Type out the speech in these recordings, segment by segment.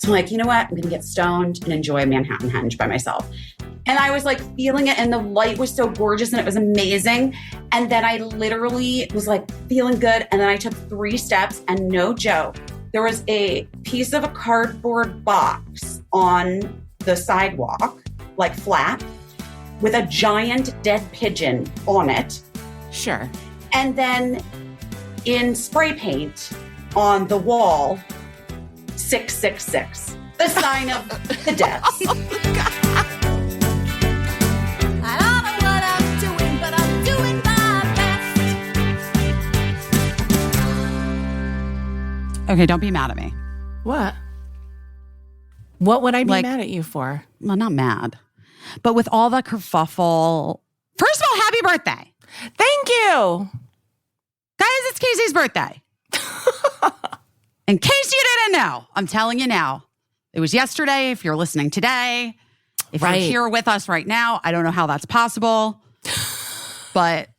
So I'm like, you know what? I'm going to get stoned and enjoy Manhattan Henge by myself. And I was like feeling it, and the light was so gorgeous and it was amazing. And then I literally was like feeling good. And then I took 3 steps, and no joke, there was a piece of a cardboard box on the sidewalk, like flat, with a giant dead pigeon on it. Sure. And then in spray paint on the wall, 666, the sign of the deaths. Oh, God. I don't know what I'm doing, but I'm doing my best. Okay, don't be mad at me. What? What would I be Like- mad at you for? Well, not mad. But with all the kerfuffle. First of all, happy birthday. Thank you. Guys, it's Caissie's birthday. In case you didn't know, I'm telling you now. It was yesterday. If you're listening today, if Right. you're here with us right now, I don't know how that's possible, but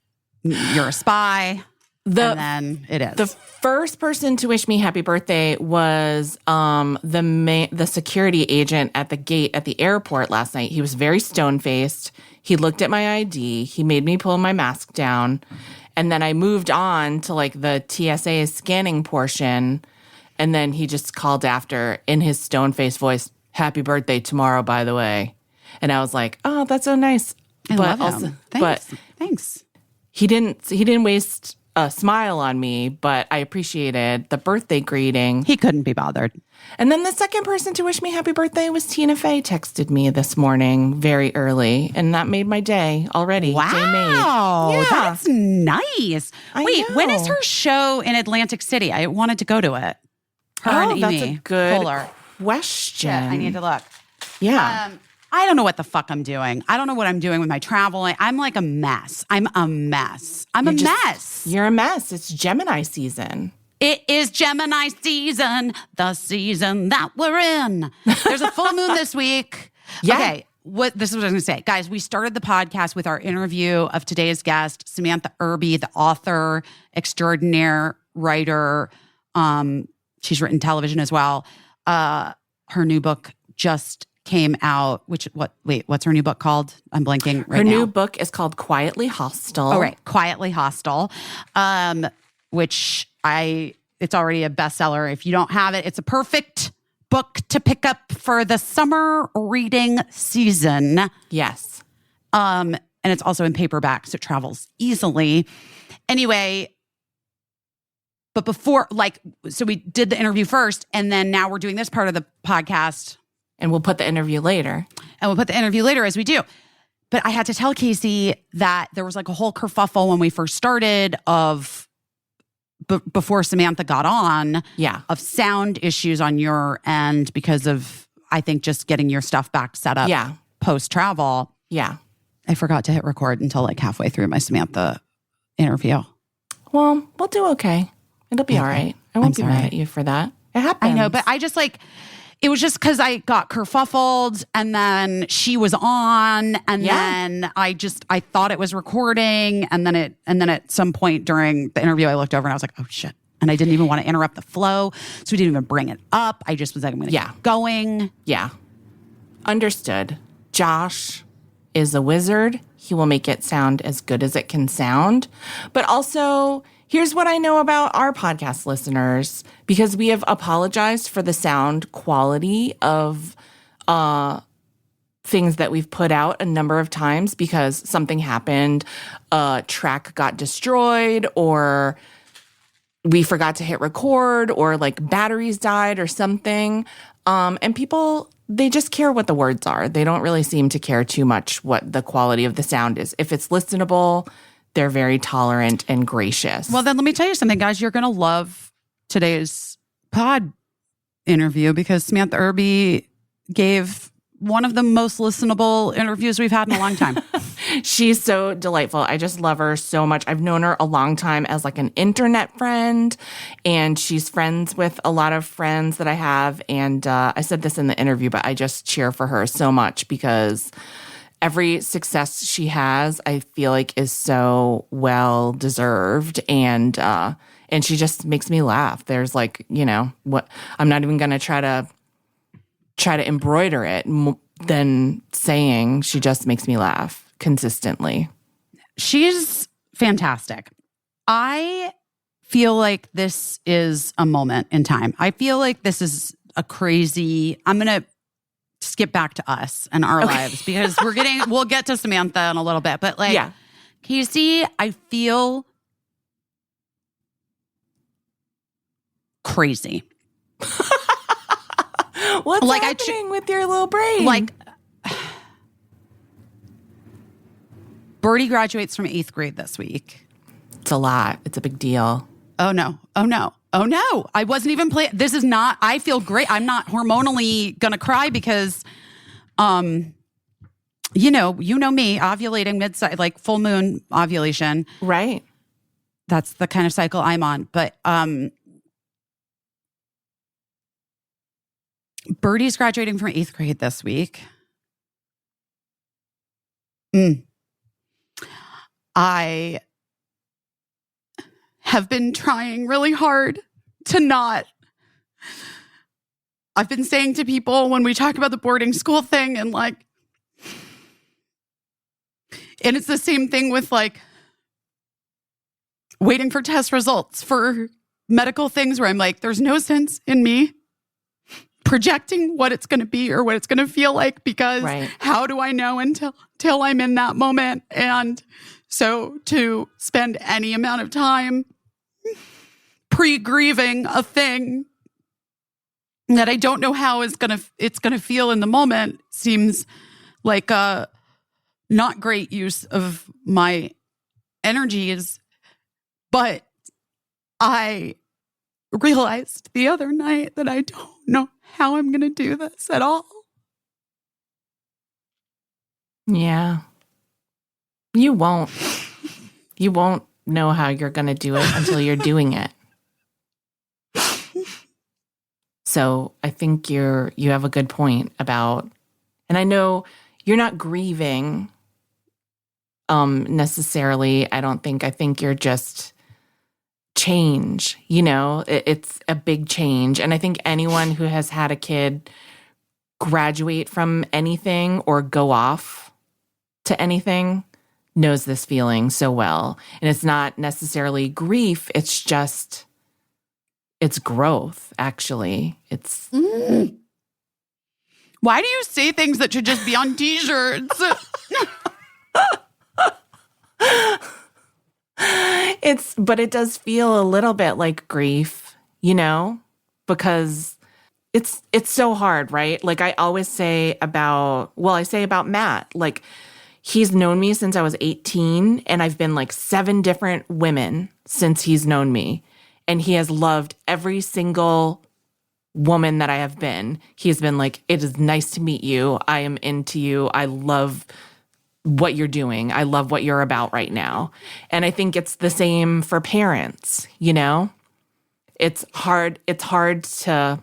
you're a spy. And then it is. The first person to wish me happy birthday was the security agent at the gate at the airport last night. He was very stone-faced. He looked at my ID. He made me pull my mask down. And then I moved on to like the TSA scanning portion. And then he just called after in his stone-faced voice, "Happy birthday tomorrow, by the way." And I was like, "Oh, that's so nice." I but love also, him. but Thanks. he didn't waste a smile on me, but I appreciated the birthday greeting. He couldn't be bothered. And then the second person to wish me happy birthday was Tina Fey. Texted me this morning very early, and that made my day already. Wow. Day made. Yeah. That's nice. I Wait, when is know. her show in Atlantic City? I wanted to go to it. Her and that's Amy a good Poehler. question. Yeah, I need to look. Yeah. I don't know what the fuck I'm doing. I don't know what I'm doing with my traveling. I'm like a mess. I'm a mess. You're a mess. It's Gemini season. It is Gemini season, the season that we're in. There's a full moon this week. Yeah. Okay, this is what I was going to say. Guys, we started the podcast with our interview of today's guest, Samantha Irby, the author, extraordinaire writer. She's written television as well. Her new book just came out. What's her new book called? I'm blanking right Her now. new book is called Quietly Hostile. Oh, right. Quietly Hostile, which it's already a bestseller. If you don't have it, it's a perfect book to pick up for the summer reading season. Yes. And it's also in paperback, so it travels easily. Anyway, but before, so we did the interview first, and then now we're doing this part of the podcast. And we'll put the interview later. As we do. But I had to tell Caissie that there was like a whole kerfuffle when we first started of before Samantha got on. Yeah. Of sound issues on your end because of, I think, just getting your stuff back set up. Yeah. Post-travel. Yeah. I forgot to hit record until like halfway through my Samantha interview. Well, we'll do okay. It'll be all right. I won't be mad at you for that. It happens. I know, but I just it was just because I got kerfuffled and then she was on and then I thought it was recording and then at some point during the interview I looked over and I was like, oh shit. And I didn't even want to interrupt the flow. So we didn't even bring it up. I just was like, I'm going to keep going. Yeah. Understood. Josh is a wizard. He will make it sound as good as it can sound. But also, here's what I know about our podcast listeners, because we have apologized for the sound quality of things that we've put out a number of times because something happened, a track got destroyed, or we forgot to hit record, or like batteries died or something. And people, they just care what the words are. They don't really seem to care too much what the quality of the sound is. If it's listenable, they're very tolerant and gracious. Well, then let me tell you something, guys. You're going to love today's pod interview because Samantha Irby gave one of the most listenable interviews we've had in a long time. She's so delightful. I just love her so much. I've known her a long time as like an internet friend, and she's friends with a lot of friends that I have. And I said this in the interview, but I just cheer for her so much because every success she has, I feel like is so well deserved. And she just makes me laugh. There's like, what, I'm not even going to try to try to embroider it than saying she just makes me laugh consistently. She's fantastic. I feel like this is a moment in time. I feel like this is a crazy, I'm going to skip back to us and our lives because we'll get to Samantha in a little bit. But like, Caissie, I feel crazy. What's happening with your little brain? Like, Birdie graduates from 8th grade this week. It's a lot. It's a big deal. Oh, no. Oh, no. Oh, no. I wasn't even playing. This is not, I feel great. I'm not hormonally going to cry because, you know me, ovulating mid-size, like full moon ovulation. Right. That's the kind of cycle I'm on. But Birdie's graduating from 8th grade this week. I have been trying really hard to not. I've been saying to people when we talk about the boarding school thing and like, and it's the same thing with like waiting for test results for medical things where I'm like, there's no sense in me projecting what it's going to be or what it's going to feel like because how do I know until I'm in that moment? And so to spend any amount of time pre-grieving a thing that I don't know how it's going to feel in the moment seems like a not great use of my energies. But I realized the other night that I don't know how I'm going to do this at all. Yeah. You won't. You won't know how you're going to do it until you're doing it. So I think you have a good point about, and I know you're not grieving necessarily. I think you're just change, it's a big change. And I think anyone who has had a kid graduate from anything or go off to anything knows this feeling so well. And it's not necessarily grief. It's just, it's growth, actually. It's. Why do you say things that should just be on t-shirts? But it does feel a little bit like grief, because it's so hard, right? Like I always say about Matt, like he's known me since I was 18 and I've been like 7 different women since he's known me. And he has loved every single woman that I have been. He's been like, it is nice to meet you. I am into you. I love what you're doing. I love what you're about right now. And I think it's the same for parents, It's hard to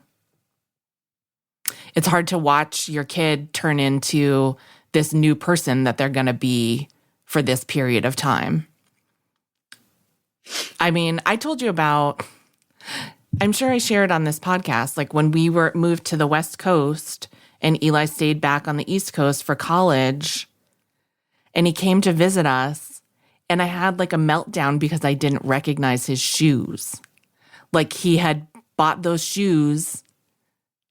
watch your kid turn into this new person that they're going to be for this period of time. I mean, I told you about, I'm sure I shared on this podcast, like when we moved to the West Coast and Eli stayed back on the East Coast for college and he came to visit us and I had like a meltdown because I didn't recognize his shoes. Like he had bought those shoes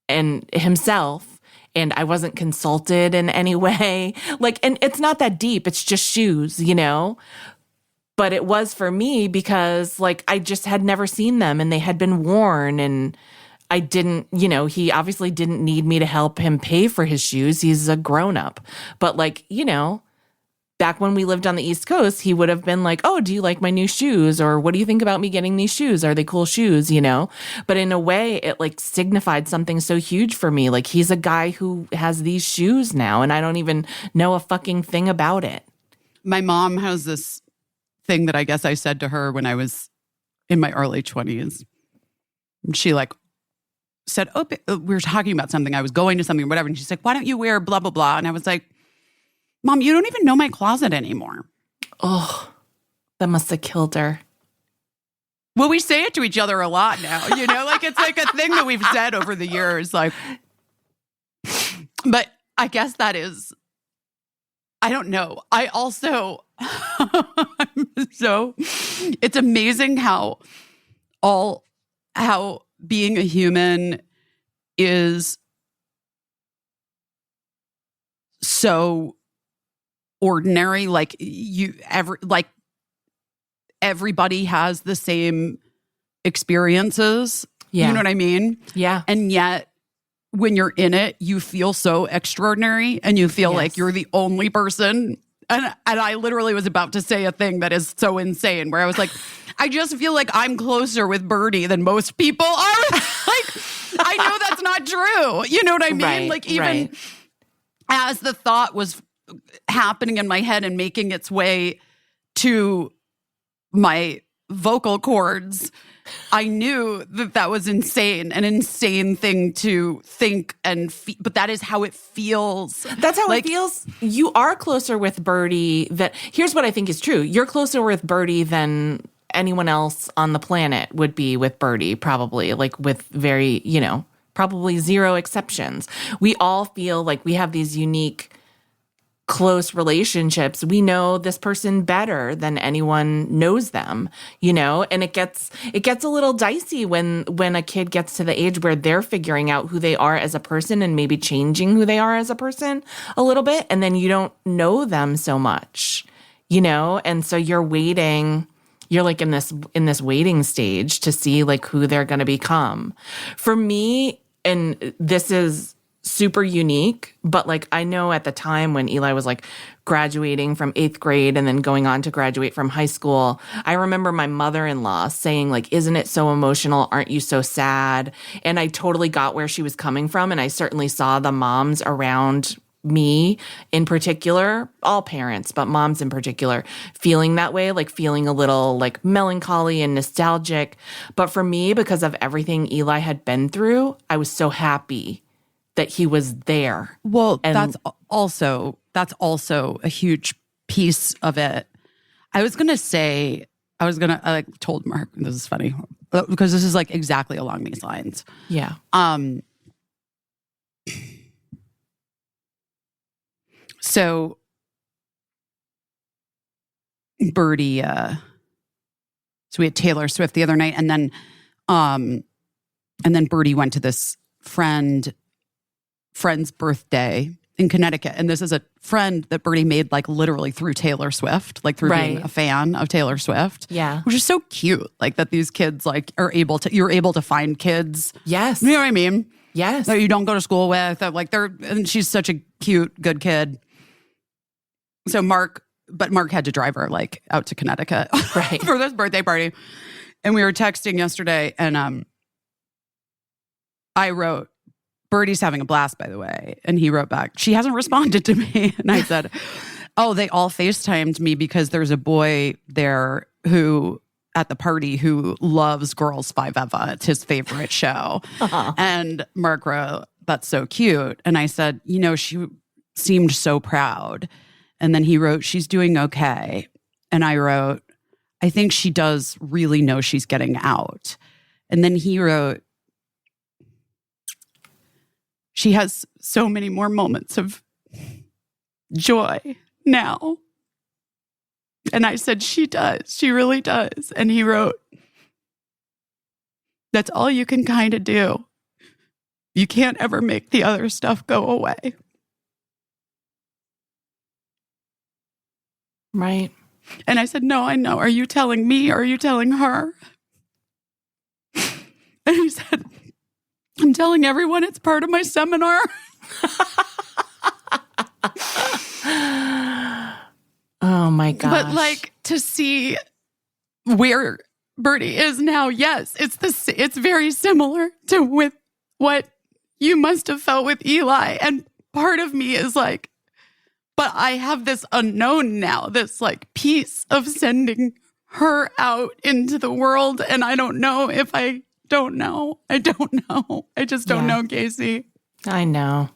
and himself and I wasn't consulted in any way. Like, and it's not that deep. It's just shoes, But it was for me because like I just had never seen them and they had been worn and I didn't, he obviously didn't need me to help him pay for his shoes. He's a grown up. But like, back when we lived on the East Coast, he would have been like, oh, do you like my new shoes? Or what do you think about me getting these shoes? Are they cool shoes? But in a way, it like signified something so huge for me. Like he's a guy who has these shoes now and I don't even know a fucking thing about it. My mom has this thing that I guess I said to her when I was in my early 20s. She like said, oh, we were talking about something. I was going to something or whatever. And she's like, why don't you wear blah, blah, blah? And I was like, Mom, you don't even know my closet anymore. Oh, that must have killed her. Well, we say it to each other a lot now, like it's like a thing that we've said over the years. Like, But I guess that is, I don't know. I also, so it's amazing how being a human is so ordinary. Like everybody has the same experiences. Yeah. You know what I mean? Yeah. And yet when you're in it, you feel so extraordinary and you feel like you're the only person. And I literally was about to say a thing that is so insane where I was like, I just feel like I'm closer with Birdie than most people are. Like, I know that's not true. You know what I mean? Right, like even as the thought was happening in my head and making its way to my vocal cords, I knew that was insane, an insane thing to think and but that is how it feels. That's how it feels. You are closer with Birdie. Here's what I think is true. You're closer with Birdie than anyone else on the planet would be with Birdie, probably, like with very, probably zero exceptions. We all feel like we have these unique close relationships. We know this person better than anyone knows them, and it gets a little dicey when a kid gets to the age where they're figuring out who they are as a person and maybe changing who they are as a person a little bit, and then you don't know them so much, and so you're waiting. You're like in this waiting stage to see like who they're going to become. For me, and this is super unique, but like I know at the time when Eli was like graduating from 8th grade and then going on to graduate from high school, I remember my mother-in-law saying like, isn't it so emotional? Aren't you so sad? And I totally got where she was coming from. And I certainly saw the moms around me in particular, all parents, but moms in particular, feeling that way, like feeling a little like melancholy and nostalgic. But for me, because of everything Eli had been through, I was so happy that he was there. Well, that's also a huge piece of it. I told Mark, this is funny, because this is like exactly along these lines. Yeah. So Birdie, so we had Taylor Swift the other night, and then Birdie went to this friend's birthday in Connecticut. And this is a friend that Birdie made like literally through Taylor Swift, like through being a fan of Taylor Swift. Yeah. Which is so cute. Like that these kids like you're able to find kids. Yes. You know what I mean? Yes. That you don't go to school with. And she's such a cute, good kid. So Mark had to drive her like out to Connecticut for this birthday party. And we were texting yesterday and I wrote, Birdie's having a blast, by the way. And he wrote back, she hasn't responded to me. And I said, oh, they all FaceTimed me because there's a boy there who at the party who loves Girls 5 Eva. It's his favorite show. Uh-huh. And Mark wrote, that's so cute. And I said, she seemed so proud. And then he wrote, she's doing okay. And I wrote, I think she does really know she's getting out. And then he wrote, she has so many more moments of joy now. And I said, she does. She really does. And he wrote, that's all you can kind of do. You can't ever make the other stuff go away. Right. And I said, no, I know. Are you telling me or are you telling her? And he said, I'm telling everyone it's part of my seminar. Oh my gosh. But like to see where Birdie is now, yes, it's very similar to with what you must have felt with Eli. And part of me is like, but I have this unknown now, this like piece of sending her out into the world. And I don't know if I don't know. I don't know. I just don't know, Caissie. I know.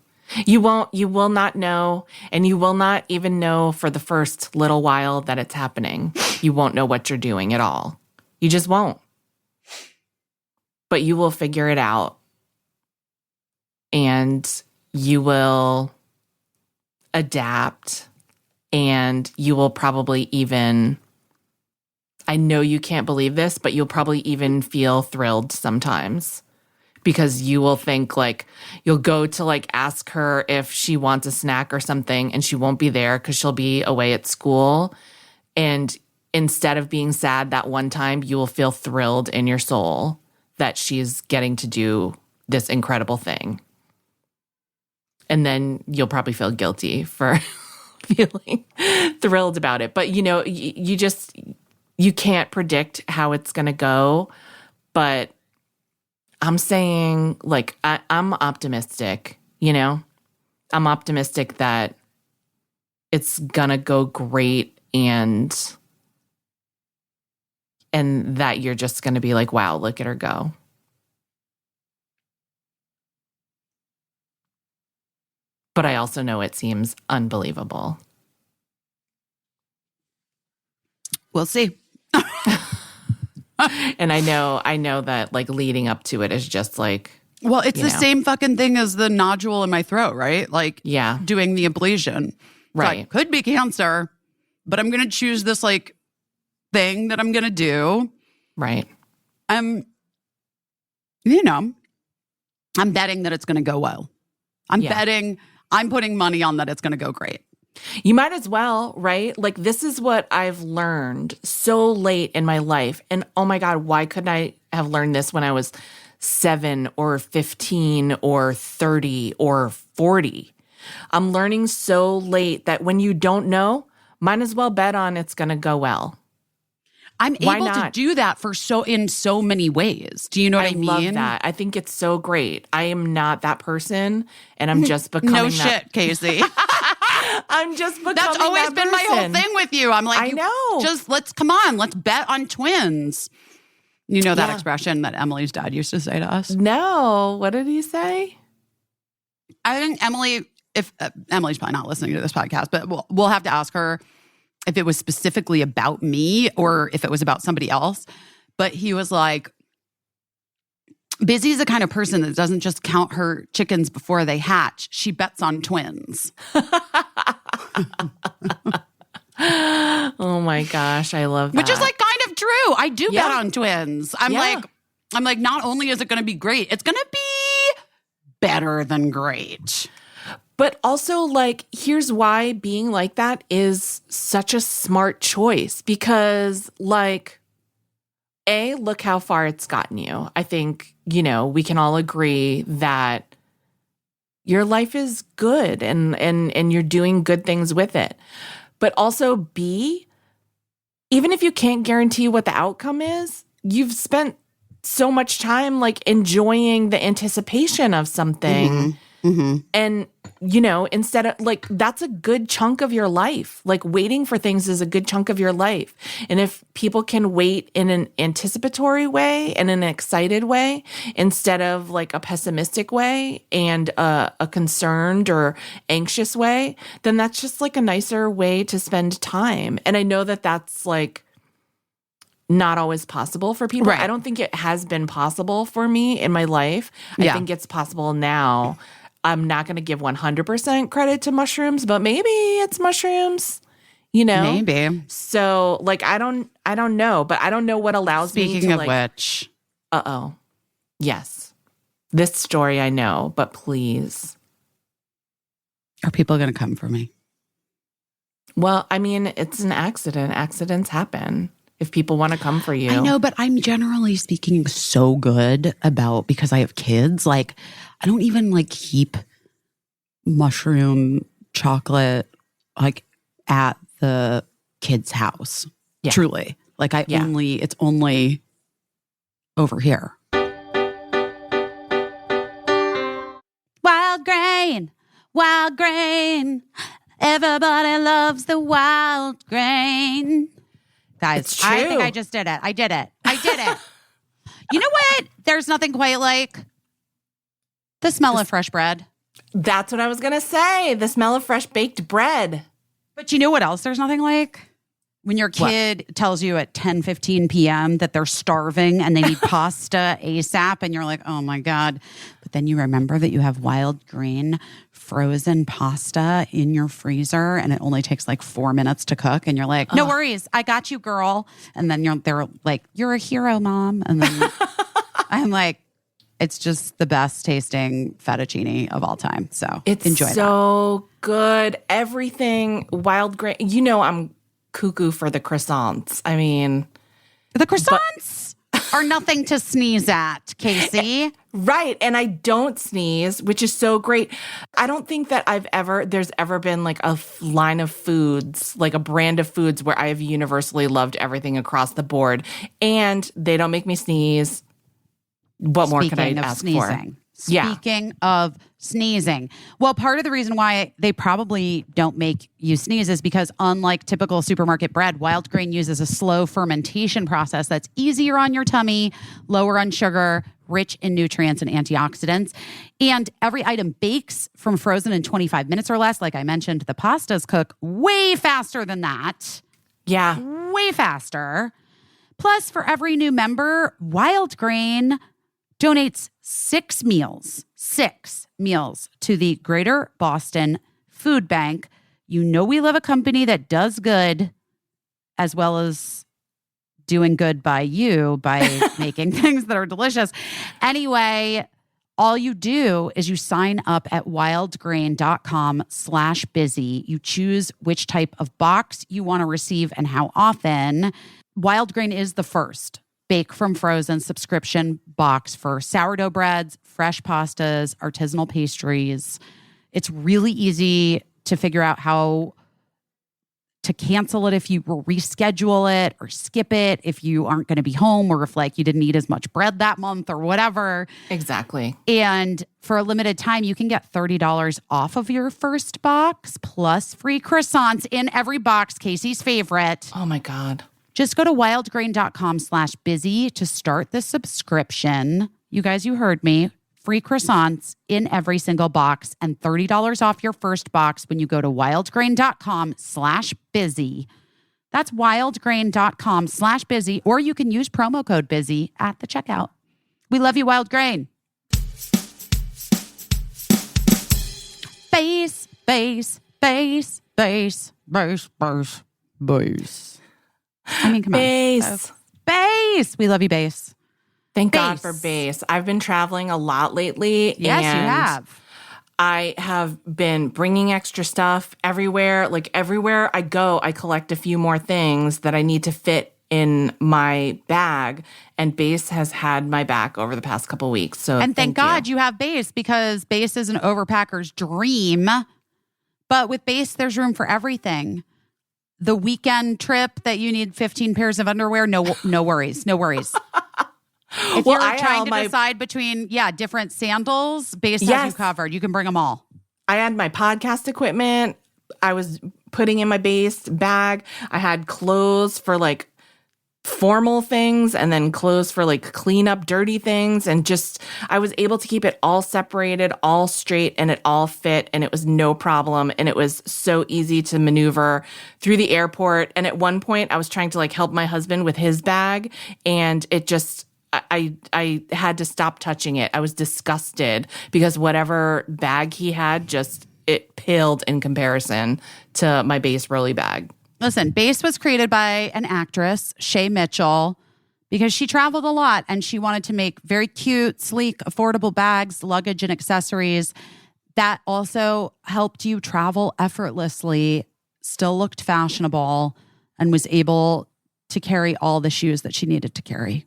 You will not know. And you will not even know for the first little while that it's happening. You won't know what you're doing at all. You just won't. But you will figure it out. And you will adapt, and you will probably even, I know you can't believe this, but you'll probably even feel thrilled sometimes, because you will think like, you'll go to like ask her if she wants a snack or something, and she won't be there because she'll be away at school. And instead of being sad that one time, you will feel thrilled in your soul that she's getting to do this incredible thing. And then you'll probably feel guilty for feeling thrilled about it. But, you know, you can't predict how it's going to go. But I'm saying, like, I'm optimistic, you know? I'm optimistic that it's going to go great, and that you're just going to be like, wow, look at her go. But I also know it seems unbelievable. We'll see. And I know that like leading up to it is just like, well, it's the same fucking thing as the nodule in my throat, right? Like, yeah, doing the ablation. Right. Like, could be cancer, but I'm going to choose this like thing that I'm going to do. Right. You know, I'm betting that it's going to go well. I'm putting money on that it's going to go great. You might as well, right? Like, this is what I've learned so late in my life. And oh my God, why couldn't I have learned this when I was 7 or 15 or 30 or 40? I'm learning so late that when you don't know, might as well bet on it's going to go well. I'm able to do that in so many ways. Do you know what I mean? I love that. I think it's so great. I am not that person, and I'm just becoming no shit, Caissie. I'm just becoming That's always that been my whole thing with you. I'm like, I know. Let's bet on twins. You know that expression that Emily's dad used to say to us? No. What did he say? I think Emily, Emily's probably not listening to this podcast, but we'll have to ask her if it was specifically about me or if it was about somebody else. But he was like, Busy's the kind of person that doesn't just count her chickens before they hatch. She bets on twins. Oh my gosh, I love that. Which is like kind of true. I do bet on twins. I'm like, not only is it going to be great, it's going to be better than great. But also, like, here's why being like that is such a smart choice. Because, like, A, look how far it's gotten you. I think, you know, we can all agree that your life is good and you're doing good things with it. But also, B, even if you can't guarantee what the outcome is, you've spent so much time, like, enjoying the anticipation of something. Mm-hmm. Mm-hmm. And, you know, instead of like, that's a good chunk of your life. Like, waiting for things is a good chunk of your life. And if people can wait in an anticipatory way and an excited way, instead of like a pessimistic way and a concerned or anxious way, then that's just like a nicer way to spend time. And I know that that's like not always possible for people. Right. I don't think it has been possible for me in my life. I think it's possible now. I'm not going to give 100% credit to mushrooms, but maybe it's mushrooms, you know? Maybe. So, like, I don't know, but I don't know what allows me to, Speaking of like, which. Uh-oh. Yes. This story I know, but please. Are people going to come for me? Well, I mean, it's an accident. Accidents happen. If people want to come for you. I know, but I'm generally speaking so good about, because I have kids, like, I don't even like keep mushroom chocolate like at the kid's house. Yeah. Truly. Like it's only over here. Wild grain. Everybody loves the wild grain. Guys, It's true. I think I just did it. I did it. You know what? There's nothing quite like the smell of fresh bread. That's what I was going to say. The smell of fresh baked bread. But you know what else there's nothing like? When your kid tells you at 10:15 p.m. that they're starving and they need pasta ASAP, and you're like, oh my God. But then you remember that you have wild green frozen pasta in your freezer and it only takes like 4 minutes to cook. And you're like, no worries, I got you, girl. And then they're like, you're a hero, Mom. And then I'm like, it's just the best tasting fettuccine of all time. So enjoy that. So good. Everything wild grain. I'm cuckoo for the croissants. I mean, the croissants are nothing to sneeze at, Caissie. Right. And I don't sneeze, which is so great. I don't think that there's ever been like a line of foods, like a brand of foods where I have universally loved everything across the board. And they don't make me sneeze. What more could I ask for? Speaking of sneezing. Well, part of the reason why they probably don't make you sneeze is because unlike typical supermarket bread, wild grain uses a slow fermentation process that's easier on your tummy, lower on sugar, rich in nutrients and antioxidants. And every item bakes from frozen in 25 minutes or less. Like I mentioned, the pastas cook way faster than that. Yeah. Way faster. Plus, for every new member, Wild Grain donates 6 meals to the Greater Boston Food Bank. You know we love a company that does good as well as doing good by you by making things that are delicious. Anyway, all you do is you sign up at wildgrain.com/busy. You choose which type of box you want to receive and how often. Wild Grain is the first bake from frozen subscription box for sourdough breads, fresh pastas, artisanal pastries. It's really easy to figure out how to cancel it if you reschedule it or skip it if you aren't going to be home or if like you didn't eat as much bread that month or whatever. Exactly. And for a limited time, you can get $30 off of your first box plus free croissants in every box, Caissie's favorite. Oh my God. Just go to wildgrain.com/busy to start the subscription. You guys, you heard me. Free croissants in every single box and $30 off your first box when you go to wildgrain.com/busy. That's wildgrain.com/busy, or you can use promo code busy at the checkout. We love you, Wild Grain. Base, base, base, base, base, base, base. I mean, come Base. on. Base. We love you, Base. Thank God for Base. I've been traveling a lot lately. Yes, and you have. I have been bringing extra stuff everywhere. Like everywhere I go, I collect a few more things that I need to fit in my bag. And Base has had my back over the past couple weeks. So and thank God you have Base, because Base is an overpacker's dream. But with Base, there's room for everything. The weekend trip that you need 15 pairs of underwear, no worries. No worries. If you're trying to decide between, different sandals, Base has you covered. You can bring them all. I had my podcast equipment. I was putting in my Base bag. I had clothes for like formal things and then clothes for like clean up dirty things. And just, I was able to keep it all separated, all straight, and it all fit. And it was no problem. And it was so easy to maneuver through the airport. And at one point I was trying to like help my husband with his bag. And it just, I had to stop touching it. I was disgusted because whatever bag he had, it paled in comparison to my Base Rolly bag. Listen, Base was created by an actress, Shay Mitchell, because she traveled a lot and she wanted to make very cute, sleek, affordable bags, luggage, and accessories that also helped you travel effortlessly, still looked fashionable, and was able to carry all the shoes that she needed to carry.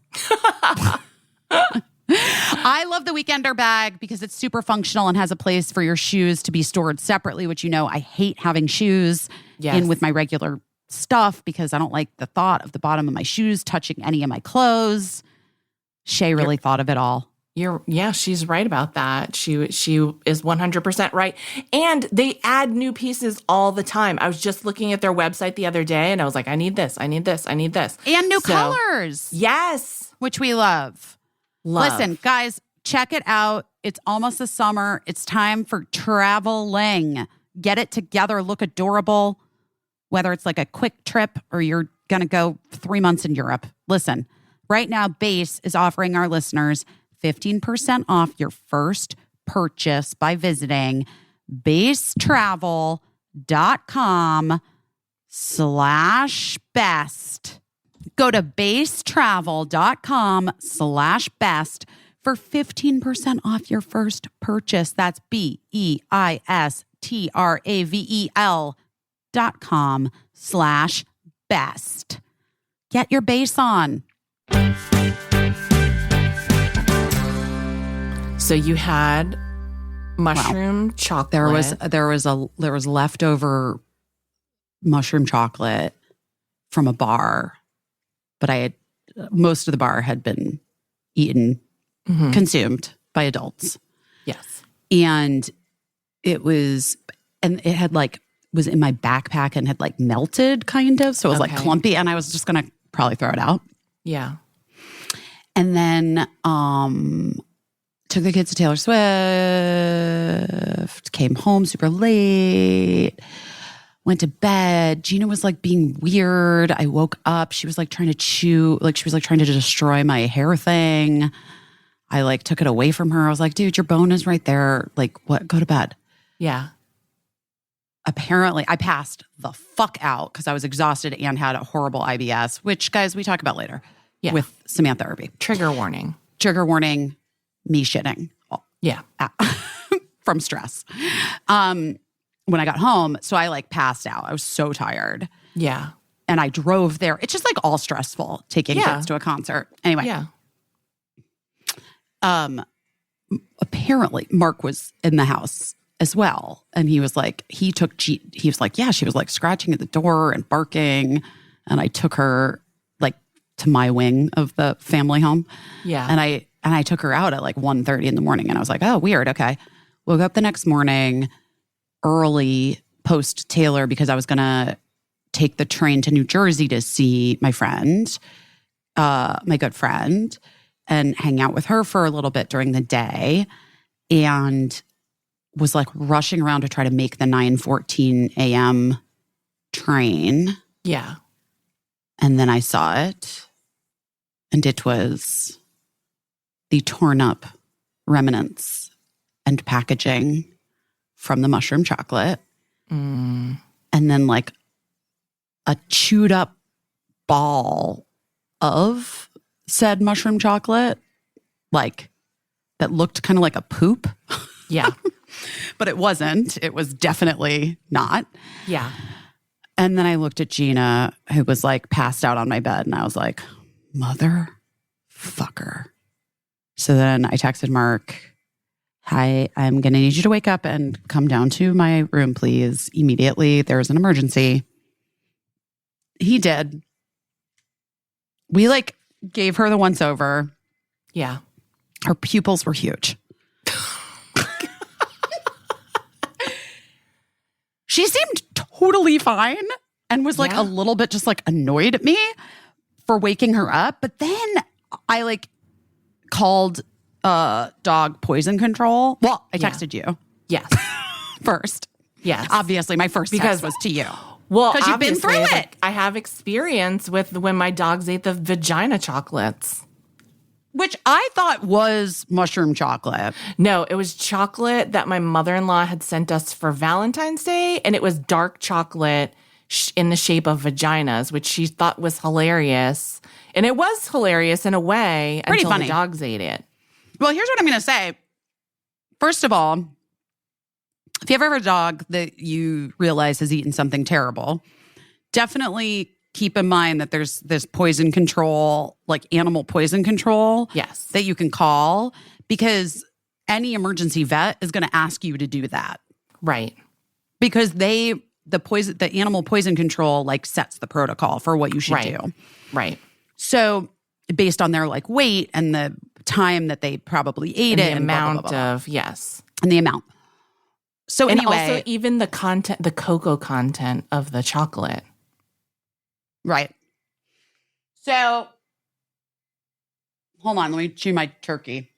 I love the Weekender bag because it's super functional and has a place for your shoes to be stored separately, which I hate having shoes in with my regular stuff because I don't like the thought of the bottom of my shoes touching any of my clothes. Shay really thought of it all. She's right about that. She is 100% right. And they add new pieces all the time. I was just looking at their website the other day and I was like, I need this, I need this, I need this. And new colors. Yes. Which we love. Listen, guys, check it out. It's almost the summer. It's time for traveling. Get it together. Look adorable. whether it's like a quick trip or you're going to go 3 months in Europe. Listen, right now, Base is offering our listeners 15% off your first purchase by visiting basetravel.com/best. Go to basetravel.com/best for 15% off your first purchase. That's BEISTRAVEL.com/best. Get your base on. So you had mushroom chocolate. There was leftover mushroom chocolate from a bar, but most of the bar had been eaten, consumed by adults. Yes. And it had like, was in my backpack and had like melted kind of. So it was like clumpy and I was just going to probably throw it out. Yeah. And then, took the kids to Taylor Swift, came home super late, went to bed. Gina was like being weird. I woke up. She was like trying to chew, like she was like trying to destroy my hair thing. I like took it away from her. I was like, dude, your bone is right there. Like, what? Go to bed. Yeah. Apparently, I passed the fuck out because I was exhausted and had a horrible IBS, which, guys, we talk about later with Samantha Irby. Trigger warning. Trigger warning, me shitting. Yeah. From stress. When I got home, so I like passed out. I was so tired. Yeah. And I drove there. It's just like all stressful taking kids to a concert. Anyway. Yeah. Apparently Mark was in the house as well. And he was like, he was like, yeah, she was like scratching at the door and barking. And I took her like to my wing of the family home. Yeah. And I took her out at like 1:30 in the morning. And I was like, oh, weird. Okay. Woke up the next morning early post Taylor because I was going to take the train to New Jersey to see my friend, my good friend, and hang out with her for a little bit during the day. And was like rushing around to try to make the 9:14 a.m. train. Yeah. And then I saw it. And it was the torn up remnants and packaging from the mushroom chocolate. Mm. And then like a chewed up ball of said mushroom chocolate, like that looked kind of like a poop. Yeah. But it wasn't. It was definitely not. Yeah. And then I looked at Gina, who was like passed out on my bed, and I was like, motherfucker. So then I texted Mark, hi, I'm going to need you to wake up and come down to my room, please, immediately. There's an emergency. He did. We like gave her the once over. Yeah. Her pupils were huge. She seemed totally fine and was like a little bit just like annoyed at me for waking her up. But then I like called dog poison control. Well, I texted you. Yes. First. Yes. Obviously, my first text was to you. Well, because you've been through it. Like, I have experience with when my dogs ate the vagina chocolates. Which I thought was mushroom chocolate. No, it was chocolate that my mother-in-law had sent us for Valentine's Day, and it was dark chocolate in the shape of vaginas, which she thought was hilarious. And it was hilarious in a way until the dogs ate it. Well, here's what I'm going to say. First of all, if you ever have a dog that you realize has eaten something terrible, definitely keep in mind that there's this poison control, like animal poison control, that you can call, because any emergency vet is going to ask you to do that, right? Because the animal poison control like sets the protocol for what you should do, right? So based on their like weight and the time that they probably ate it, the amount blah, blah, blah, blah. of and the amount. So and anyway, also even the content, the cocoa content of the chocolate. Right. So, hold on. Let me chew my turkey.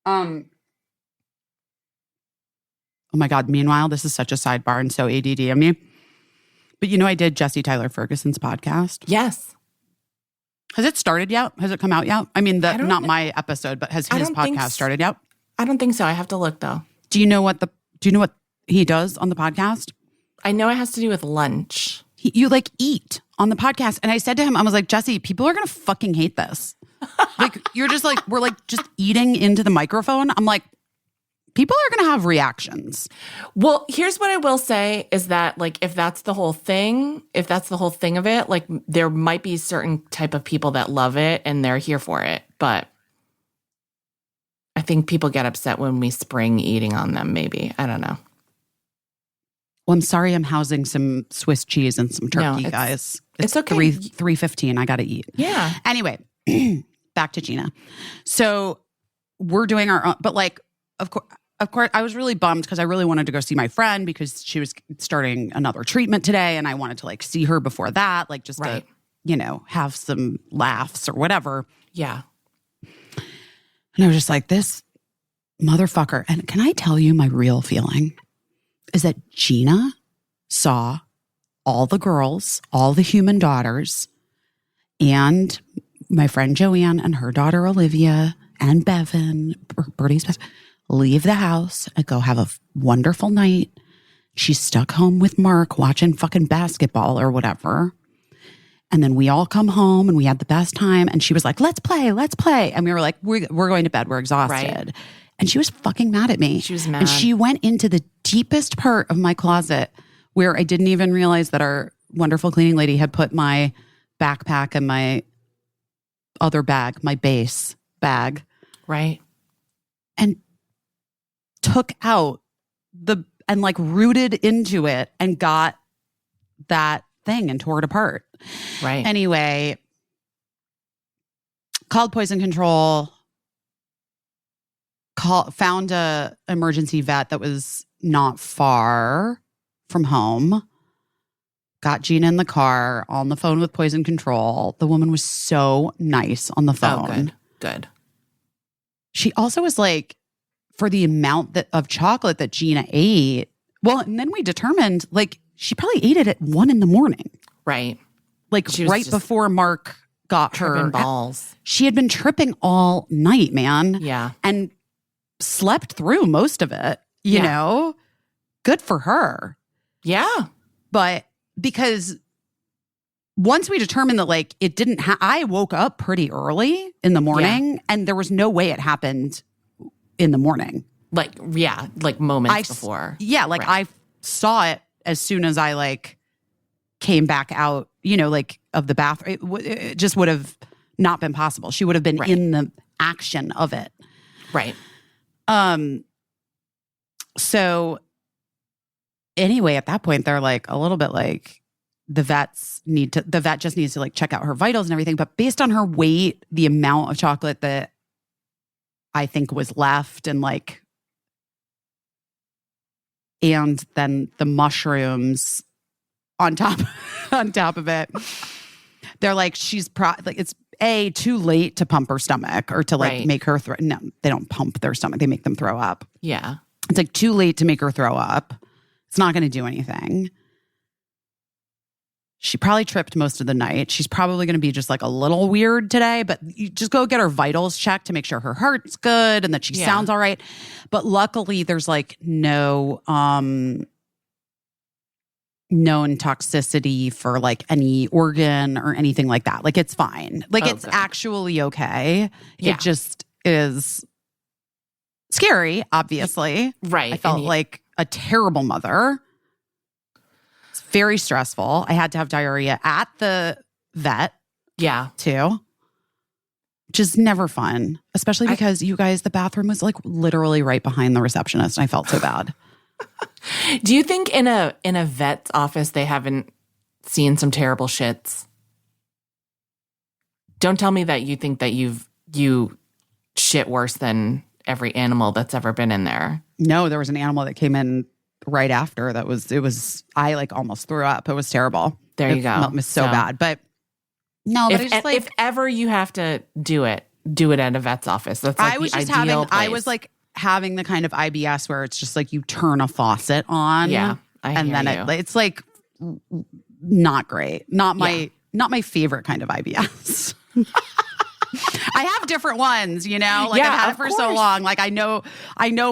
Oh my God. Meanwhile, this is such a sidebar and so ADD of me. But you know, I did Jesse Tyler Ferguson's podcast. Yes. Has it started yet? Has it come out yet? I mean, not my episode, but has his podcast started yet? I don't think so. I have to look though. Do you know what he does on the podcast? I know it has to do with lunch. You like eat on the podcast. And I said to him, I was like, Jesse, people are going to fucking hate this. Like, you're just like, we're like just eating into the microphone. I'm like, people are going to have reactions. Well, here's what I will say is that, like, if that's the whole thing of it, like, there might be certain type of people that love it and they're here for it. But I think people get upset when we spring eating on them, maybe. I don't know. Well, I'm sorry I'm housing some Swiss cheese and some turkey, guys. It's okay. 3:15. I got to eat. Yeah. Anyway, back to Gina. So we're doing our own, but like, of course, I was really bummed because I really wanted to go see my friend because she was starting another treatment today and I wanted to like see her before that, like just to, you know, have some laughs or whatever. Yeah. And I was just like, this motherfucker. And can I tell you my real feeling is that Gina saw all the girls, all the human daughters, and my friend Joanne and her daughter Olivia and Bevan, Birdie's best, leave the house and go have a wonderful night. She's stuck home with Mark watching fucking basketball or whatever. And then we all come home and we had the best time. And she was like, let's play. And we were like, we're going to bed. We're exhausted. Right. And she was fucking mad at me. She was mad. And she went into the deepest part of my closet where I didn't even realize that our wonderful cleaning lady had put my backpack and my other bag, my base bag. Right. And took out and like rooted into it and got that thing and tore it apart. Right. Anyway, called poison control, found a emergency vet that was not far from home, got Gina in the car, on the phone with poison control. The woman was so nice on the phone. Oh, good. She also was like, for the amount of chocolate that Gina ate, well, and then we determined like she probably ate it at 1 a.m. Right. Like right before Mark got her balls. She had been tripping all night, man. Yeah. And slept through most of it, you know? Good for her. Yeah. But because once we determined that like it didn't I woke up pretty early in the morning and there was no way it happened in the morning. Like moments before. Yeah, like I saw it as soon as I like came back out, you know, like of the bathroom. It just would have not been possible. She would have been in the action of it. Right. So anyway, at that point, they're like a little bit like the vet just needs to like check out her vitals and everything. But based on her weight, the amount of chocolate that I think was left and like, and then the mushrooms on top of it, they're like, she's like, it's too late to pump her stomach or to like make her no, they don't pump their stomach. They make them throw up. Yeah. It's like too late to make her throw up. It's not going to do anything. She probably tripped most of the night. She's probably going to be just like a little weird today, but you just go get her vitals checked to make sure her heart's good and that she sounds all right. But luckily there's like no known toxicity for like any organ or anything like that. Like it's fine. Like it's actually okay. Yeah. It just is scary, obviously. Right. I felt like a terrible mother. It's very stressful. I had to have diarrhea at the vet. Yeah. Too. Which is never fun. Especially because you guys, the bathroom was like literally right behind the receptionist. And I felt so bad. Do you think in a vet's office they haven't seen some terrible shits? Don't tell me that you think that you shit worse than every animal that's ever been in there. No, there was an animal that came in right after I like almost threw up. It was terrible. There you go. It was so bad. But no, but if ever you have to do it at a vet's office. That's like the ideal place. I was like having the kind of IBS where it's just like you turn a faucet on. Yeah. It's like not great. Not my favorite kind of IBS. I have different ones, you know? Like I've had it for so long. Like I know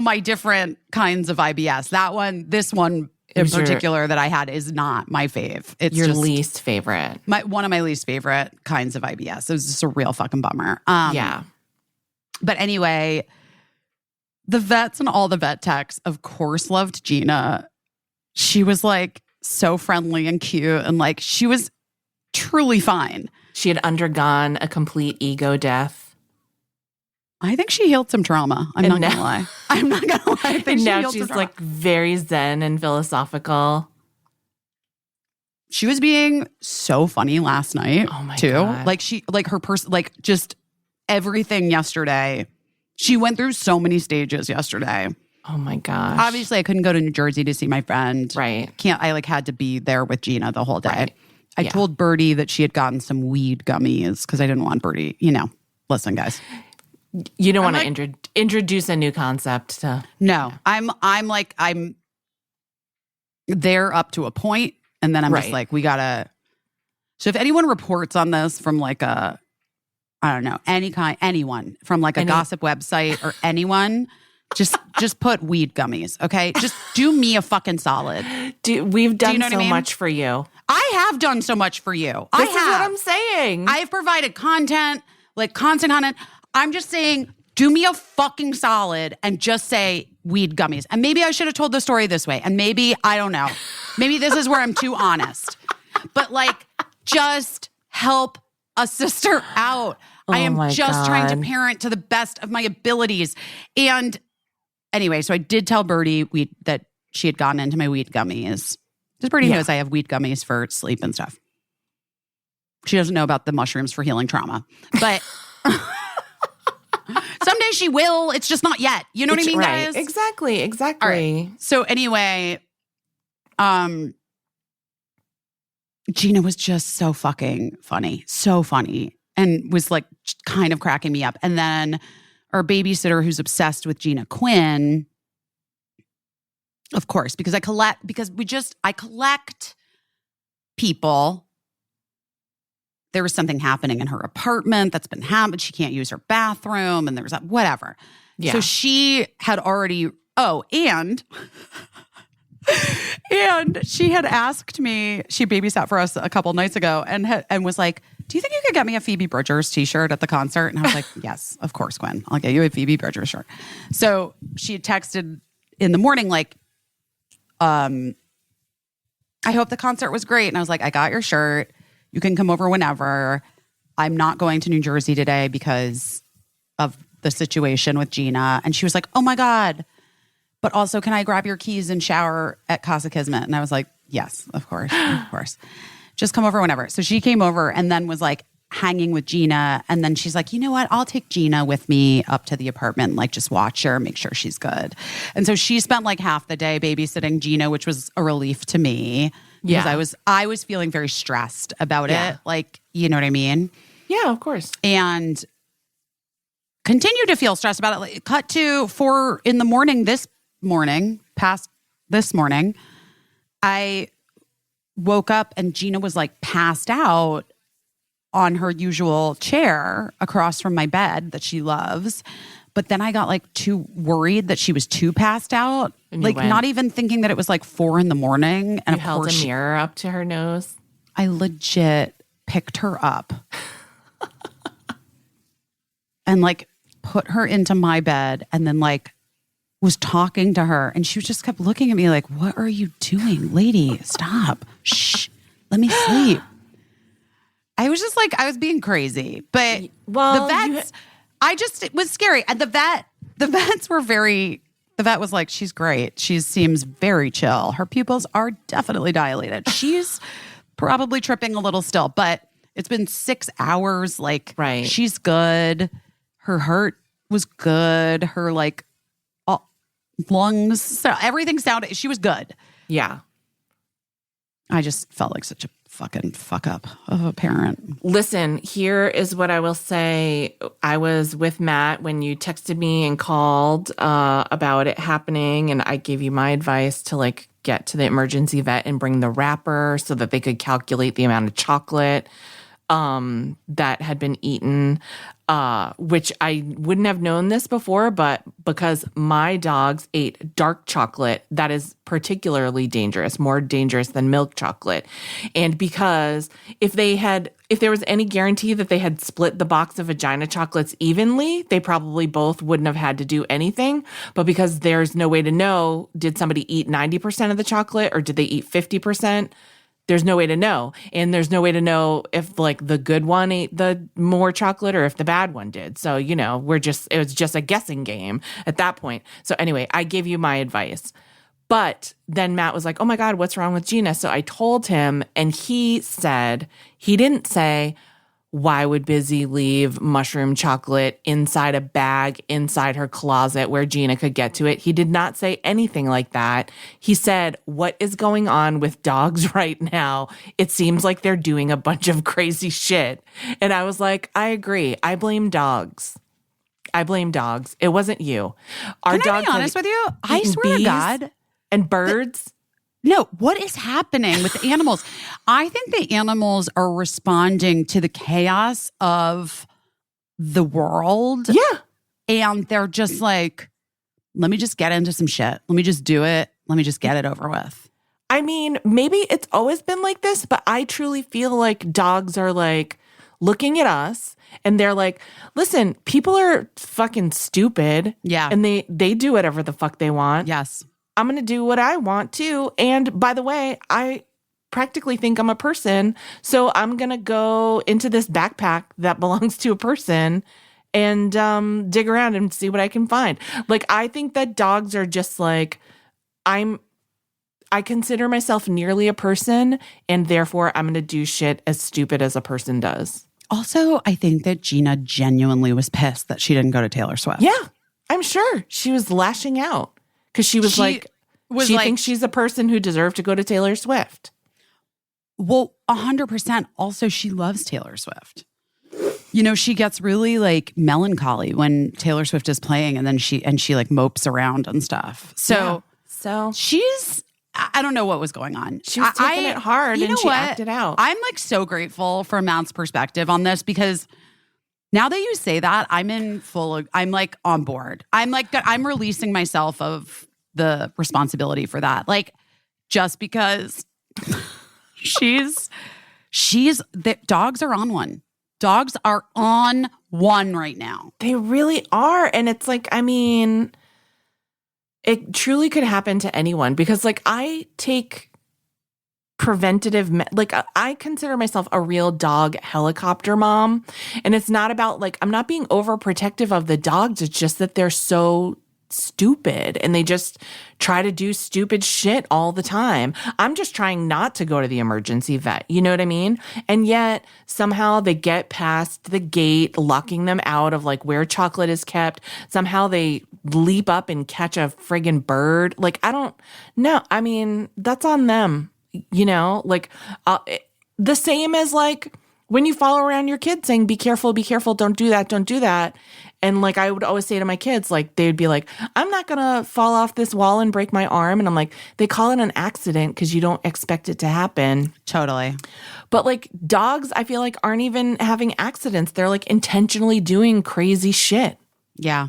my different kinds of IBS. This one in particular that I had is not my fave. It's your just least favorite. One of my least favorite kinds of IBS. It was just a real fucking bummer. Yeah. But anyway, the vets and all the vet techs, of course, loved Gina. She was like so friendly and cute, and like she was truly fine. She had undergone a complete ego death. I think she healed some trauma. I'm not gonna lie. I think And she now healed some she's trauma. like very zen and philosophical. She was being so funny last night too. God. Like her person, like just everything yesterday. She went through so many stages yesterday. Oh my gosh. Obviously, I couldn't go to New Jersey to see my friend. Right. I like had to be there with Gina the whole day. Right. I told Birdie that she had gotten some weed gummies because I didn't want Birdie, listen, guys. You don't want to introduce a new concept to. No, I'm there up to a point, and then I'm just like, we gotta. So if anyone reports on this from like I don't know, anyone from like a gossip website or anyone, just put weed gummies, okay? Just do me a fucking solid. We've done what I mean? much for you. I have done so much for you. This is what I'm saying. I've provided content, like constant content. I'm just saying, do me a fucking solid and just say weed gummies. And maybe I should have told the story this way. And maybe, I don't know. Maybe this is where I'm too honest. But like, just help a sister out. I am just trying to parent to the best of my abilities. And anyway, so I did tell Birdie that she had gotten into my weed gummies. Because Birdie knows I have weed gummies for sleep and stuff. She doesn't know about the mushrooms for healing trauma. But someday she will. It's just not yet. You know what I mean, guys? Exactly. All right. So anyway, Gina was just so fucking funny. So funny. And was like kind of cracking me up. And then our babysitter who's obsessed with Gina Quinn, of course, because I collect people. There was something happening in her apartment that's been happening. She can't use her bathroom, and there was whatever. Yeah. So she had already. Oh, and she had asked me. She babysat for us a couple nights ago, and was like, "Do you think you could get me a Phoebe Bridgers t-shirt at the concert?" And I was like, "Yes, of course, Gwen. I'll get you a Phoebe Bridgers shirt." So she had texted in the morning like, "I hope the concert was great." And I was like, "I got your shirt. You can come over whenever. I'm not going to New Jersey today because of the situation with Gina." And she was like, "Oh my God. But also, can I grab your keys and shower at Casa Kismet?" And I was like, "Yes, of course, of course. Just come over whenever." So she came over and then was like hanging with Gina. And then she's like, "You know what? I'll take Gina with me up to the apartment and like just watch her, make sure she's good." And so she spent like half the day babysitting Gina, which was a relief to me. Because I was feeling very stressed about it. Like, you know what I mean? Yeah, of course. And continue to feel stressed about it. Like, cut to 4 a.m. this morning, past this morning, I woke up and Gina was like passed out on her usual chair across from my bed that she loves. But then I got like too worried that she was too passed out. Like not even thinking that it was like 4 a.m. And you held a mirror up to her nose. I legit picked her up and like put her into my bed and then like was talking to her. And she just kept looking at me like, "What are you doing, lady? Stop. Shh. Let me sleep." I was just like, I was being crazy. But the vets... it was scary. And the vets were the vet was like, "She's great. She seems very chill. Her pupils are definitely dilated. She's probably tripping a little still, but it's been 6 hours. Like, she's good. Her heart was good. Her like lungs, so everything sounded, she was good." Yeah. I just felt like such a fucking fuck up of a parent. Listen, here is what I will say. I was with Matt when you texted me and called about it happening, and I gave you my advice to like get to the emergency vet and bring the wrapper so that they could calculate the amount of chocolate that had been eaten, which I wouldn't have known this before, but because my dogs ate dark chocolate, that is particularly dangerous, more dangerous than milk chocolate. And because if there was any guarantee that they had split the box of vagina chocolates evenly, they probably both wouldn't have had to do anything. But because there's no way to know, did somebody eat 90% of the chocolate or did they eat 50%? There's no way to know. And there's no way to know if like the good one ate the more chocolate or if the bad one did. So, you know, it was just a guessing game at that point. So anyway, I gave you my advice. But then Matt was like, oh my God, what's wrong with Gina? So I told him, and he didn't say, why would Busy leave mushroom chocolate inside a bag inside her closet where Gina could get to it? He did not say anything like that. He said, what is going on with dogs right now? It seems like they're doing a bunch of crazy shit. And I was like, I agree. I blame dogs. It wasn't you. Our Can I dogs be honest with you? I swear to God. And birds. No, what is happening with the animals? I think the animals are responding to the chaos of the world. Yeah. And they're just like, let me just get into some shit. Let me just do it. Let me just get it over with. I mean, maybe it's always been like this, but I truly feel like dogs are like looking at us and they're like, listen, people are fucking stupid. Yeah. And they do whatever the fuck they want. Yes. I'm going to do what I want too. And by the way, I practically think I'm a person. So I'm going to go into this backpack that belongs to a person and dig around and see what I can find. Like, I think that dogs are just like, I consider myself nearly a person, and therefore I'm going to do shit as stupid as a person does. Also, I think that Gina genuinely was pissed that she didn't go to Taylor Swift. Yeah, I'm sure. She was lashing out. Because she thinks she's a person who deserved to go to Taylor Swift. Well, 100%. Also, she loves Taylor Swift. You know, she gets really like melancholy when Taylor Swift is playing, and then she like mopes around and stuff. So she's, I don't know what was going on. She was taking it hard and she acted out. I'm like so grateful for Matt's perspective on this, because now that you say that, I'm like on board. I'm releasing myself of the responsibility for that. Like, just because the dogs are on one. Dogs are on one right now. They really are. And it's like, I mean, it truly could happen to anyone, because like I take preventative, like I consider myself a real dog helicopter mom. And it's not about like, I'm not being overprotective of the dogs. It's just that they're so stupid and they just try to do stupid shit all the time. I'm just trying not to go to the emergency vet. You know what I mean? And yet somehow they get past the gate, locking them out of like where chocolate is kept. Somehow they leap up and catch a friggin' bird. Like, I don't know. I mean, that's on them. You know, like the same as like when you follow around your kids saying, be careful, don't do that, don't do that. And like I would always say to my kids, like they would be like, I'm not going to fall off this wall and break my arm. And I'm like, they call it an accident because you don't expect it to happen. Totally. But like dogs, I feel like aren't even having accidents. They're like intentionally doing crazy shit. Yeah,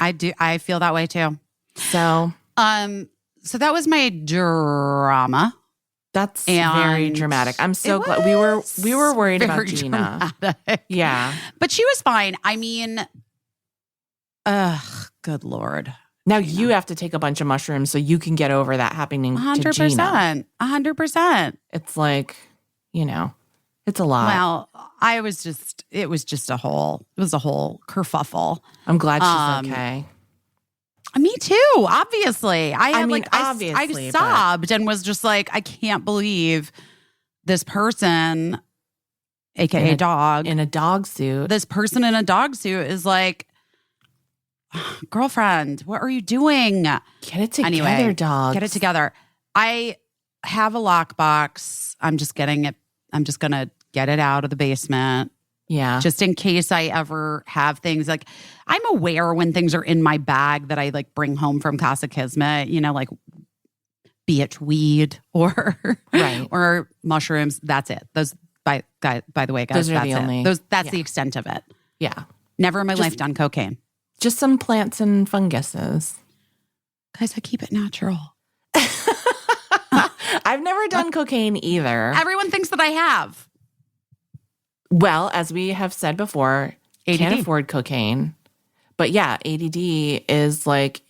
I do. I feel that way too. So that was my drama. That's very dramatic. I'm so glad we were worried about Gina. Dramatic. Yeah. But she was fine. I mean, good Lord. Now you have to take a bunch of mushrooms so you can get over that happening 100%, to Gina. 100%. It's like, you know, it's a lot. Well, it was a whole kerfuffle. I'm glad she's okay. Me too, obviously. Obviously, I sobbed and was just like, I can't believe this person, aka dog, in a dog suit. This person in a dog suit is like, girlfriend, what are you doing? Get it together, anyway, dog. Get it together. I have a lockbox. I'm just getting it I'm just going to get it out of the basement. Yeah. Just in case I ever have things. Like, I'm aware when things are in my bag that I like bring home from Casa Kismet, you know, like be it weed or Right. or mushrooms. That's it. Those by the way, guys, Those are that's the it. only- That's yeah. the extent of it. Yeah. Never in my life done cocaine. Just some plants and funguses. Guys, I keep it natural. I've never done cocaine either. Everyone thinks that I have. Well, as we have said before, ADD. can't afford cocaine. But yeah, ADD is like,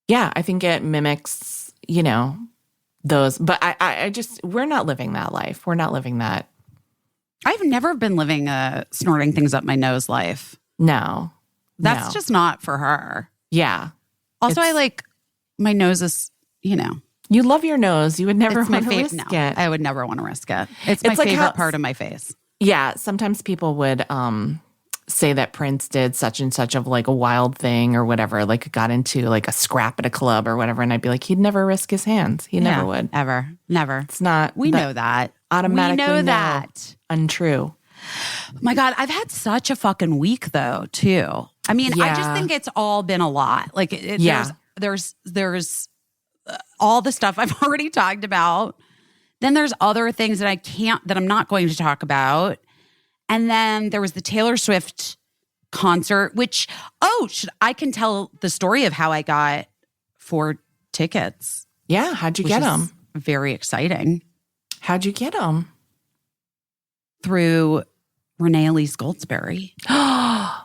yeah, I think it mimics, you know, those. But I just, we're not living that life. We're not living that. I've never been living a snorting things up my nose life. No. That's No. just not for her. Yeah. Also, It's- I like, my nose is, you know. You love your nose. You would never It's my want to risk favorite. No, it. I would never want to risk it. It's my It's like favorite how- part of my face. Yeah, sometimes people would say that Prince did such and such of like a wild thing or whatever, like got into like a scrap at a club or whatever, and I'd be like, he'd never risk his hands. He never would. Ever. Never. It's not. We know that. Automatically We know no. that. Untrue. My God, I've had such a fucking week though, too. I mean, I just Yeah. think it's all been a lot. Like, Yeah. there's all the stuff I've already talked about. Then there's other things that I'm not going to talk about. And then there was the Taylor Swift concert, which, I can tell the story of how I got 4 tickets. Yeah. How'd you which get is them? Very exciting. How'd you get them? Through Renee Elise Goldsberry. I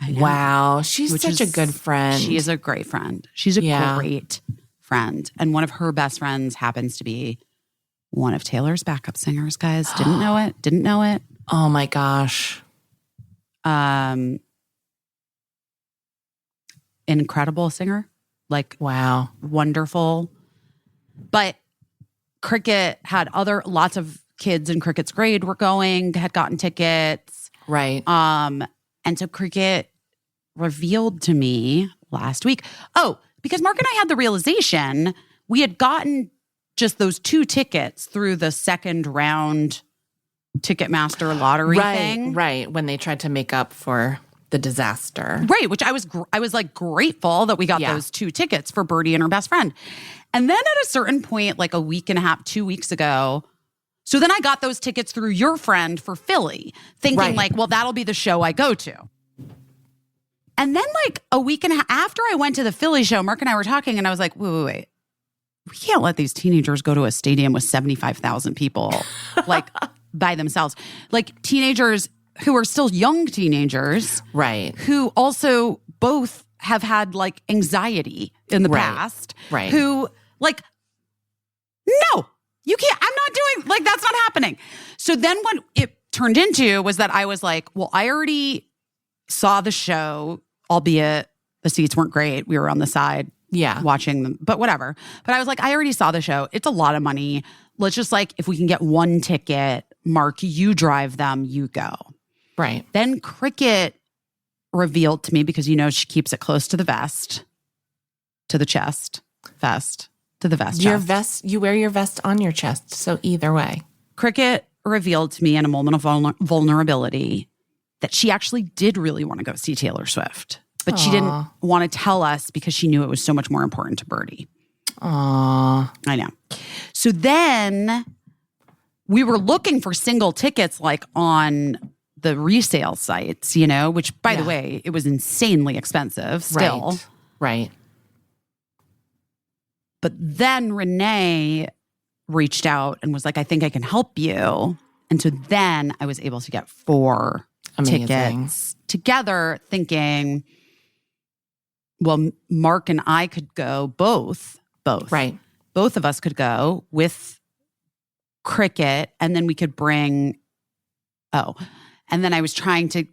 know. Wow. She's Which such a is- good friend. She is a great friend. She's a Yeah. great friend. And one of her best friends happens to be one of Taylor's backup singers, guys. Didn't know it. Didn't know it. Oh my gosh. Incredible singer. Like, Wow. wonderful. But Cricket had lots of kids in Cricket's grade were had gotten tickets. Right. And so Cricket revealed to me last week. Oh, because Mark and I had the realization we had gotten just those 2 tickets through the second round Ticketmaster lottery thing. Right. When they tried to make up for the disaster. Right, which I was like grateful that we got Yeah. those 2 tickets for Birdie and her best friend. And then at a certain point, like a week and a half, 2 weeks ago, so then I got those tickets through your friend for Philly, thinking Right. like, well, that'll be the show I go to. And then like a week and a half after I went to the Philly show, Mark and I were talking and I was like, wait. We can't let these teenagers go to a stadium with 75,000 people like by themselves. Like teenagers who are still young teenagers. Right. Who also both have had like anxiety in the Right. past. Right. Who like, no, you can't, I'm not doing, like, that's not happening. So then what it turned into was that I was like, well, I already saw the show, albeit the seats weren't great. We were on the side. Yeah. Watching them, but whatever. But I was like, I already saw the show. It's a lot of money. Let's just like, if we can get 1 ticket, Mark, you drive them, you go. Right. Then Cricket revealed to me, because you know she keeps it close to the vest, to the chest, vest, to the vest. Your chest. vest, you wear your vest on your chest. So either way. Cricket revealed to me in a moment of vulnerability that she actually did really want to go see Taylor Swift. But she didn't want to tell us because she knew it was so much more important to Birdie. Aw. I know. So then we were looking for single tickets like on the resale sites, you know, which by the Yeah. way, it was insanely expensive still. Right. But then Renee reached out and was like, I think I can help you. And so then I was able to get 4 Amazing. tickets together, thinking, well, Mark and I could go both. Right. Both of us could go with Cricket, and then we could bring, and then I was trying to,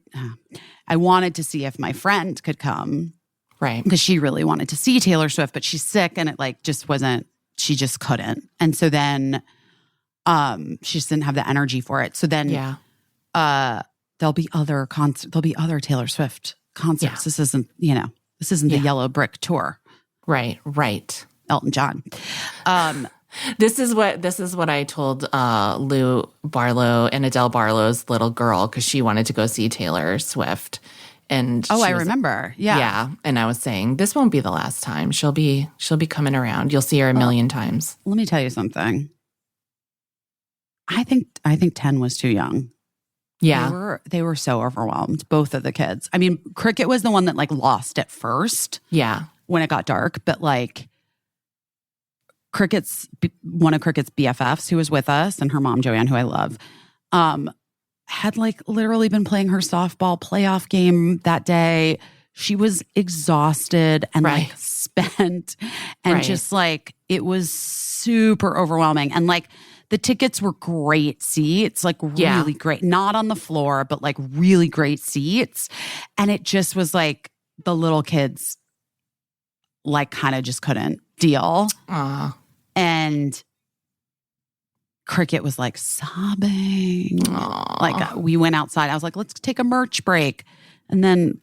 I wanted to see if my friend could come Right. because she really wanted to see Taylor Swift, but she's sick and it like just wasn't, she just couldn't. And so then she just didn't have the energy for it. So then Yeah. there'll be other Taylor Swift concerts. Yeah. This isn't the Yellow Brick Tour. Right. Elton John. This is what I told Lou Barlow and Adele Barlow's little girl because she wanted to go see Taylor Swift. And I remember. Yeah. Yeah. And I was saying, this won't be the last time. She'll be coming around. You'll see her a million times. Let me tell you something. I think 10 was too young. Yeah. They were so overwhelmed, both of the kids. I mean, Cricket was the one that like lost at first. Yeah. When it got dark, but like one of Cricket's BFFs who was with us and her mom, Joanne, who I love, had like literally been playing her softball playoff game that day. She was exhausted and like spent and just like, it was super overwhelming. And like the tickets were great seats, like really great, not on the floor, but like really great seats. And it just was like the little kids like kind of just couldn't deal. And Cricket was like sobbing. Like we went outside. I was like, let's take a merch break. And then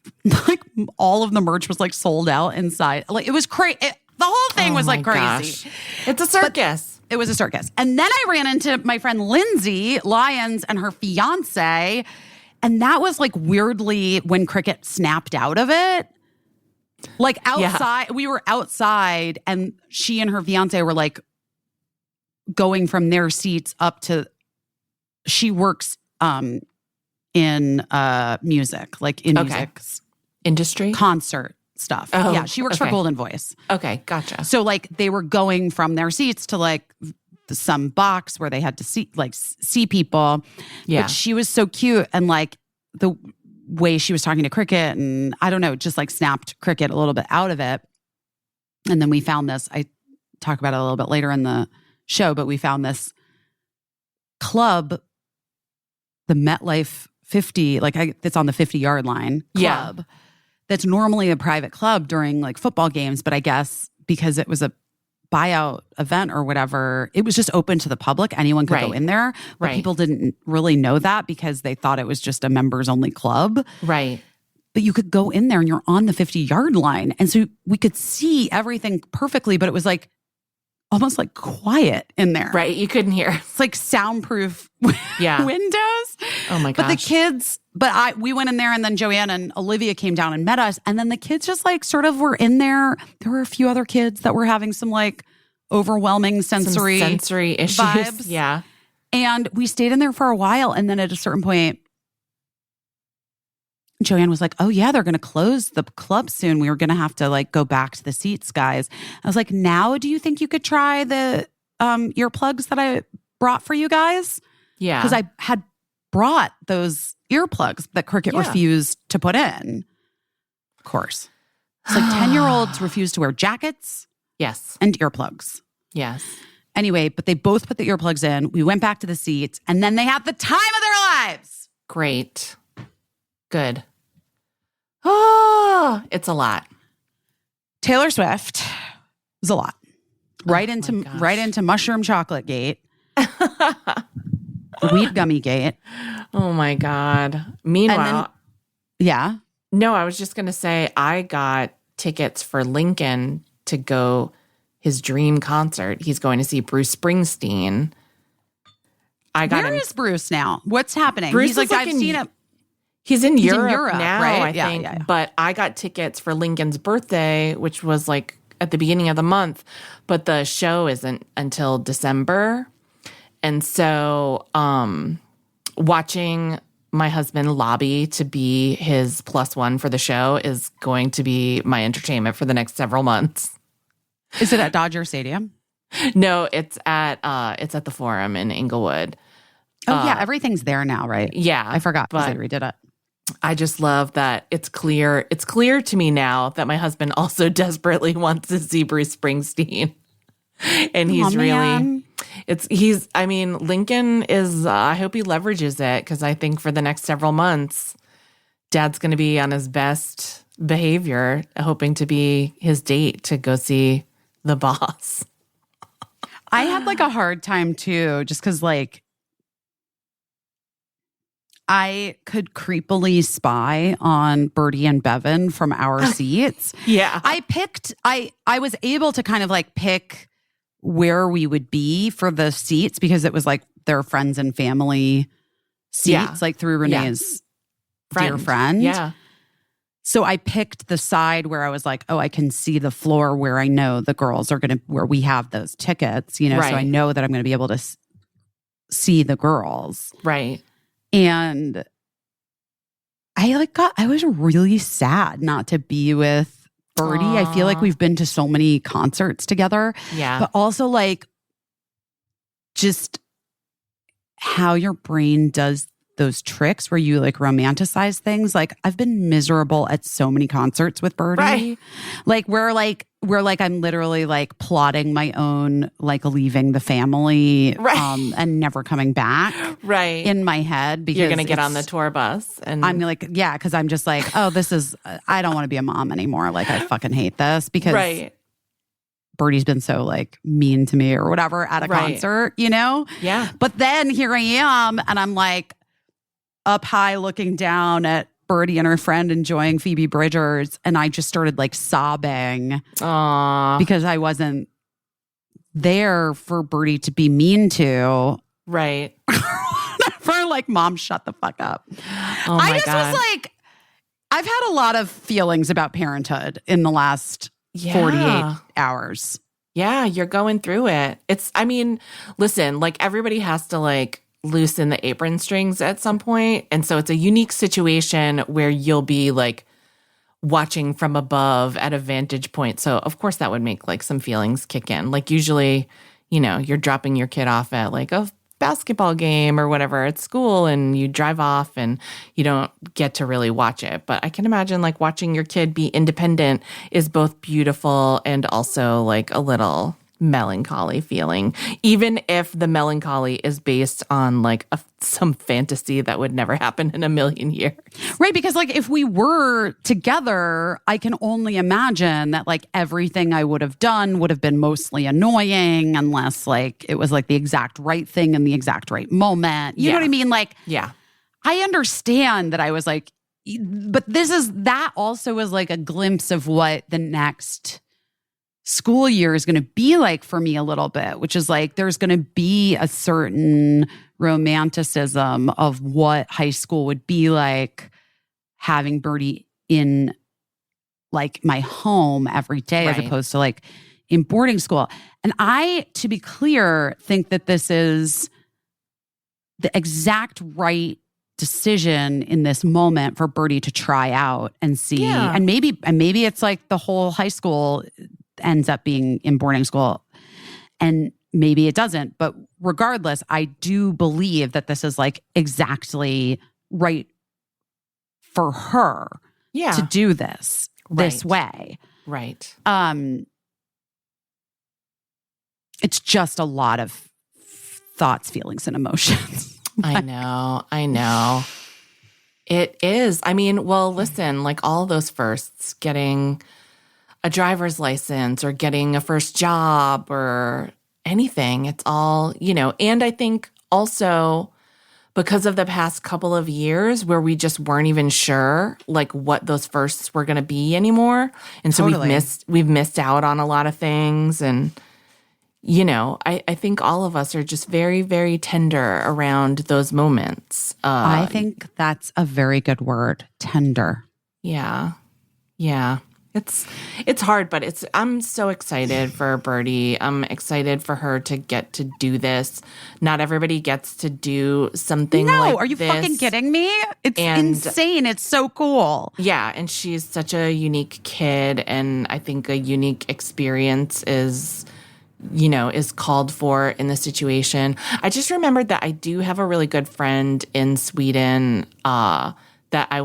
like all of the merch was like sold out inside. Like it was crazy. The whole thing was like crazy. Gosh. It's a circus. It was a circus. And then I ran into my friend Lindsay Lyons and her fiance. And that was like weirdly when Cricket snapped out of it. Like outside, we were outside and she and her fiance were like going from their seats up to, she works in music, like in music industry, concert stuff. Oh, yeah, she works for Golden Voice. Okay, gotcha. So like they were going from their seats to like some box where they had to see people. Yeah, but she was so cute and like the way she was talking to Cricket and I don't know, just like snapped Cricket a little bit out of it. And then we found this, I talk about it a little bit later in the show, but we found this club, the MetLife 50, it's on the 50-yard line club. That's normally a private club during like football games, but I guess because it was a buyout event or whatever, it was just open to the public. Anyone could go in there. But people didn't really know that because they thought it was just a members only club. Right. But you could go in there and you're on the 50-yard line. And so we could see everything perfectly, but it was like almost like quiet in there. Right. You couldn't hear. It's like soundproof windows. Oh my gosh. But the kids, we went in there and then Joanne and Olivia came down and met us. And then the kids just like sort of were in there. There were a few other kids that were having some like overwhelming sensory issues. Vibes. Yeah. And we stayed in there for a while. And then at a certain point, Joanne was like, oh yeah, they're going to close the club soon. We were going to have to like go back to the seats, guys. I was like, now do you think you could try the earplugs that I brought for you guys? Yeah. Because I had brought those earplugs that Cricket refused to put in. Of course. It's like 10-year-olds refuse to wear jackets. Yes. And earplugs. Yes. Anyway, but they both put the earplugs in. We went back to the seats and then they had the time of their lives. Great. Good. Oh, it's a lot. Taylor Swift was a lot. Right into mushroom chocolate gate. Weed gummy gate. Oh my God. Meanwhile. No, I was just going to say I got tickets for Lincoln to go his dream concert. He's going to see Bruce Springsteen. Where is Bruce now? What's happening? Bruce He's like, I've seen him. He's in Europe now, right? I think. Yeah. But I got tickets for Lincoln's birthday, which was like at the beginning of the month, but the show isn't until December. And so watching my husband lobby to be his +1 for the show is going to be my entertainment for the next several months. Is it at Dodger Stadium? No, it's at the Forum in Inglewood. Oh yeah, everything's there now, right? Yeah. I forgot because I redid it. I just love that it's clear. It's clear to me now that my husband also desperately wants to see Bruce Springsteen. And he's Lincoln is, I hope he leverages it because I think for the next several months, Dad's going to be on his best behavior, hoping to be his date to go see the boss. I had like a hard time too, just because like I could creepily spy on Bertie and Bevan from our seats. Yeah. I was able to kind of like pick where we would be for the seats because it was like their friends and family seats, like through Renee's dear friend. Yeah. So I picked the side where I was like, oh, I can see the floor where I know the girls are where we have those tickets, you know, so I know that I'm going to be able to see the girls. Right. And I was really sad not to be with Birdie. Aww. I feel like we've been to so many concerts together. Yeah. But also like just how your brain does those tricks where you like romanticize things. Like I've been miserable at so many concerts with Birdie. Right. Like where I'm literally like plotting my own like leaving the family and never coming back. Right. In my head because you're going to get on the tour bus and I'm like, yeah, because I'm just like, oh, this is I don't want to be a mom anymore. Like I fucking hate this because Birdie's been so like mean to me or whatever at a concert, you know? Yeah. But then here I am and I'm like up high looking down at Birdie and her friend enjoying Phoebe Bridgers. And I just started like sobbing because I wasn't there for Birdie to be mean to. Right. For like, mom, shut the fuck up. Oh my I just God. was like, I've had a lot of feelings about parenthood in the last 48 hours. Yeah, you're going through it. I mean, listen, like everybody has to like loosen the apron strings at some point. And so it's a unique situation where you'll be like watching from above at a vantage point. So of course that would make like some feelings kick in. Like usually, you know, you're dropping your kid off at like a basketball game or whatever at school and you drive off and you don't get to really watch it. But I can imagine like watching your kid be independent is both beautiful and also like a little melancholy feeling, even if the melancholy is based on like some fantasy that would never happen in a million years. Right, because like if we were together, I can only imagine that like everything I would have done would have been mostly annoying unless like it was like the exact right thing in the exact right moment. You know what I mean? Like, yeah, I understand that I was like, but that also was like a glimpse of what the next school year is going to be like for me a little bit, which is like there's going to be a certain romanticism of what high school would be like having Birdie in like my home every day as opposed to like in boarding school. And I, to be clear, think that this is the exact right decision in this moment for Birdie to try out and see. Yeah. And maybe it's like the whole high school ends up being in boarding school and maybe it doesn't. But regardless, I do believe that this is like exactly right for her to do this way. Right. It's just a lot of thoughts, feelings, and emotions. I know. It is. I mean, well, listen, like all those firsts, getting a driver's license or getting a first job or anything, it's all, you know, and I think also because of the past couple of years where we just weren't even sure like what those firsts were going to be anymore. And so we've missed out on a lot of things. And, you know, I think all of us are just very, very tender around those moments. I think that's a very good word, tender. Yeah. Yeah. It's hard, but I'm so excited for Birdie. I'm excited for her to get to do this. Not everybody gets to do something like this. No, are you fucking kidding me? It's insane. It's so cool. Yeah, and she's such a unique kid, and I think a unique experience is called for in the situation. I just remembered that I do have a really good friend in Sweden that I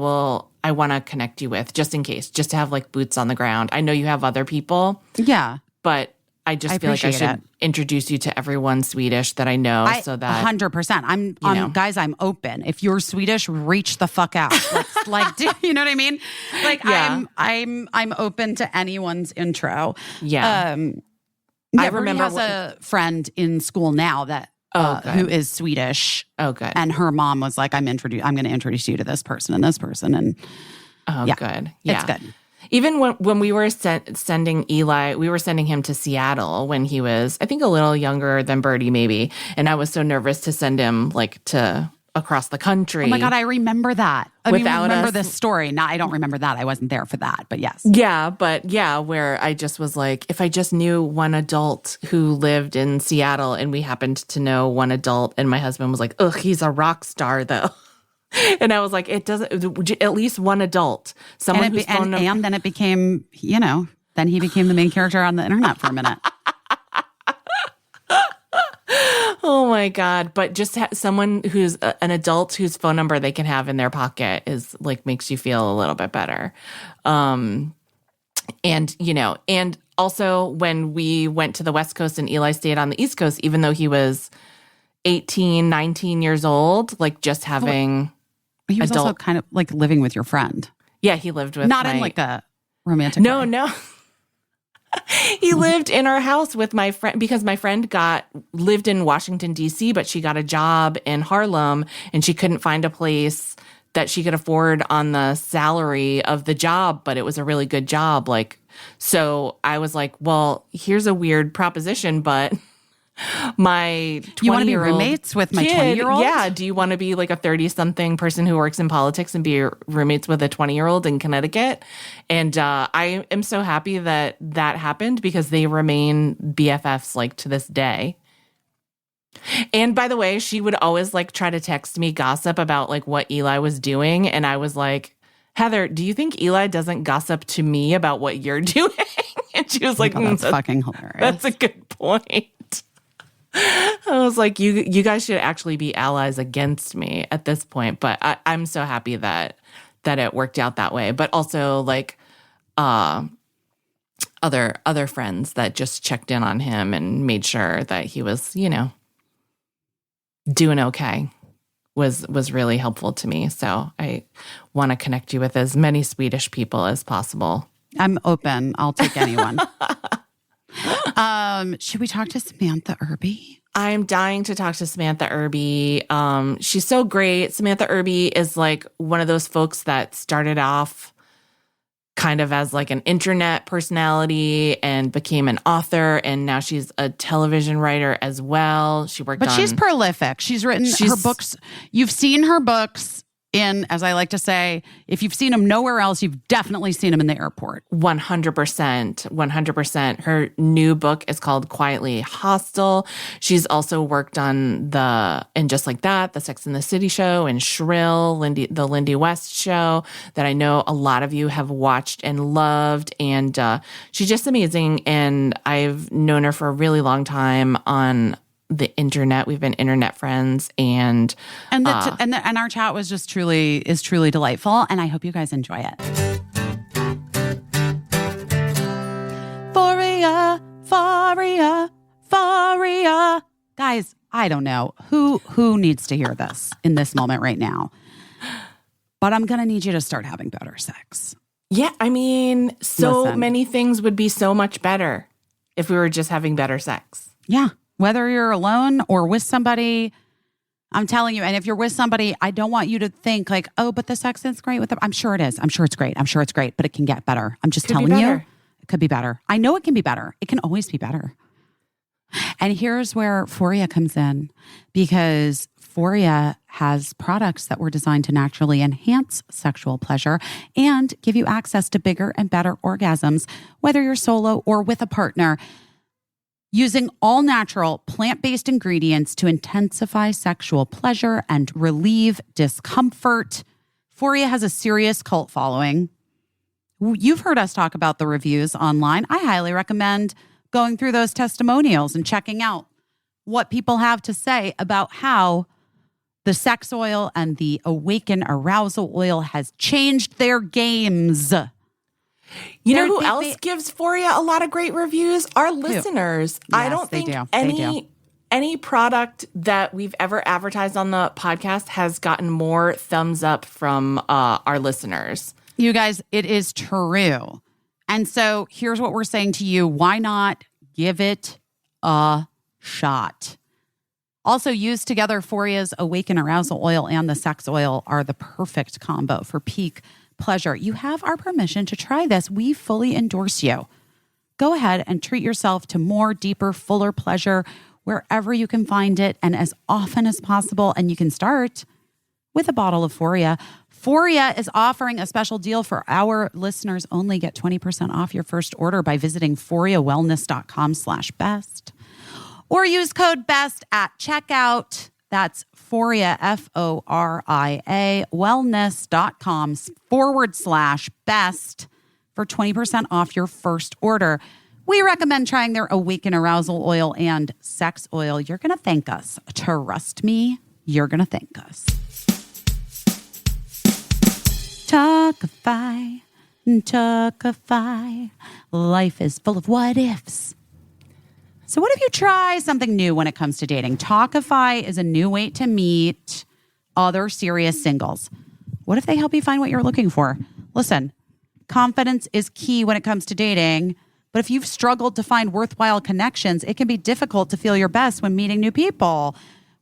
want to connect you with just in case, just to have like boots on the ground. I know you have other people. Yeah. But I just feel like I should introduce you to everyone Swedish that I know so that 100%. Guys, I'm open. If you're Swedish, reach the fuck out. You know what I mean? Like I'm open to anyone's intro. Yeah. I remember has a friend in school now that who is Swedish. Oh, good. And her mom was like, I'm going to introduce you to this person and this person. And good. Yeah. It's good. Even when we were sending Eli, we were sending him to Seattle when he was, I think, a little younger than Birdie, maybe. And I was so nervous to send him like to across the country. Oh my God, I remember that. I Without remember us. this story. Now, I don't remember that. I wasn't there for that, but yes. Yeah, but yeah, where I just was like, if I just knew one adult who lived in Seattle and we happened to know one adult, and my husband was like, ugh, he's a rock star though. And I was like, it doesn't, at least one adult, someone whose phone number. And then it became, then he became the main character on the internet for a minute. Oh my God. But just someone who's an adult whose phone number they can have in their pocket is like, makes you feel a little bit better. And also when we went to the West Coast and Eli stayed on the East Coast, even though he was 18, 19 years old, like just having He was also kind of like living with your friend. Yeah, he lived with Not in like a romantic way. No. He lived in our house with my friend because my friend lived in Washington, D.C., but she got a job in Harlem and she couldn't find a place that she could afford on the salary of the job, but it was a really good job. So I was like, well, here's a weird proposition, but my 20-year-old You want to be roommates with my 20-year-old? Yeah. Do you want to be like a 30-something person who works in politics and be roommates with a 20-year-old in Connecticut? And I am so happy that happened because they remain BFFs like to this day. And by the way, she would always like try to text me gossip about like what Eli was doing. And I was like, Heather, do you think Eli doesn't gossip to me about what you're doing? And she was like, that's fucking hilarious. That's a good point. I was like, you guys should actually be allies against me at this point. But I'm so happy that it worked out that way. But also like other friends that just checked in on him and made sure that he was, doing okay was really helpful to me. So I want to connect you with as many Swedish people as possible. I'm open. I'll take anyone. Should we talk to Samantha Irby? I'm dying to talk to Samantha Irby. She's so great. Samantha Irby is like one of those folks that started off kind of as like an internet personality and became an author. And now she's a television writer as well. But she's prolific. She's written her books. You've seen her books in, as I like to say, if you've seen them nowhere else, you've definitely seen them in the airport. 100%. Her new book is called Quietly Hostile. She's also worked on and Just Like That, the Sex and the City show, and Shrill, the Lindy West show that I know a lot of you have watched and loved. And she's just amazing. And I've known her for a really long time on the internet. We've been internet friends, and our chat was just truly delightful, and I hope you guys enjoy it. Faria. Guys, I don't know who needs to hear this in this moment right now, but I'm gonna need you to start having better sex. Yeah, I mean, many things would be so much better if we were just having better sex. Yeah. Whether you're alone or with somebody, I'm telling you, and if you're with somebody, I don't want you to think like, oh, but the sex is great with them. I'm sure it is. I'm sure it's great. But it can get better. I'm just telling you, it could be better. I know it can be better. It can always be better. And here's where Foria comes in, because Foria has products that were designed to naturally enhance sexual pleasure and give you access to bigger and better orgasms, whether you're solo or with a partner. Using all natural plant-based ingredients to intensify sexual pleasure and relieve discomfort. Foria has a serious cult following. You've heard us talk about the reviews online. I highly recommend going through those testimonials and checking out what people have to say about how the sex oil and the Awaken Arousal oil has changed their games. You know who else gives Foria a lot of great reviews? Our listeners. Yes, I don't think any product that we've ever advertised on the podcast has gotten more thumbs up from our listeners. You guys, it is true. And so here's what we're saying to you. Why not give it a shot? Also, used together, Foria's Awaken Arousal oil and the sex oil are the perfect combo for peak pleasure. You have our permission to try this. We fully endorse you. Go ahead and treat yourself to more, deeper, fuller pleasure wherever you can find it and as often as possible. And you can start with a bottle of Foria. Foria is offering a special deal for our listeners only. Get 20% off your first order by visiting foriawellness.com/best or use code BEST at checkout. That's Foria, Foria, wellness.com/best for 20% off your first order. We recommend trying their Awaken Arousal Oil and Sex Oil. You're going to thank us. Trust me, you're going to thank us. Talkify, Talkify. Life is full of what ifs. So what if you try something new when it comes to dating? Talkify is a new way to meet other serious singles. What if they help you find what you're looking for? Listen, confidence is key when it comes to dating, but if you've struggled to find worthwhile connections, it can be difficult to feel your best when meeting new people.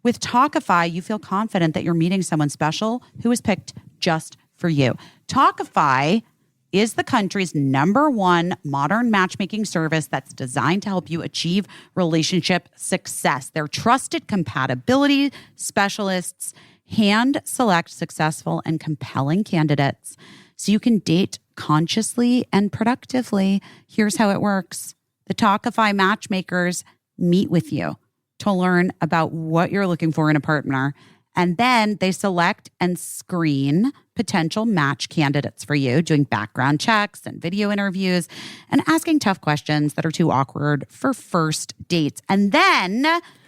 With Talkify, you feel confident that you're meeting someone special who is picked just for you. Talkify is the country's #1 modern matchmaking service that's designed to help you achieve relationship success. Their trusted compatibility specialists hand select successful and compelling candidates so you can date consciously and productively. Here's how it works. The Talkify matchmakers meet with you to learn about what you're looking for in a partner. And then they select and screen potential match candidates for you, doing background checks and video interviews and asking tough questions that are too awkward for first dates. And then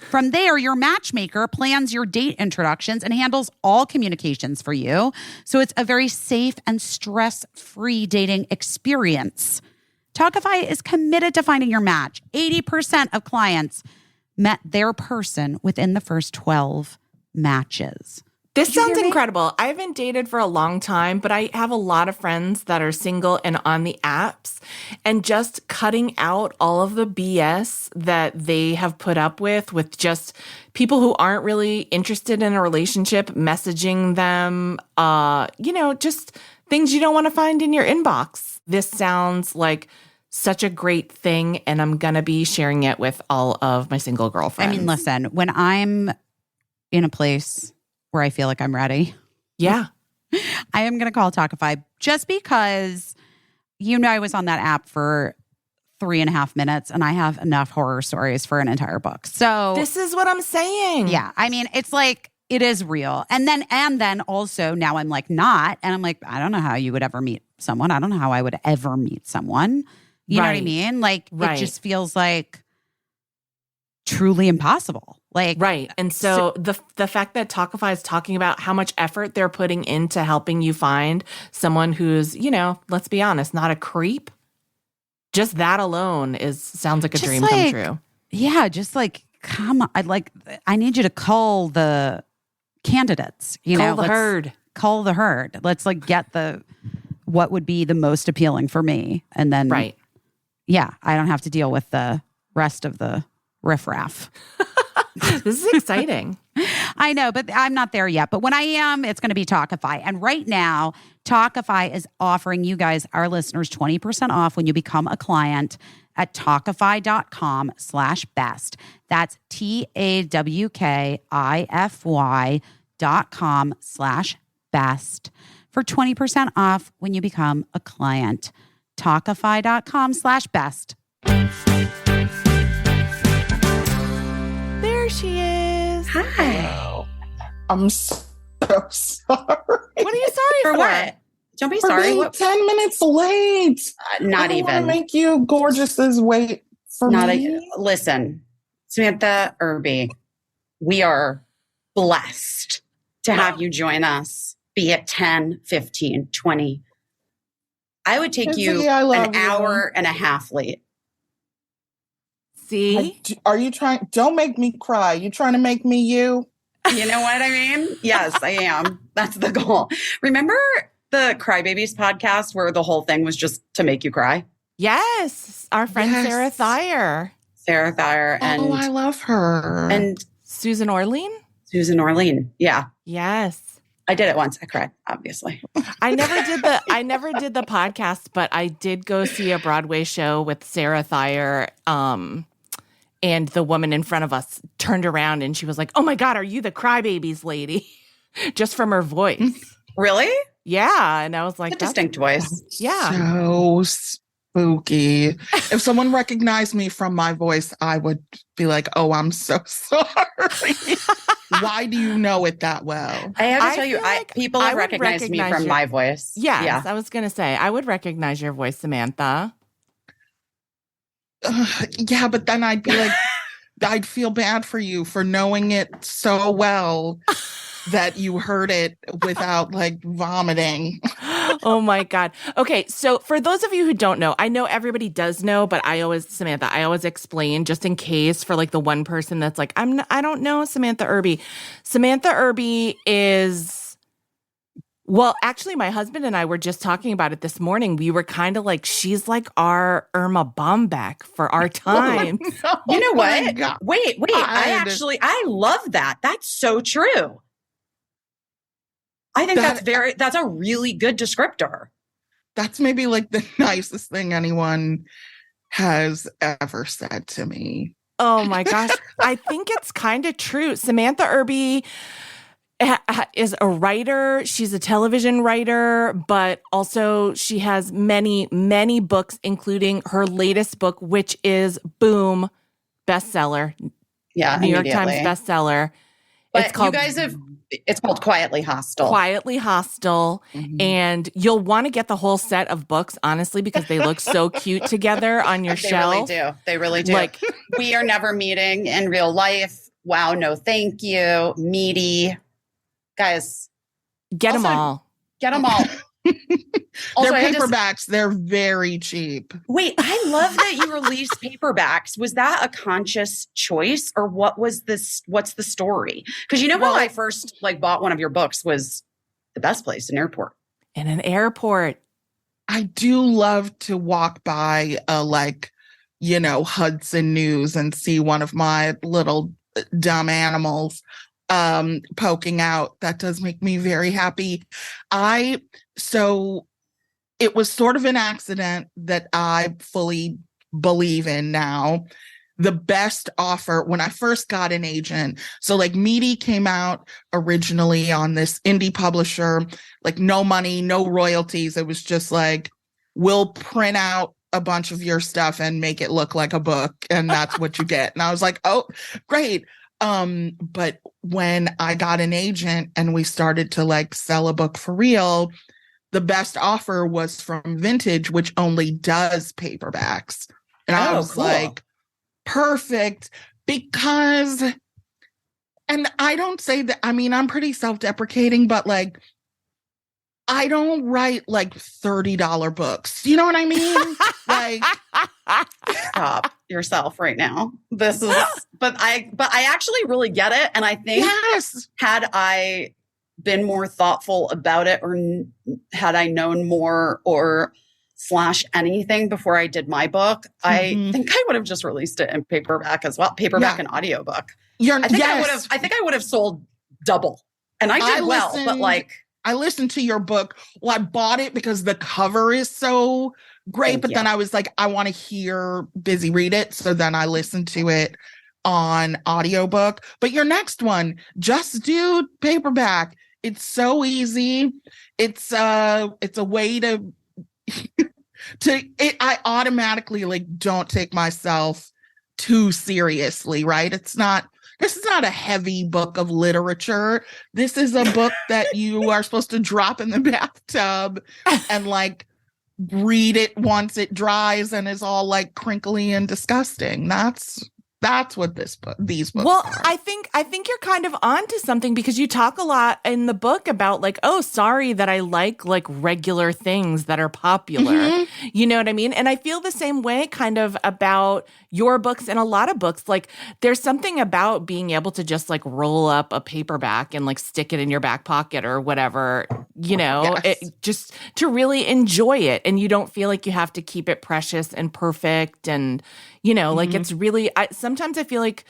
from there, your matchmaker plans your date introductions and handles all communications for you. So it's a very safe and stress-free dating experience. Talkify is committed to finding your match. 80% of clients met their person within the first 12 matches. This sounds incredible. I haven't dated for a long time, but I have a lot of friends that are single and on the apps, and just cutting out all of the BS that they have put up with just people who aren't really interested in a relationship, messaging them, just things you don't want to find in your inbox. This sounds like such a great thing, and I'm going to be sharing it with all of my single girlfriends. I mean, listen, when I'm in a place where I feel like I'm ready. Yeah. I am going to call Talkify just because, I was on that app for 3.5 minutes and I have enough horror stories for an entire book. So this is what I'm saying. Yeah. I mean, it's like, it is real. And then also now I'm like not, and I'm like, I don't know how you would ever meet someone. I don't know how I would ever meet someone. You know what I mean? Like, it just feels like truly impossible. Like, right. And so the fact that Talkify is talking about how much effort they're putting into helping you find someone who's, let's be honest, not a creep. Just that alone sounds like a dream come true. Yeah. Just like, come on. I need you to cull the candidates, Cull the herd. Cull the herd. Let's get what would be the most appealing for me. And then, right. Yeah, I don't have to deal with the rest of the riffraff. This is exciting. I know, but I'm not there yet. But when I am, it's going to be Talkify. And right now, Talkify is offering you guys, our listeners, 20% off when you become a client at Talkify.com/best. That's TAWKIFY.com/best for 20% off when you become a client. Talkify.com/best. There she is. Hi. I'm so sorry. What are you sorry for? What? Don't be For sorry. being 10 minutes late. Not I don't wanna even. make you gorgeouses wait for me. Listen, Samantha Irby, we are blessed to have you join us. Be it 10, 15, 20. I would take you Caissie, I love an you. hour and a half late. See? Are you trying? Don't make me cry. You trying to make me you? You know what I mean? Yes, I am. That's the goal. Remember the Crybabies podcast where the whole thing was just to make you cry? Yes. Our friend Yes. Sarah Thayer. Sarah Thayer and I love her. and Susan Orlean? Susan Orlean. Yeah. Yes. I did it once. I cried, obviously. I never did the podcast, but I did go see a Broadway show with Sarah Thayer. And the woman in front of us turned around and she was like, "Oh my God, are you the crybabies lady?" Just from her voice. Really? Yeah. And I was like, A distinct voice. Yeah. So spooky. If someone recognized me from my voice, I would be like, "Oh, I'm so sorry." Why do you know it that well? I have to I tell you, feel like people I have would recognized me recognize from your- my voice. Yes, Yeah. I was going to say, I would recognize your voice, Samantha. Yeah, but then I'd be like, I'd feel bad for you for knowing it so well that you heard it without like vomiting. Oh my God. Okay. So for those of you who don't know, I know everybody does know, but Samantha, I always explain just in case for like the one person that's like, I don't know Samantha Irby. Samantha Irby is, well, actually my husband and I were just talking about it this morning. We were kind of like, she's like our Irma Bombeck for our time. You know Oh my what? God. Wait. I love that. That's so true. I think that's a really good descriptor. That's maybe like the nicest thing anyone has ever said to me. Oh my gosh. I think it's kind of true. Samantha Irby is a writer. She's a television writer, but also she has many, many books, including her latest book, which is boom, bestseller. Yeah. New York Times immediately. bestseller. But It's called it's called Quietly Hostile. Quietly Hostile. Mhm. And you'll want to get the whole set of books, honestly, because they look so cute together on your They shelf. really do. They really do. Like, We are never meeting in real life. Wow, no thank you. Meaty. Guys, get them Also- all. get them all. Also, They're I just- paperbacks. They're very cheap. Wait, I love that you released paperbacks. Was that a conscious choice or what's the story? Because you know how I first bought one of your books was The Best Place, an airport. In an airport. I do love to walk by Hudson News and see one of my little dumb animals poking out. That does make me very happy. So it was sort of an accident that I fully believe in now. The best offer when I first got an agent. So Meaty came out originally on this indie publisher, no money, no royalties. It was just we'll print out a bunch of your stuff and make it look like a book. And that's what you get. And I was like, oh, great. But when I got an agent and we started to sell a book for real, the best offer was from Vintage, which only does paperbacks. And I was cool. Perfect, because, and I don't say that, I'm pretty self-deprecating, but I don't write $30 books. You know what I mean? Stop yourself right now. This is, but I actually really get it. And I think Yes. had I been more thoughtful about it or had I known more or / anything before I did my book, I think I would have just released it in paperback as well. Paperback and audiobook. I think I would have sold double. And I did but I listened to your book. Well, I bought it because the cover is so great, but then I was like, I want to hear Busy read it. So then I listened to it on audiobook. But your next one, just do paperback. It's so easy. It's a way to I automatically don't take myself too seriously, right? This is not a heavy book of literature. This is a book that you are supposed to drop in the bathtub and read it once it dries and is all crinkly and disgusting. That's what these books Well, are. I think you're kind of onto something because you talk a lot in the book about oh, sorry that I like regular things that are popular. You know what I mean? And I feel the same way kind of about your books and a lot of books. There's something about being able to just roll up a paperback and stick it in your back pocket or whatever, Yes. it, just to really enjoy it. And you don't feel like you have to keep it precious and perfect and it's really, sometimes I feel like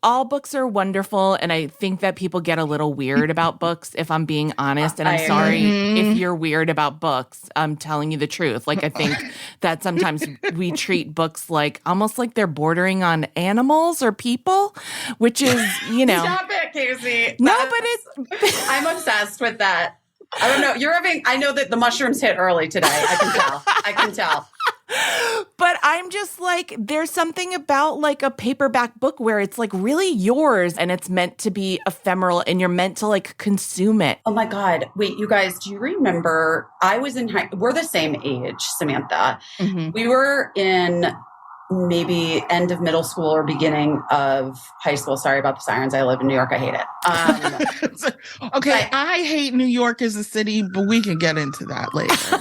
all books are wonderful. And I think that people get a little weird about books, if I'm being honest. And I'm sorry if you're weird about books. I'm telling you the truth. Like, I think that sometimes we treat books like almost like they're bordering on animals or people, which is, you know. Stop it, Caissie. No, but it's. I'm obsessed with that. I don't know. I know that the mushrooms hit early today. I can tell. But I'm just like, there's something about like a paperback book where it's like really yours and it's meant to be ephemeral and you're meant to like consume it. Oh my God. Wait, you guys, do you remember I was we're the same age, Samantha. Mhm. We were in maybe end of middle school or beginning of high school. Sorry about the sirens. I live in New York. I hate it. Okay, but- I hate New York as a city, but we can get into that later.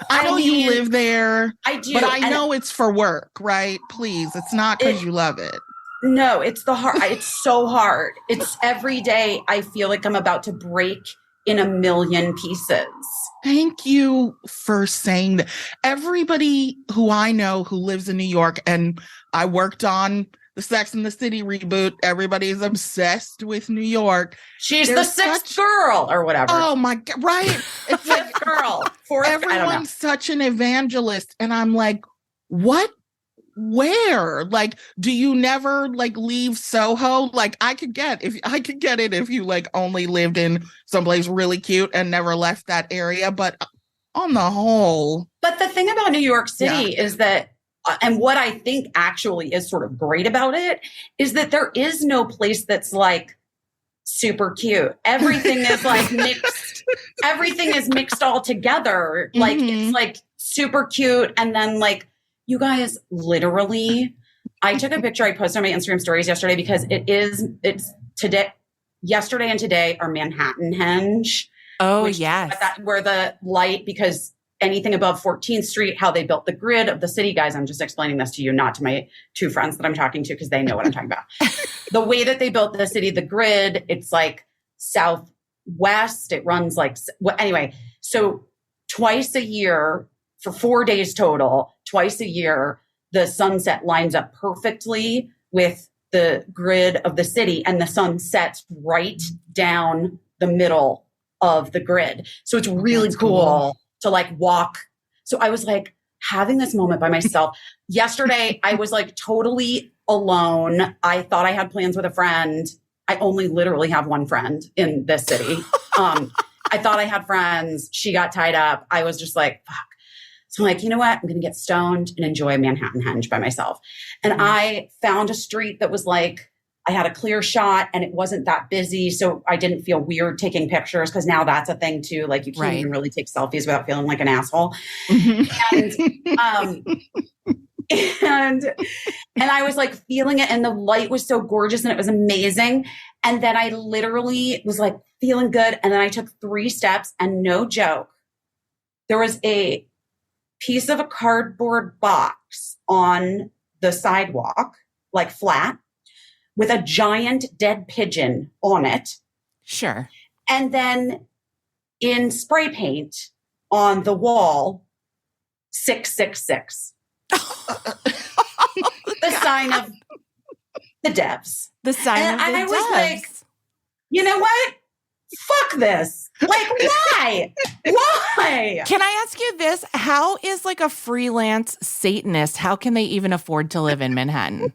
I know mean, you live there, I do. but I and- know it's for work, right? Please, it's not because you love it. No, it's it's so hard. It's every day I feel like I'm about to break in a million pieces. Thank you for saying that. Everybody who I know who lives in New York, and I worked on the Sex and the City reboot, everybody is obsessed with New York. She's the There's sixth girl or whatever. Oh my God, right? It's like Fifth girl. Fourth, I don't know. everyone's such an evangelist. And I'm like, what? Where? Like, do you never like leave Soho? Like, I could get it if you like only lived in someplace really cute and never left that area. But on the whole, But the thing about New York City is that, and what I think actually is sort of great about it, is that there is no place that's like super cute. Everything is like mixed. Everything is mixed all together. Like, it's like super cute. And then like, you guys, literally, I took a picture I posted on my Instagram stories yesterday because it's today, yesterday and today are Manhattan Henge. Oh, which- yes. Where the light, because anything above 14th Street, how they built the grid of the city, guys, I'm just explaining this to you, not to my two friends that I'm talking to, because they know what I'm talking about. The way that they built the city, the grid, it's like southwest, it runs like, anyway, so twice a year, for 4 days total, twice a year, the sunset lines up perfectly with the grid of the city, and the sun sets right down the middle of the grid. So it's really cool to like walk. So I was like having this moment by myself. Yesterday, I was like totally alone. I thought I had plans with a friend. I only literally have one friend in this city. I thought I had friends. She got tied up. I was just like, fuck. So I'm like, you know what? I'm going to get stoned and enjoy Manhattan Henge by myself. And I found a street that was like, I had a clear shot and it wasn't that busy. So I didn't feel weird taking pictures, because now that's a thing too. Like, you can't even really take selfies without feeling like an asshole. And I was like feeling it, and the light was so gorgeous and it was amazing. And then I literally was like feeling good. And then I took 3 steps, and no joke, there was a piece of a cardboard box on the sidewalk, like flat, with a giant dead pigeon on it. Sure. And then in spray paint on the wall, 666. The sign of the devs. The sign And of the I was devs. like, you know what? Fuck this. Like, why? Why? Can I ask you this? How is like a freelance Satanist, how can they even afford to live in Manhattan?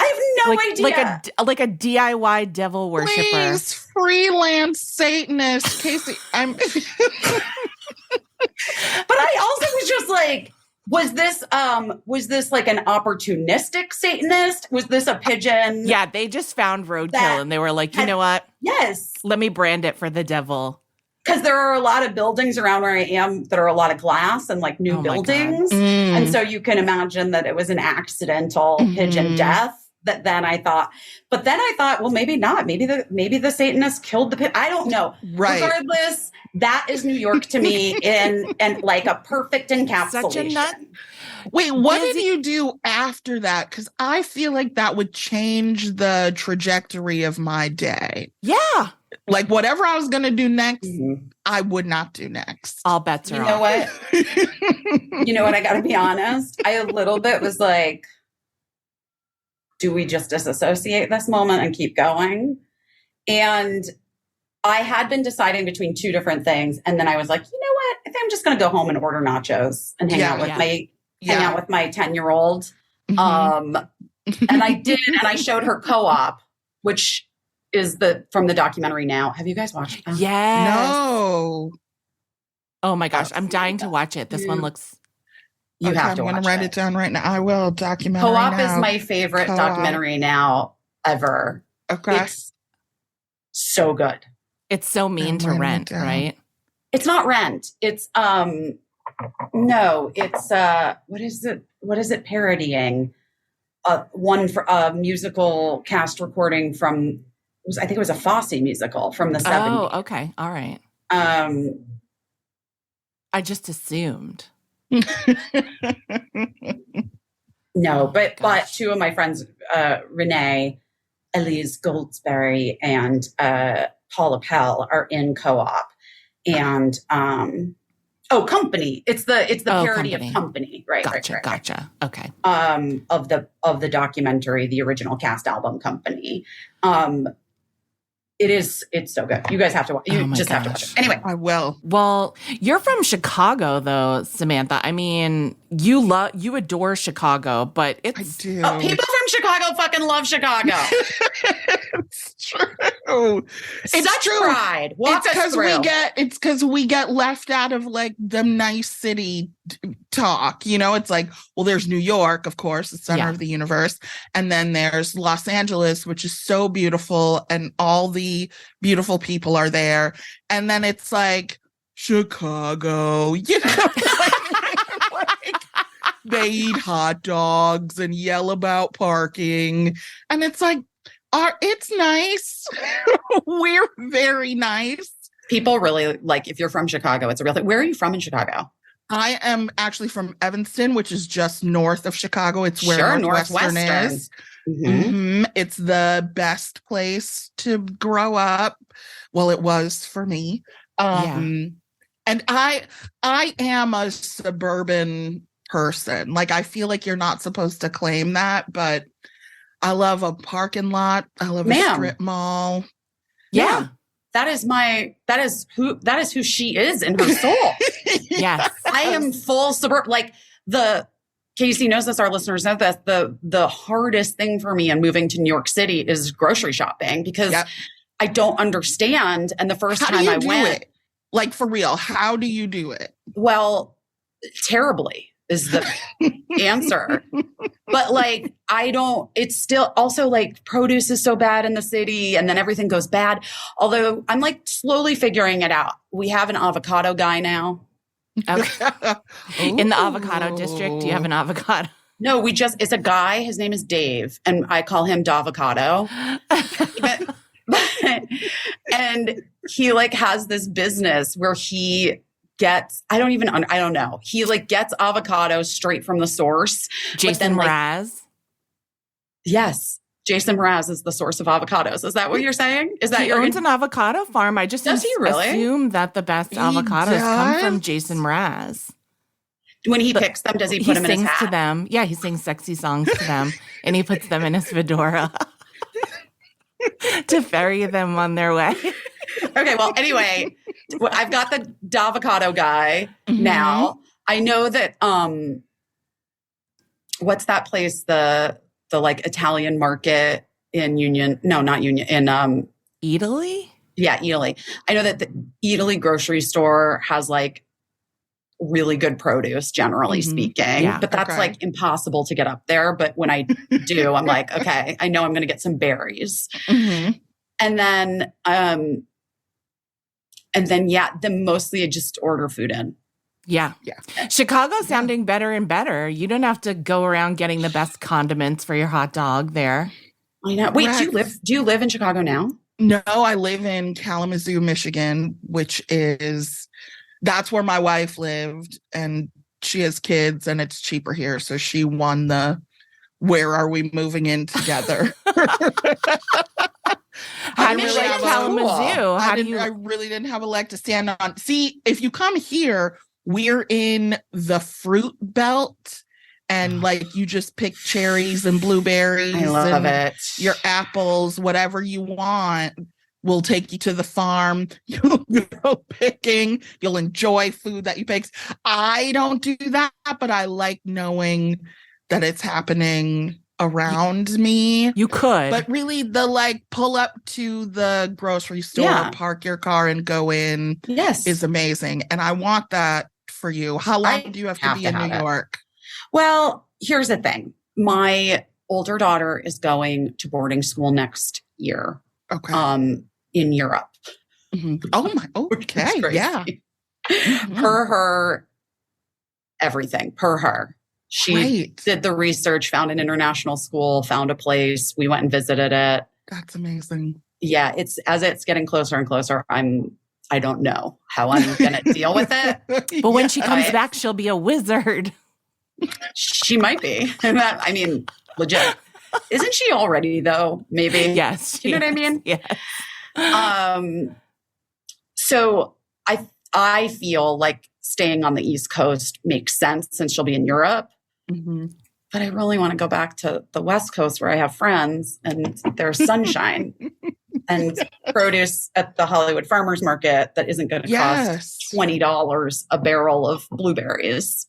I have no idea. Like a DIY devil worshiper. please, freelance Satanist, Caissie. But I also was just like, was this like an opportunistic Satanist? Was this a pigeon? Yeah, they just found roadkill That and they were like, you know what? Yes. Let me brand it for the devil. Because there are a lot of buildings around where I am that are a lot of glass and like new Oh my God. buildings. Mm. And so you can imagine that it was an accidental pigeon death. But then I thought, well, maybe not. Maybe the Satanist killed the pigeon. I don't know. Right. Regardless, that is New York to me and like a perfect encapsulation. Such a nut. Wait, what did you do after that? Because I feel like that would change the trajectory of my day. Yeah. Like, whatever I was going to do next, Mhm. I would not do next. All bets are You off. know what? You know what? I got to be honest. I a little bit was like, do we just disassociate this moment and keep going? And I had been deciding between two different things. And then I was like, you know what? I think I'm just going to go home and order nachos and hang out with my 10-year-old. And I did. And I showed her Co-op, which is from the documentary Now. Have you guys watched that? Yes. No. Oh my gosh. I'm dying to watch it. This one looks. You have to I'm watch going to write it down right now. I will. Documentary Co-op Now. is my favorite Co-op. documentary now ever. Okay. It's so good. It's so mean I'm to writing it Rent, down. right? It's not Rent. It's no, it's what is it parodying? One for a musical cast recording from I think it was a Fosse musical from the 70s. Oh, okay. All right. I just assumed. No, but Gosh. two of my friends, Renee, Elise Goldsberry, and Paula Pell are in Co-op. And Company. It's the parody Company. of Company, right? Gotcha. right. Gotcha. Okay. Of the documentary, the original cast album Company. It's so good. You guys have to watch. You Oh my just have to watch gosh. it. Anyway, I will. Well, you're from Chicago, though, Samantha. I mean, you adore Chicago, but I it's do. people from Chicago fucking love Chicago. It's true. It's Such true. pride. Walk It's us through. because we get left out of like the nice city talk. You know, it's like, well, there's New York, of course, the center of the universe, and then there's Los Angeles, which is so beautiful, and all the beautiful people are there, and then it's like Chicago, you know. like, they eat hot dogs and yell about parking, and it's like, it's nice. We're very nice. People really like if you're from Chicago, it's a real thing. Where are you from in Chicago? I am actually from Evanston, which is just north of Chicago. It's where Sure, Northwestern Northwestern. is. Mhm. Mhm. It's the best place to grow up. Well, it was for me. And I am a suburban person. Like, I feel like you're not supposed to claim that, but I love a parking lot. I love a strip mall. yeah. That is who she is in her soul. Yes. I am full suburb. Like Caissie knows this, our listeners know this. The hardest thing for me in moving to New York City is grocery shopping because I don't understand. And the first How do time you I do went, it? Like, for real, how do you do it? well, terribly is the answer. But like, it's still also like produce is so bad in the city and then everything goes bad. Although I'm like slowly figuring it out. We have an avocado guy now. Okay. In the avocado district, do you have an avocado? No, it's a guy. His name is Dave, and I call him Davocado. And he like has this business where he gets, I don't know. He like gets avocados straight from the source. Jason Mraz. Yes. Jason Mraz is the source of avocados. Is that what you're saying? Is that He owns an avocado farm. I just Does he really? assume that the best avocados come from Jason Mraz. When he picks them, does he put them in his sings hat? to them. Yeah, he sings sexy songs to them, and he puts them in his fedora to ferry them on their way. Okay, well, anyway, I've got the Davocado guy now. I know that what's that place, the like Italian market in Union? No, not Union, in Italy? Yeah, Italy. I know that the Italy grocery store has like really good produce, generally speaking. Yeah. But that's like impossible to get up there. But when I do, I'm like, okay, I know I'm going to get some berries. And then, then mostly I just order food in. Yeah. Chicago's sounding better and better. You don't have to go around getting the best condiments for your hot dog there. I know. Wait, do you live in Chicago now? No, I live in Kalamazoo, Michigan, that's where my wife lived, and she has kids, and it's cheaper here. So she won the where are we moving in together? How do you like Kalamazoo? I really didn't have a leg to stand on. See, if you come here, we're in the fruit belt, and like you just pick cherries and blueberries. I love and it. Your apples, whatever you want. We'll take you to the farm. You'll go picking. You'll enjoy food that you picked. I don't do that, but I like knowing that it's happening around me. You could. But really, the like pull up to the grocery store, Yeah. park your car and go in Yes. is amazing. And I want that for you. How long do you have to be in New York? Well, here's the thing. My older daughter is going to boarding school next year. Okay. In Europe. Mhm. Oh my, okay. It's crazy. Yeah. Mhm. Per her, everything. Per her. She Great. did the research, found an international school, found a place. We went and visited it. That's amazing. Yeah, it's getting closer and closer. I don't know how I'm gonna deal with it. But when she comes Right. back, she'll be a wizard. She might be. I mean, legit. Isn't she already though? Maybe. Yes. You know what I mean? Yes. So I feel like staying on the East Coast makes sense since she'll be in Europe. Mhm. But I really want to go back to the West Coast where I have friends and there's sunshine and produce at the Hollywood Farmers Market that isn't going to Yes. cost $20 a barrel of blueberries.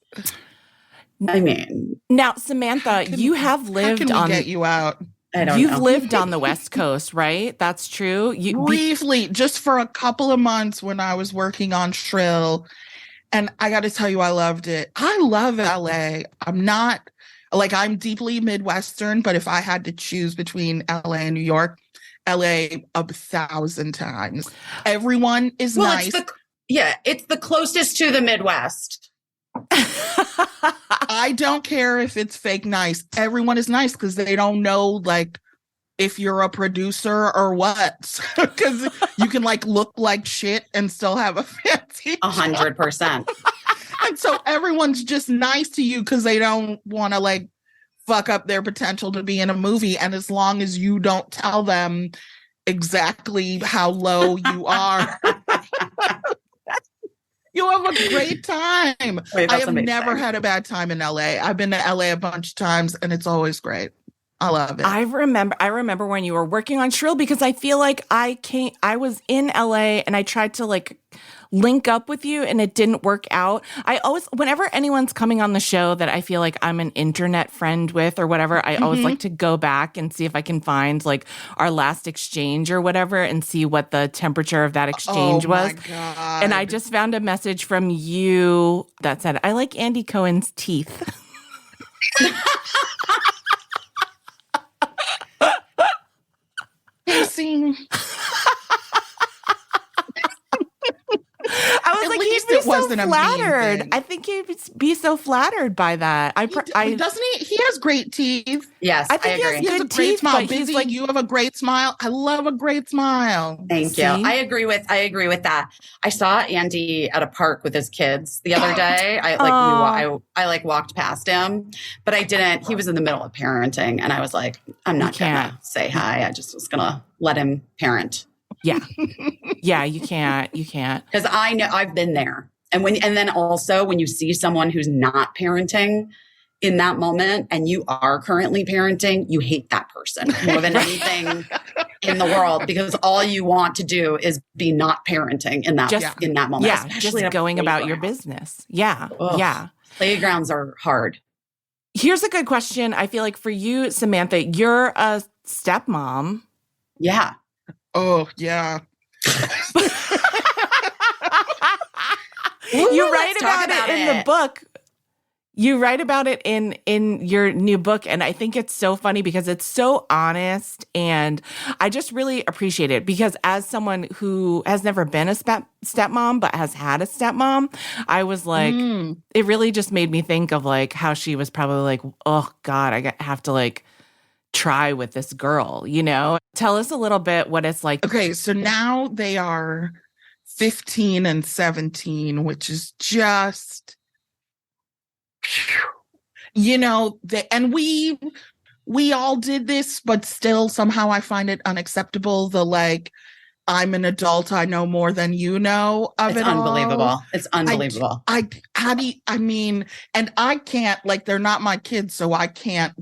I mean, Now, Samantha, you have How lived can we on get you out? I don't you've know. lived on the West Coast, right? That's true. Briefly, just for a couple of months when I was working on Shrill. And I got to tell you, I loved it. I love LA. I'm deeply Midwestern, but if I had to choose between LA and New York, LA 1,000 times. Everyone is nice. It's the closest to the Midwest. I don't care if it's fake nice. Everyone is nice because they don't know like if you're a producer or what. Because you can like look like shit and still have a fancy job. 100%. And so everyone's just nice to you because they don't want to like fuck up their potential to be in a movie. And as long as you don't tell them exactly how low you are, you have a great time. Wait, I that's have amazing. never had a bad time in LA. I've been to LA a bunch of times and it's always great. I love it. I remember when you were working on Shrill because I feel like I was in LA and I tried to like link up with you and it didn't work out. Whenever anyone's coming on the show that I feel like I'm an internet friend with or whatever, I always like to go back and see if I can find like our last exchange or whatever and see what the temperature of that exchange was. God. And I just found a message from you that said, I like Andy Cohen's teeth. Caissie, I was At like, least he'd be it wasn't so a mean flattered. thing. I think he'd be so flattered by that. doesn't he? He has great teeth. Yes, I I think he has agree. He has a Good great teeth, smile. but he's Busy, like- you have a great smile. I love a great smile. Thank See? you. I agree with that. I saw Andy at a park with his kids the other day. I walked past him, but I didn't. He was in the middle of parenting, and I was like, I'm not gonna say hi. I just was gonna let him parent. Yeah. Yeah, you can't. Because I know I've been there. And then also when you see someone who's not parenting in that moment and you are currently parenting, you hate that person more than anything in the world because all you want to do is be not parenting in that moment. Yeah, especially just at a going about your playground. business. Yeah. Ugh. Yeah. Playgrounds are hard. Here's a good question. I feel like for you, Samantha, you're a stepmom. Yeah. Oh, yeah. You write let's talk about it in the book. You write about it in your new book, and I think it's so funny because it's so honest, and I just really appreciate it because as someone who has never been a stepmom but has had a stepmom, I was like, it really just made me think of like how she was probably like, oh God, I have to like try with this girl, you know? Tell us a little bit what it's like. Okay, so now they are 15 and 17, which is just, you know, and we all did this, but still somehow I find it unacceptable. The like, I'm an adult. I know more than you know of It's it all. unbelievable. It's unbelievable. How do you, I mean, and I can't, like, they're not my kids, so I can't,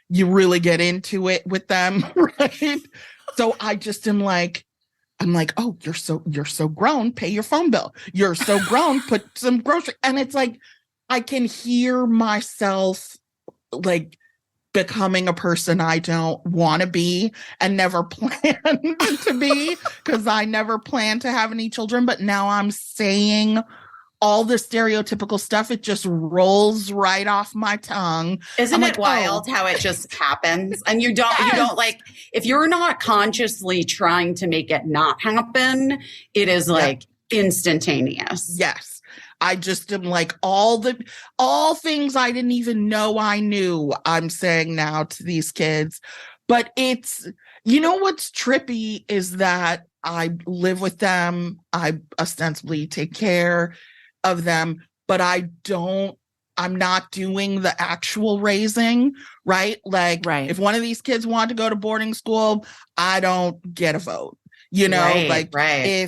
you really get into it with them, right? So I just am like, I'm like, oh, you're so grown, pay your phone bill. You're so grown, put some grocery. And it's like, I can hear myself like becoming a person I don't want to be and never planned to be, because I never planned to have any children. But now I'm saying all the stereotypical stuff. It just rolls right off my tongue. Isn't I'm it like, wild oh. how it just happens? And you don't like, if you're not consciously trying to make it not happen, it is like instantaneous. Yes. I just am like, all things I didn't even know I knew, I'm saying now to these kids. But it's, you know, what's trippy is that I live with them. I ostensibly take care of them, but I'm not doing the actual raising, right? Like, if one of these kids want to go to boarding school, I don't get a vote. You know, if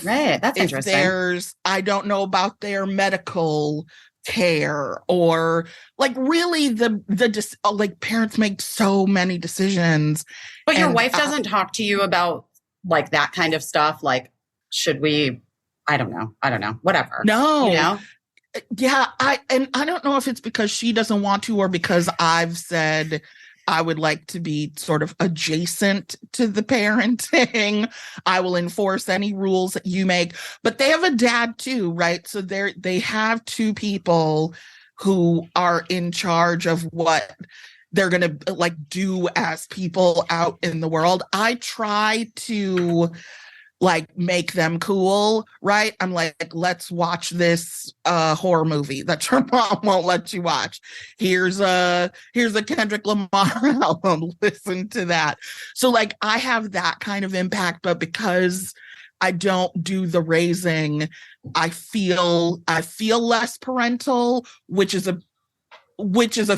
that's interesting. I don't know about their medical care, or like really like parents make so many decisions. But your wife doesn't talk to you about like that kind of stuff. Like, should we, I don't know, whatever. No. You know? Yeah. I don't know if it's because she doesn't want to, or because I've said I would like to be sort of adjacent to the parenting. I will enforce any rules that you make. But they have a dad too, right? So they have two people who are in charge of what they're going to like do as people out in the world. I try to like make them cool, right? I'm like, let's watch this horror movie that your mom won't let you watch. Here's a Kendrick Lamar album. Listen to that. So like I have that kind of impact, but because I don't do the raising, I feel less parental, which is a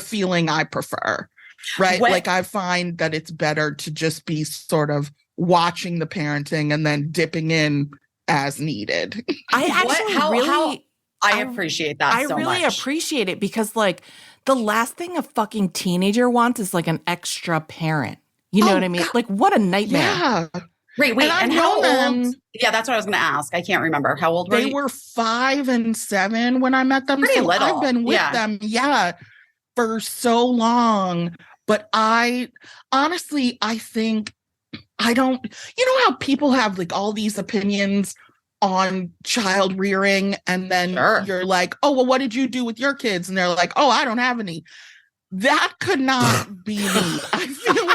feeling I prefer, right? Like I find that it's better to just be sort of watching the parenting and then dipping in as needed. I actually I appreciate that. I really appreciate it, because like the last thing a fucking teenager wants is like an extra parent. You know what I mean? God. Like what a nightmare. Yeah. Wait, and how old? Yeah, that's what I was going to ask. I can't remember. How old were they? They were 5 and 7 when I met them. Pretty little. I've been with them, for so long. But I honestly think I don't, you know how people have like all these opinions on child rearing, and then you're like, oh, well, what did you do with your kids? And they're like, oh, I don't have any. That could not be me. I feel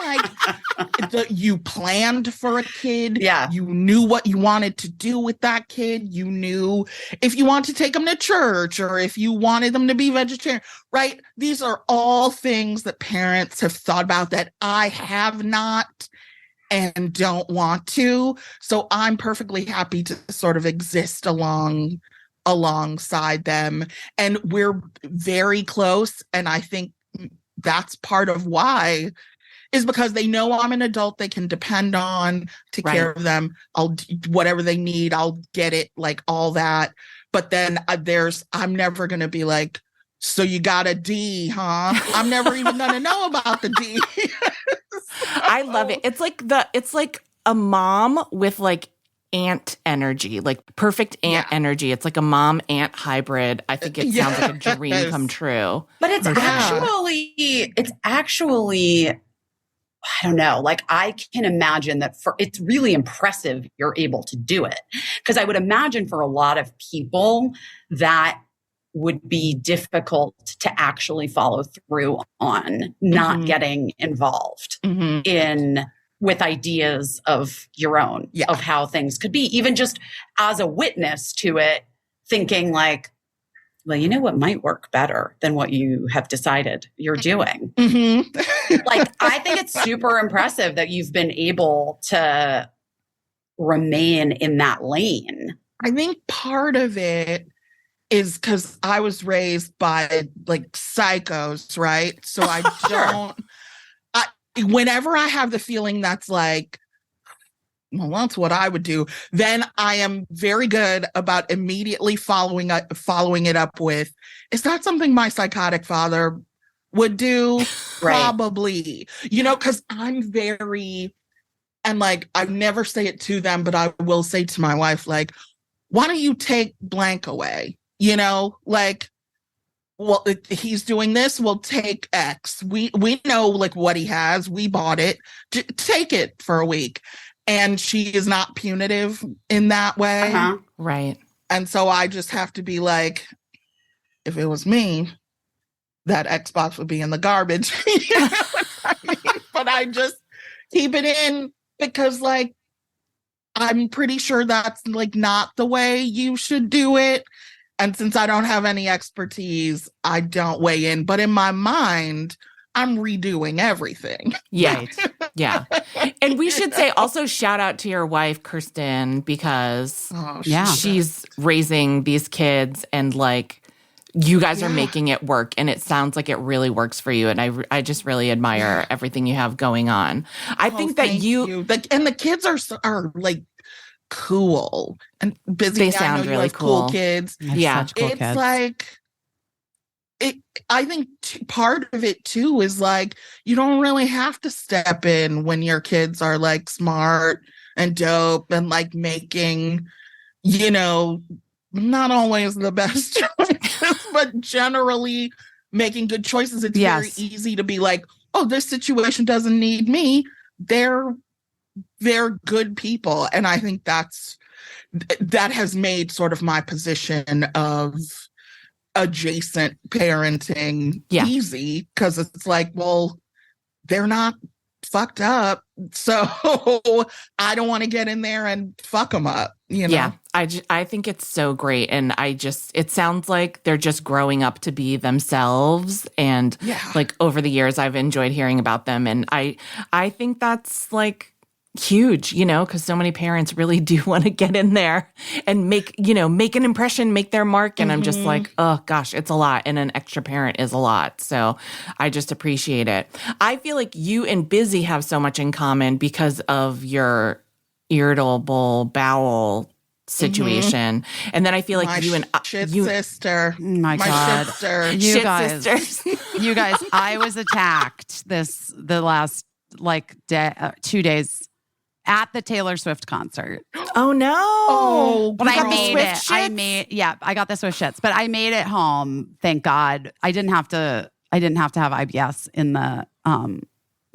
like you planned for a kid. Yeah. You knew what you wanted to do with that kid. You knew if you want to take them to church, or if you wanted them to be vegetarian, right? These are all things that parents have thought about that I have not and don't want to. So I'm perfectly happy to sort of exist alongside them. And we're very close. And I think that's part of why, is because they know I'm an adult they can depend on to care of them. I'll whatever they need, I'll get it, like all that. But then I'm never going to be like, so you got a D, huh? I'm never even going to know about the D. I love it. It's like a mom with like aunt energy, like perfect aunt energy. It's like a mom aunt hybrid. I think it sounds like a dream come true. But it's actually, I don't know. Like I can imagine that it's really impressive you're able to do it. Because I would imagine for a lot of people that would be difficult to actually follow through on not getting involved with ideas of your own, of how things could be, even just as a witness to it, thinking like, well, you know what might work better than what you have decided you're doing. Like, I think it's super impressive that you've been able to remain in that lane. I think part of it is because I was raised by like psychos, right? So I don't, whenever I have the feeling that's like, well, that's what I would do. Then I am very good about immediately following it up with, is that something my psychotic father would do? Right. Probably, because I'm very, and like, I never say it to them, but I will say to my wife, like, why don't you take blank away? Like, well, if he's doing this, we'll take X. We know like what he has. We bought it. Take it for a week. And she is not punitive in that way. Uh-huh. Right. And so I just have to be like, if it was me, that Xbox would be in the garbage. You know what I mean? But I just keep it in because like, I'm pretty sure that's like not the way you should do it. And since I don't have any expertise, I don't weigh in. But in my mind, I'm redoing everything. Yeah. Right. Yeah. And we should say also shout out to your wife, Kirsten, because Yeah. she's raising these kids and like you guys are making it work. And it sounds like it really works for you. And I just really admire everything you have going on. I think that you. And the kids are like cool and busy. They sound really cool kids. Yeah. Such cool It's kids. like, I think part of it too is like, you don't really have to step in when your kids are like smart and dope and like making, not always the best choices, but generally making good choices. It's very easy to be like, oh, this situation doesn't need me. They're good people. And I think that has made sort of my position of adjacent parenting easy, because it's like, well, they're not fucked up, so I don't want to get in there and fuck them up. Yeah, I think it's so great, and it sounds like they're just growing up to be themselves, and like over the years, I've enjoyed hearing about them, and I think that's like huge, because so many parents really do want to get in there and make an impression, make their mark. And I'm just like, oh gosh, it's a lot. And an extra parent is a lot. So I just appreciate it. I feel like you and Busy have so much in common because of your irritable bowel situation. And then I feel like you and sister. My God. Sister. You guys, sisters. you guys, I was attacked the last 2 days at the Taylor Swift concert. Oh no. Oh, But I got the made Swift it. shits? I got the Swift shits, but I made it home. Thank God. I didn't have to have IBS in the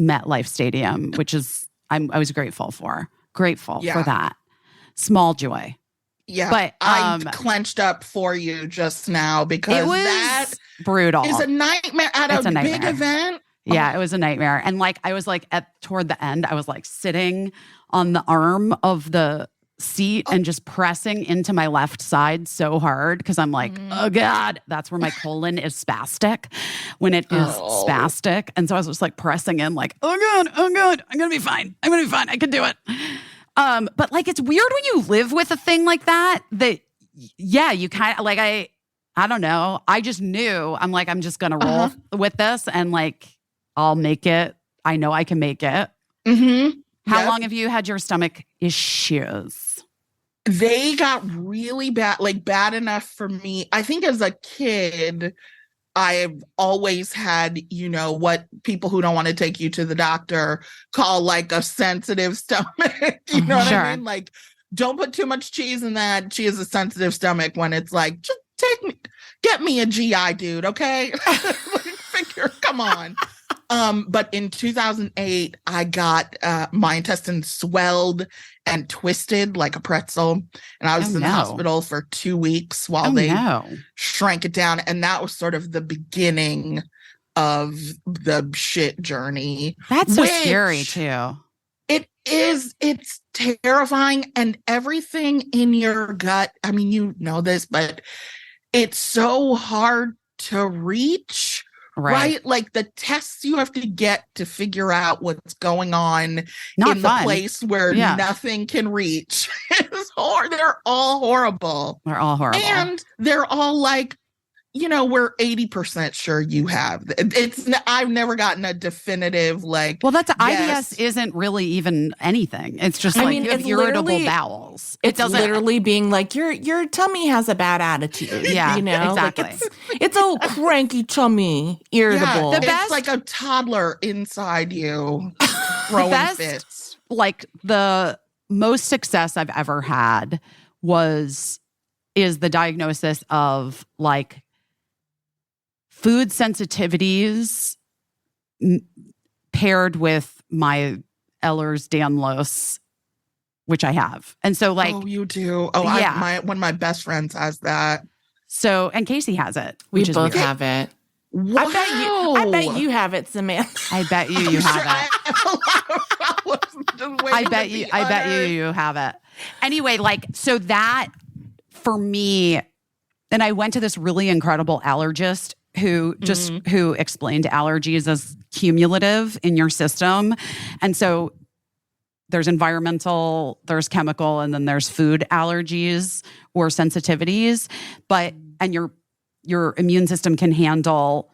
MetLife Stadium, which is, I was grateful for that. Small joy. Yeah. But I clenched up for you just now because it was that brutal. is a nightmare at a big event. Yeah, it was a nightmare. And like, I was like toward the end, I was like sitting on the arm of the seat and just pressing into my left side so hard because I'm like, oh God, that's where my colon is spastic when it is spastic. And so I was just like pressing in like, oh God, I'm going to be fine. I can do it. But like, it's weird when you live with a thing like that, you kind of like, I don't know. I just knew I'm like, I'm just going to roll with this and like, I'll make it. I know I can make it. Mm-hmm. How long have you had your stomach issues? They got really bad, like bad enough for me. I think as a kid, I've always had, what people who don't want to take you to the doctor call like a sensitive stomach. You know what I mean? Like, don't put too much cheese in that. She has a sensitive stomach when it's like, just get me a GI dude, okay? Come on. But in 2008, I got my intestines swelled and twisted like a pretzel. And I was in the hospital for 2 weeks while they shrank it down. And that was sort of the beginning of the shit journey. That's so scary too. It is. It's terrifying. And everything in your gut, I mean, you know this, but it's so hard to reach. Right? Like the tests you have to get to figure out what's going on in the place where nothing can reach. They're all horrible. They're all horrible. And they're all like, we're 80% sure you have. I've never gotten a definitive like. Well, that's yes. IBS isn't really even anything. It's just I like mean, you have it's irritable literally- bowels. It's literally being like your tummy has a bad attitude. Yeah, Like, exactly. it's a cranky tummy, irritable. Yeah, The best- it's like a toddler inside you throwing best- fits. Like the most success I've ever had is the diagnosis of like food sensitivities paired with my Ehlers-Danlos, which I have. And so like, Oh, you do. Oh, yeah. one of my best friends has that. so, and Caissie has it. we which is both weird. have it. Wow. I bet you have it, Samantha. I bet you I'm have sure it. I have a lot of problems just waiting I to bet be you uttered. have it. Anyway, like, so that for me, and I went to this really incredible allergist who who explained allergies as cumulative in your system. And so there's environmental, there's chemical, and then there's food allergies or sensitivities. And your immune system can handle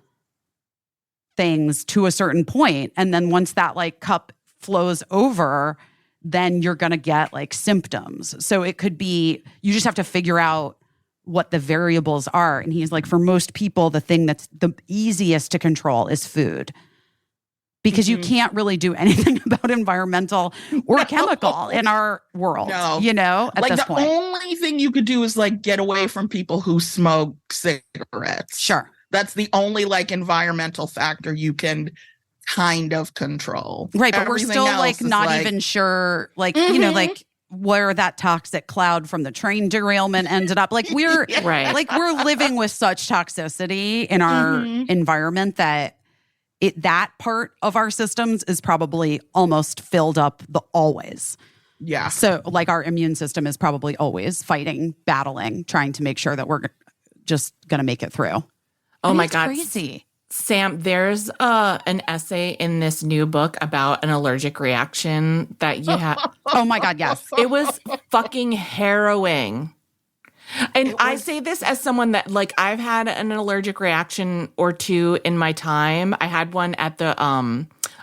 things to a certain point. And then once that like cup flows over, then you're going to get like symptoms. So it could be, you just have to figure out what the variables are. And he's like, for most people, the thing that's the easiest to control is food. Because you can't really do anything about environmental or chemical in our world, No. at Like this the point. only thing you could do is like get away from people who smoke cigarettes. Sure. That's the only like environmental factor you can kind of control. Right. But Everything we're still else like is not even sure, like, like where that toxic cloud from the train derailment ended up. Like we're Right. like we're living with such toxicity in our environment that that part of our systems is probably almost filled up always. Yeah. So like our immune system is probably always fighting, battling, trying to make sure that we're just going to make it through. Oh And my it's God. crazy. Sam, there's an essay in this new book about an allergic reaction that you have. Oh my God, yes. It was fucking harrowing. And I say this as someone that, like, I've had an allergic reaction or two in my time. I had one at the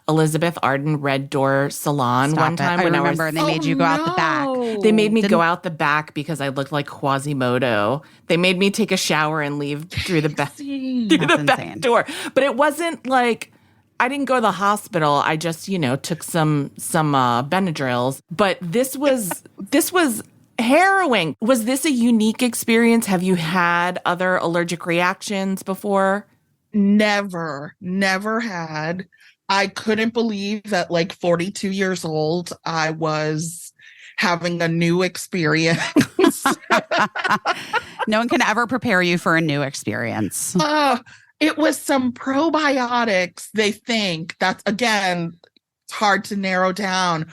Elizabeth Arden Red Door Salon Stop one it. time I when remember, I was. and they made you go out the back. They made me go out the back because I looked like Quasimodo. They made me take a shower and leave through the back That's back insane. door. But it wasn't like I didn't go to the hospital. I just, took some Benadryls. But this was harrowing. Was this a unique experience? Have you had other allergic reactions before? Never had. I couldn't believe that like 42 years old, I was having a new experience. No one can ever prepare you for a new experience. It was some probiotics, they think. That's, again, it's hard to narrow down.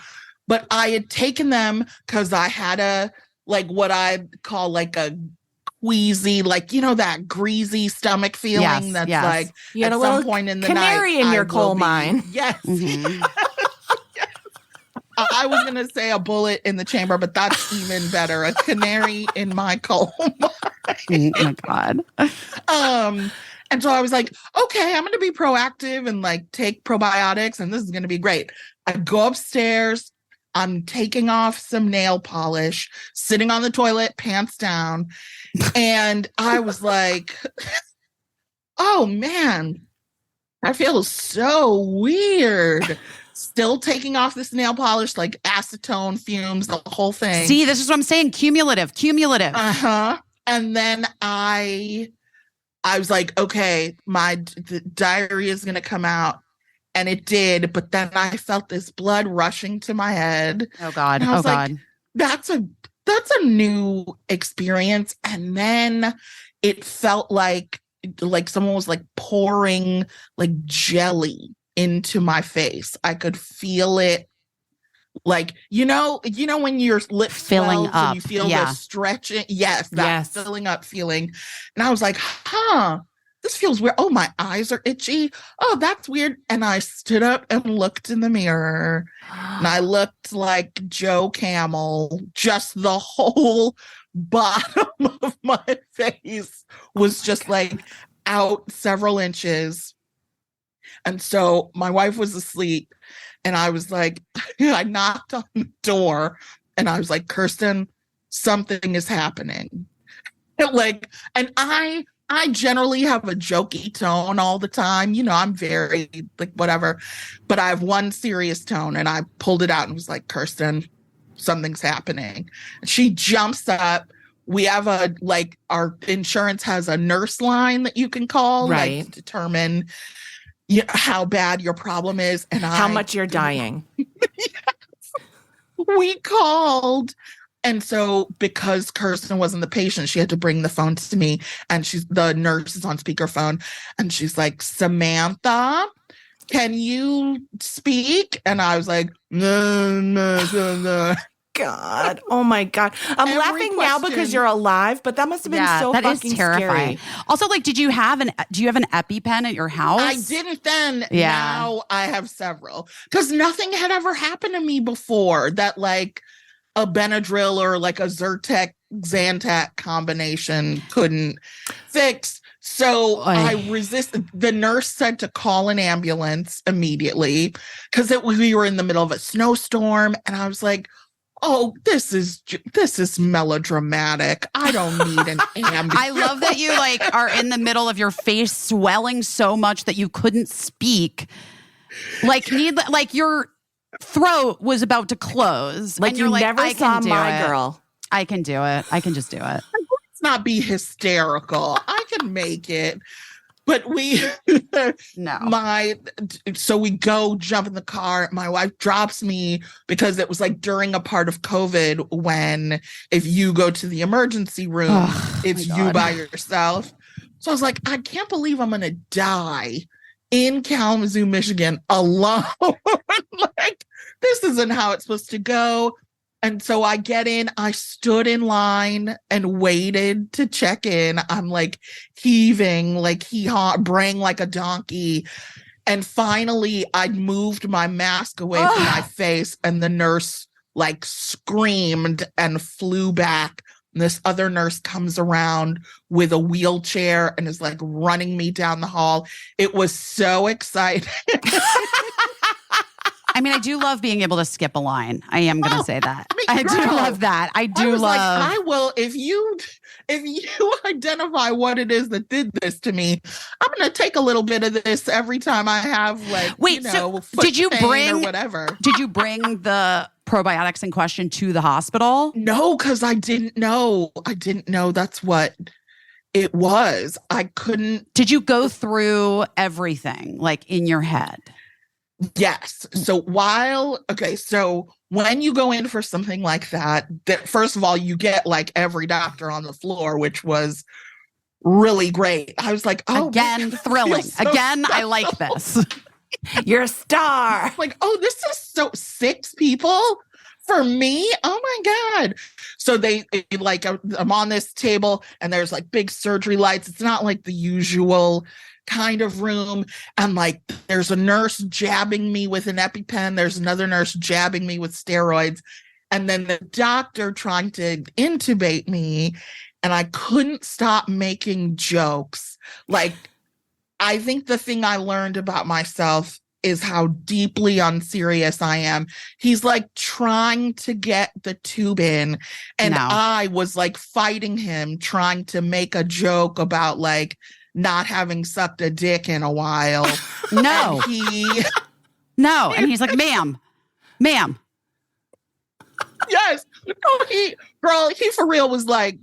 But I had taken them because I had what I call like a queasy, like, that greasy stomach feeling Yes, that's yes. like You had at a some little point in the canary night. in your I will coal be- mine. Yes. Mhm. I was going to say a bullet in the chamber, but that's even better. A canary in my coal mine. Oh my God. And so I was like, okay, I'm going to be proactive and like take probiotics, and this is going to be great. I go upstairs. I'm taking off some nail polish, sitting on the toilet, pants down. And I was like, oh man, I feel so weird. Still taking off this nail polish, like acetone fumes, the whole thing. See, this is what I'm saying. Cumulative. Uh-huh. And then I was like, okay, the diarrhea is going to come out. And it did. But then I felt this blood rushing to my head. Oh God. And I Oh was like, God. that's a new experience. And then it felt like someone was like pouring like jelly into my face. I could feel it. Like, when your lips Filling swells up, and you feel yeah. the stretching. Yes, that Yes. filling up feeling. And I was like, this this feels weird. Oh, my eyes are itchy. Oh, that's weird. And I stood up and looked in the mirror, and I looked like Joe Camel. Just the whole bottom of my face was just like out several inches. And so my wife was asleep, and I was like, I knocked on the door, and I was like, Kirsten, something is happening. Like, and I generally have a jokey tone all the time. You know, I'm very like whatever, but I have one serious tone, and I pulled it out and was like, Kirsten, something's happening. She jumps up. We have our insurance has a nurse line that you can call, right, to determine how bad your problem is and how much you're dying. Yes. We called. And so because Kirsten wasn't the patient, she had to bring the phone to me, and the nurse is on speakerphone, and she's like, Samantha, can you speak? And I was like, no. God. Oh my God. I'm Every laughing now because you're alive, but that must have been so that fucking is terrifying. scary. Also, like, do you have an EpiPen at your house? I didn't then. Yeah. Now I have several, because nothing had ever happened to me before that like a Benadryl or like a Zyrtec Zantac combination couldn't fix. So I resisted. The nurse said to call an ambulance immediately because we were in the middle of a snowstorm, and I was like, oh, this is melodramatic. I don't need an ambulance. I love that you like are in the middle of your face swelling so much that you couldn't speak. Like your throat was about to close. Like, and you you're never I saw can do My it. Girl. I can do it. I can just do it. Let's not be hysterical. I can make it. But so we go jump in the car. My wife drops me because it was like during a part of COVID when if you go to the emergency room, it's you by yourself. So I was like, I can't believe I'm going to die in Kalamazoo, Michigan alone. Like, this isn't how it's supposed to go. And so I get in, I stood in line and waited to check in. I'm like heaving, like braying like a donkey. And finally I'd moved my mask away from my face, and the nurse like screamed and flew back. And this other nurse comes around with a wheelchair and is like running me down the hall. It was so exciting. I mean, I do love being able to skip a line. I am going to say that. I do girl, love that. I was like, I will, if you identify what it is that did this to me, I'm going to take a little bit of this every time I have like, so foot did you pain bring or whatever. Did you bring the probiotics in question to the hospital? No, because I didn't know. That's what it was. I couldn't. Did you go through everything like in your head? Yes. So so when you go in for something like that, first of all, you get like every doctor on the floor, which was really great. I was like, oh, again, thrilling. Again, I like this. You're a star. Like, oh, this is so 6 people for me. Oh my God. So I'm on this table, and there's like big surgery lights. It's not like the usual kind of room, and like there's a nurse jabbing me with an EpiPen, there's another nurse jabbing me with steroids, and then the doctor trying to intubate me, and I couldn't stop making jokes. Like, I think the thing I learned about myself is how deeply unserious I am. He's like trying to get the tube in, and I was like fighting him, trying to make a joke about like not having sucked a dick in a while. No. And he's like, ma'am. Yes. No, he for real was like,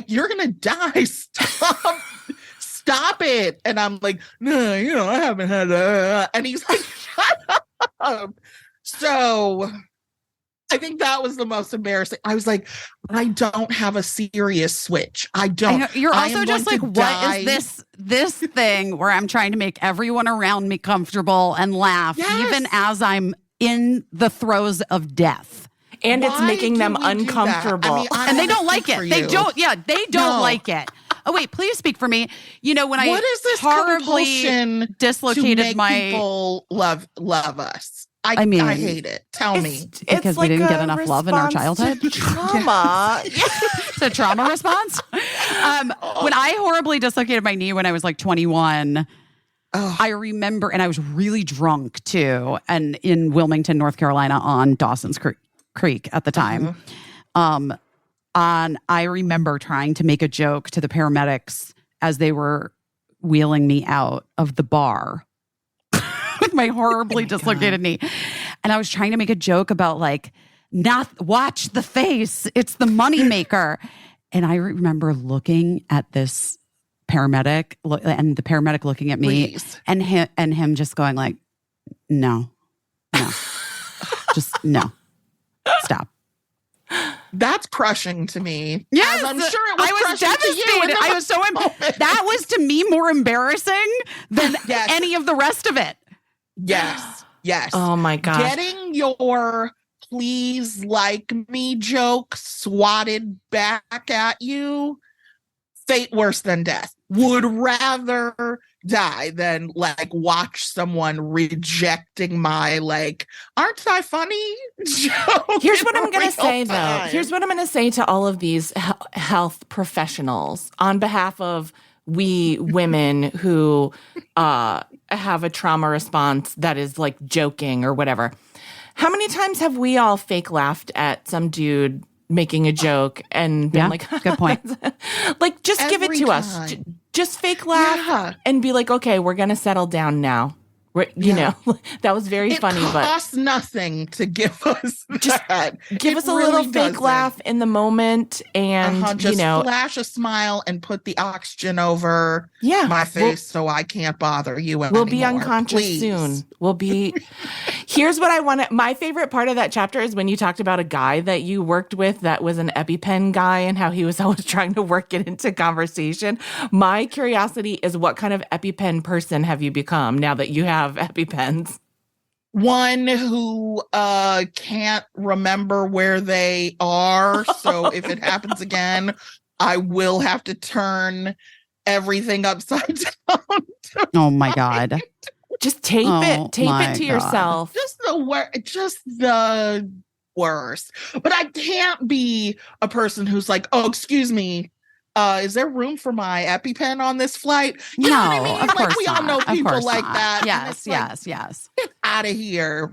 you're going to die. Stop it. And I'm like, no, I haven't had and he's like, shut up. So I think that was the most embarrassing. I was like, I don't have a serious switch. I don't. I know. You're also just like, what is this thing where I'm trying to make everyone around me comfortable and laugh, even as I'm in the throes of death. And it's making them uncomfortable. I mean, and they don't like it. They don't like it. Oh, wait, please speak for me. When What I is this horribly compulsion dislocated to make my... people love us? I mean, I hate it. Tell me. Because we didn't get enough love in our response to childhood? trauma. It's a trauma response. When I horribly dislocated my knee when I was like 21, I remember, and I was really drunk too, and in Wilmington, North Carolina, on Dawson's Creek at the time. I remember trying to make a joke to the paramedics as they were wheeling me out of the bar with my horribly dislocated knee. And I was trying to make a joke about like, not watch the face. It's the moneymaker. And I remember looking at this paramedic and the paramedic looking at me and him just going like, no, just no, stop. That's crushing to me. Yes, I'm sure it was. I was devastated. I was so that was to me more embarrassing than any of the rest of it. Yes. Oh my gosh. Getting your please like me joke swatted back at you, fate worse than death. Would rather die than like watch someone rejecting my like, aren't I funny joke. Here's what I'm going to say, though. time. Here's what I'm going to say to all of these health professionals on behalf of we women who have a trauma response that is like joking or whatever. How many times have we all fake laughed at some dude making a joke and been like, good point. Like, just give it to us. time. Just fake laugh and be like, okay, we're going to settle down now. You know, that was very funny. It costs nothing to give us that. Give us a little fake laugh in the moment and, just flash a smile and put the oxygen over my face so I can't bother you anymore. We'll be unconscious soon. We'll be... Here's what I want to... My favorite part of that chapter is when you talked about a guy that you worked with that was an EpiPen guy and how he was always trying to work it into conversation. My curiosity is what kind of EpiPen person have you become now that you have EpiPens? One who can't remember where they are. So if it happens again, I will have to turn everything upside down. Oh my God. Just tape it to yourself. Just the worst. But I can't be a person who's like, oh, excuse me. Is there room for my EpiPen on this flight? You know what I mean? Of course we not. all know people like that. Yes. Get out of here.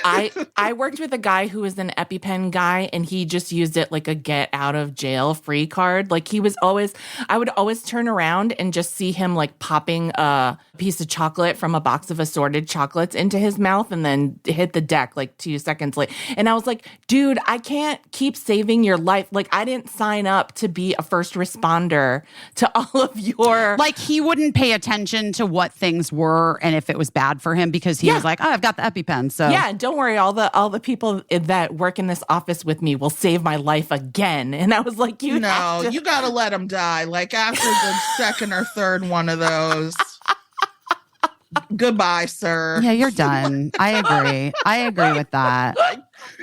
I worked with a guy who was an EpiPen guy, and he just used it like a get out of jail free card. Like I would always turn around and just see him like popping a piece of chocolate from a box of assorted chocolates into his mouth and then hit the deck like 2 seconds later. And I was like, dude, I can't keep saving your life. Like, I didn't sign up to be a first responder to all of your... Like, he wouldn't pay attention to what things were and if it was bad for him because he was like, oh, I've got the EpiPen, so... Yeah, don't worry, all the people that work in this office with me will save my life again. And I was like, you gotta let him die. Like, after the second or third one of those... Goodbye, sir. Yeah, you're done. I agree with that.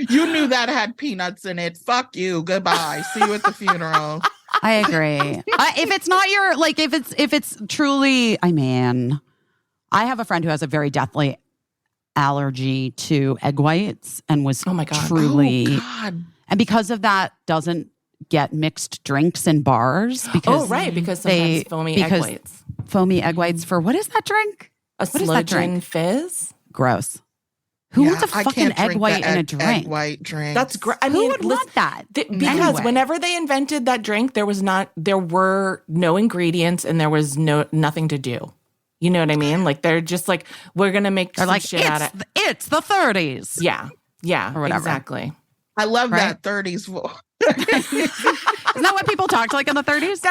You knew that had peanuts in it. Fuck you. Goodbye. See you at the funeral. I agree. If it's not your, like, if it's truly, I have a friend who has a very deathly allergy to egg whites and was truly, and because of that doesn't get mixed drinks in bars because because sometimes foamy egg whites for, what is that drink? A slow gin fizz? Gross. Who wants a fucking egg white in a drink? Egg white drink. That's great. I mean, who would want that? Because whenever they invented that drink, there were no ingredients and there was nothing to do. You know what I mean? Like, they're just like, we're gonna make some shit out of it. It's the 30s. Yeah, or whatever. Exactly. I love that 30s voice. Isn't that what people talked like in the 30s?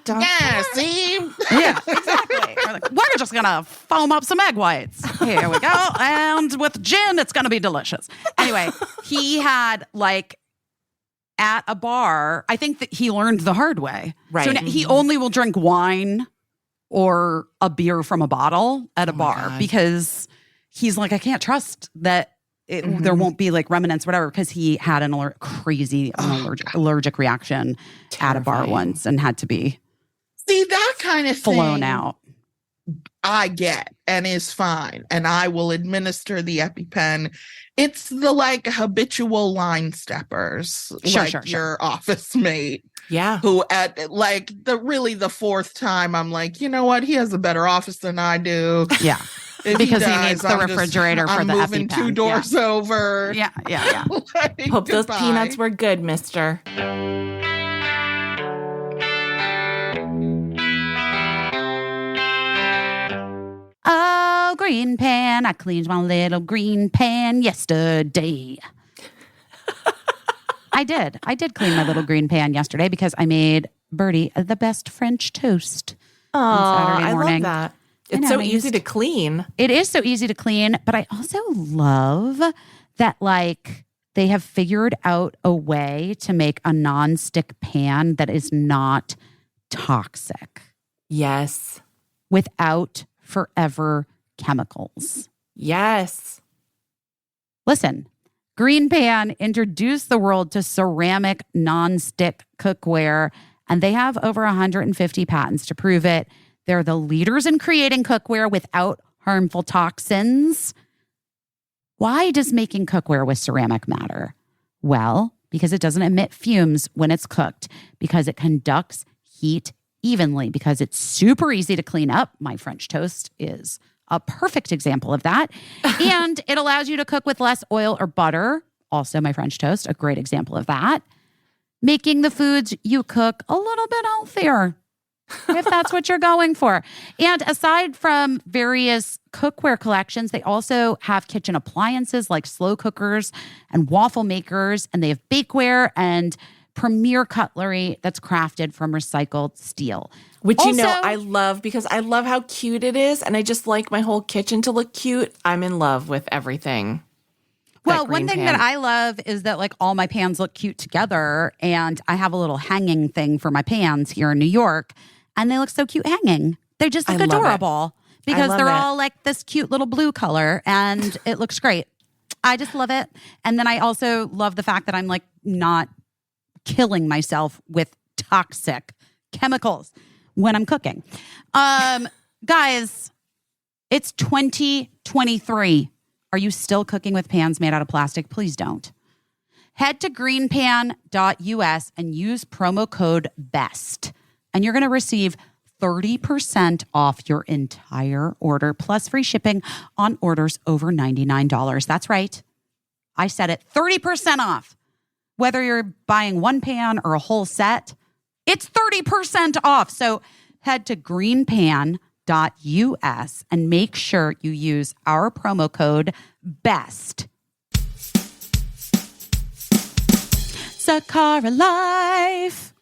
Yeah, see? Yeah, exactly. We're just going to foam up some egg whites. Here we go. And with gin, it's going to be delicious. Anyway, he had like at a bar, I think that he learned the hard way. Right. So he only will drink wine or a beer from a bottle at a bar because he's like, I can't trust that there won't be like remnants, whatever, because he had an allergic reaction at a bar once and had to be See, that kind of flown thing out. I get and is fine. And I will administer the EpiPen. It's the like habitual line steppers, Sure. your office mate. Yeah. Who at like the fourth time I'm like, you know what? He has a better office than I do. Yeah. If Because he dies, needs the I'm refrigerator for I'm the moving EpiPen. 2 doors over. Yeah. Like, Hope those goodbye. peanuts were good, mister. Oh, green pan. I cleaned my little green pan yesterday. I did clean my little green pan yesterday because I made Birdie the best French toast on Saturday morning. I love that. I It's know, so I easy to clean. It is so easy to clean, but I also love that like they have figured out a way to make a nonstick pan that is not toxic Yes. without forever chemicals. Yes. Listen, Green Pan introduced the world to ceramic nonstick cookware, and they have over 150 patents to prove it. They're the leaders in creating cookware without harmful toxins. Why does making cookware with ceramic matter? Well, because it doesn't emit fumes when it's cooked, because it conducts heat evenly, because it's super easy to clean up. My French toast is a perfect example of that. And it allows you to cook with less oil or butter. Also, my French toast, a great example of that. Making the foods you cook a little bit healthier, if that's what you're going for. And aside from various cookware collections, they also have kitchen appliances like slow cookers and waffle makers, and they have bakeware and premier cutlery that's crafted from recycled steel. Which, Also, I love because I love how cute it is. And I just like my whole kitchen to look cute. I'm in love with everything. well, That one green thing pan. that I love is that like all my pans look cute together, and I have a little hanging thing for my pans here in New York, and they look so cute hanging. They just look I love it. adorable because love they're it. all like this cute little blue color, and it looks great. I just love it. And then I also love the fact that I'm like not killing myself with toxic chemicals when I'm cooking. Guys, it's 2023. Are you still cooking with pans made out of plastic? Please don't. Head to greenpan.us and use promo code BEST. And you're going to receive 30% off your entire order, plus free shipping on orders over $99. That's right. I said it, 30% off. Whether you're buying one pan or a whole set, it's 30% off. So head to greenpan.us and make sure you use our promo code BEST. Sakara Life.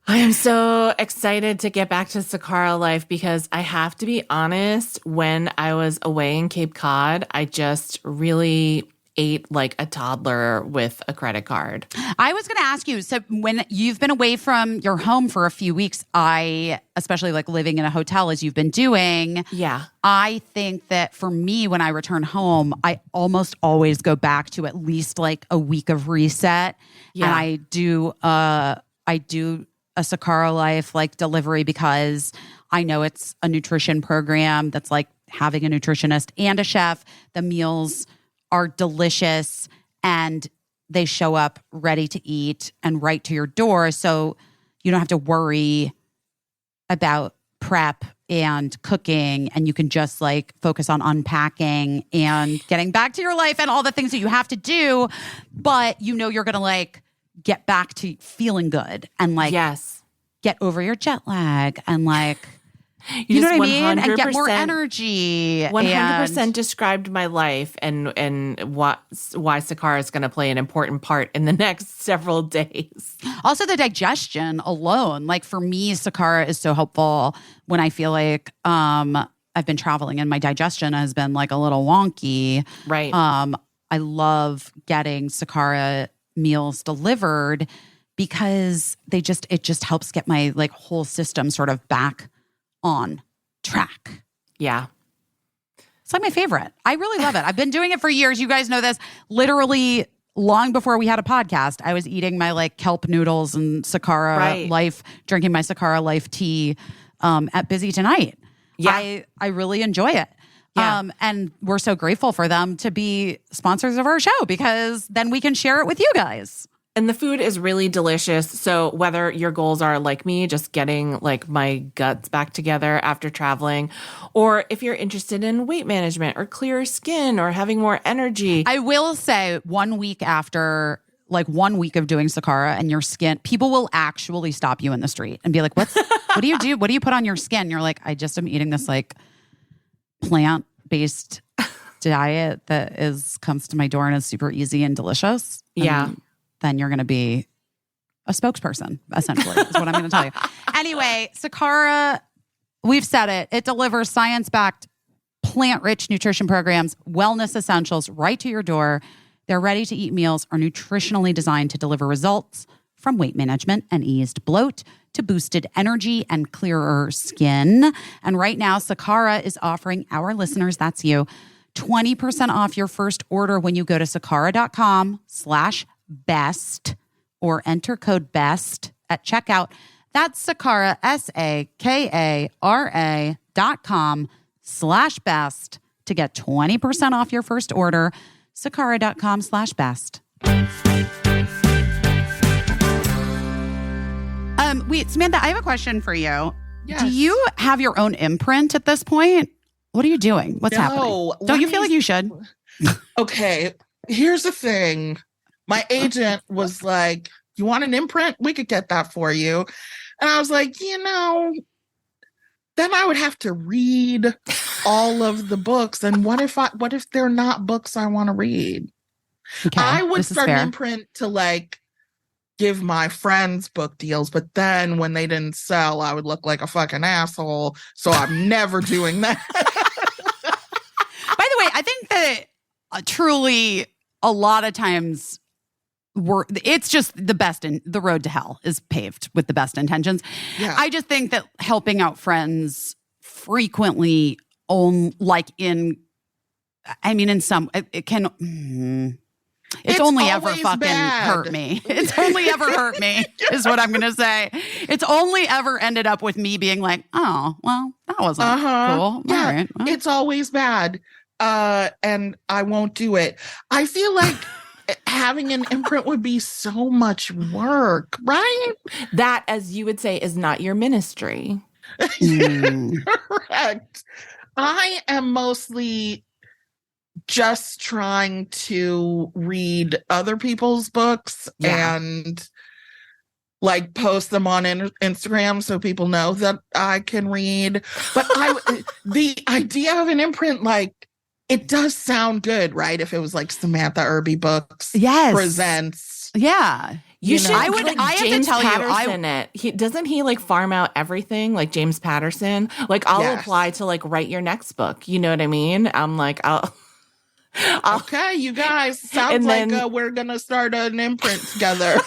I am so excited to get back to Sakara life because I have to be honest, when I was away in Cape Cod, I just really ate like a toddler with a credit card. I was going to ask you, so when you've been away from your home for a few weeks, especially like living in a hotel as you've been doing, Yeah. I think that for me, when I return home, I almost always go back to at least like a week of reset. Yeah. And I do a Sakara Life like delivery because I know it's a nutrition program that's like having a nutritionist and a chef. The meals are delicious and they show up ready to eat and right to your door. So you don't have to worry about prep and cooking, and you can just like focus on unpacking and getting back to your life and all the things that you have to do. But you know you're going to like get back to feeling good and like Yes. get over your jet lag and like, you know what I mean? And get more 100% energy. 100% and- described my life and why Sakara is going to play an important part in the next several days. Also, the digestion alone. Like for me, Sakara is so helpful when I feel like I've been traveling and my digestion has been like a little wonky. Right. I love getting Sakara meals delivered because it just helps get my like whole system sort of back on track. Yeah. It's like my favorite. I really love it. I've been doing it for years. You guys know this. Literally, long before we had a podcast, I was eating my like kelp noodles and Sakara Life, drinking my Sakara Life tea at Busy Tonight. Yeah. I really enjoy it. Yeah. And we're so grateful for them to be sponsors of our show because then we can share it with you guys. And the food is really delicious. So whether your goals are like me, just getting like my guts back together after traveling, or if you're interested in weight management or clearer skin or having more energy. I will say 1 week after, like 1 week of doing Sakara and your skin, people will actually stop you in the street and be like, what do you do? What do you put on your skin? You're like, I just am eating this like plant-based diet that comes to my door and is super easy and delicious. Yeah. Then you're going to be a spokesperson, essentially, is what I'm going to tell you. Anyway, Sakara, we've said it. It delivers science-backed, plant-rich nutrition programs, wellness essentials right to your door. Their ready-to-eat meals are nutritionally designed to deliver results from weight management and eased bloat to boosted energy and clearer skin. And right now, Sakara is offering our listeners, that's you, 20% off your first order when you go to sakara.com/best or enter code BEST at checkout. That's Sakara, SAKARA.com/best to get 20% off your first order. Sakara.com/best. Wait, Samantha, I have a question for you. Yes. Do you have your own imprint at this point? What are you doing? What's happening? Don't you feel like you should? Okay, here's the thing. My agent was like, you want an imprint? We could get that for you. And I was like, then I would have to read all of the books. And what if they're not books I want to read? Okay, I would this is start an fair. imprint to like give my friends book deals, but then when they didn't sell, I would look like a fucking asshole. So I'm never doing that. By the way, I think that truly a lot of times it's just the best in the road to hell is paved with the best intentions. Yeah. I just think that helping out friends frequently in some, it can, it's only ever always fucking bad. hurt me. It's only ever hurt me is what I'm going to say. It's only ever ended up with me being like, oh, well, that wasn't cool. Yeah, All right. Well. it's always bad. And I won't do it. I feel like having an imprint would be so much work, right? That, as you would say, is not your ministry. Correct. I am mostly just trying to read other people's books and like post them on Instagram so people know that I can read. But the idea of an imprint, like, it does sound good, right? If it was like Samantha Irby Books presents. Yeah. You should. I have to tell Patterson doesn't he like farm out everything like James Patterson? Like I'll apply to like write your next book. You know what I mean? I'm like, okay, you guys, sounds like we're gonna start an imprint together.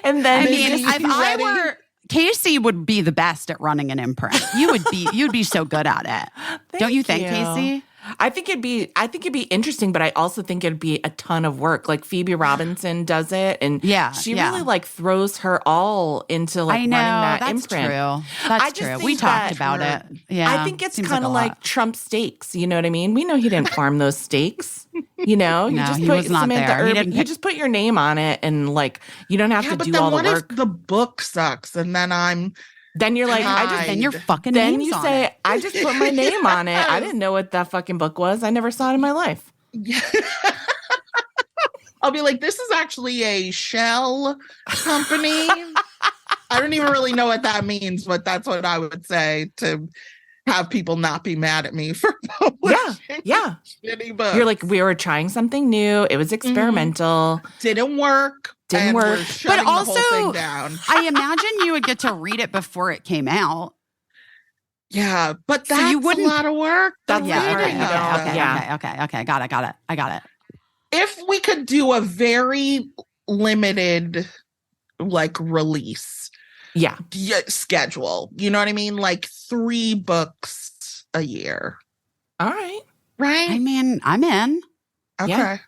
And then if I were Caissie would be the best at running an imprint. You'd be so good at it. Don't you think, Caissie? I think it'd be interesting, but I also think it'd be a ton of work. Like Phoebe Robinson does it, and she really like throws her all into like running that imprint. True. That's true. We talked about it. Yeah, I think it's kind of like Trump steaks. You know what I mean? We know he didn't farm those steaks. You know, you just put Samantha Irby. You just put your name on it, and like you don't have to do all the work. What if the book sucks, and then you're like, then you're fucking. Then you say, I just put my name on it. I didn't know what that fucking book was. I never saw it in my life. Yeah. I'll be like, this is actually a shell company. I don't even really know what that means, but that's what I would say to have people not be mad at me for publishing shitty books. You're like, we were trying something new. It was experimental. Didn't work. But also, the whole thing down. I imagine you would get to read it before it came out. Yeah, but that's a lot of work. Okay. Got it. I got it. If we could do a very limited, like, release schedule, you know what I mean? Like 3 books a year. All right. Right? I mean, I'm in. Okay. Yeah.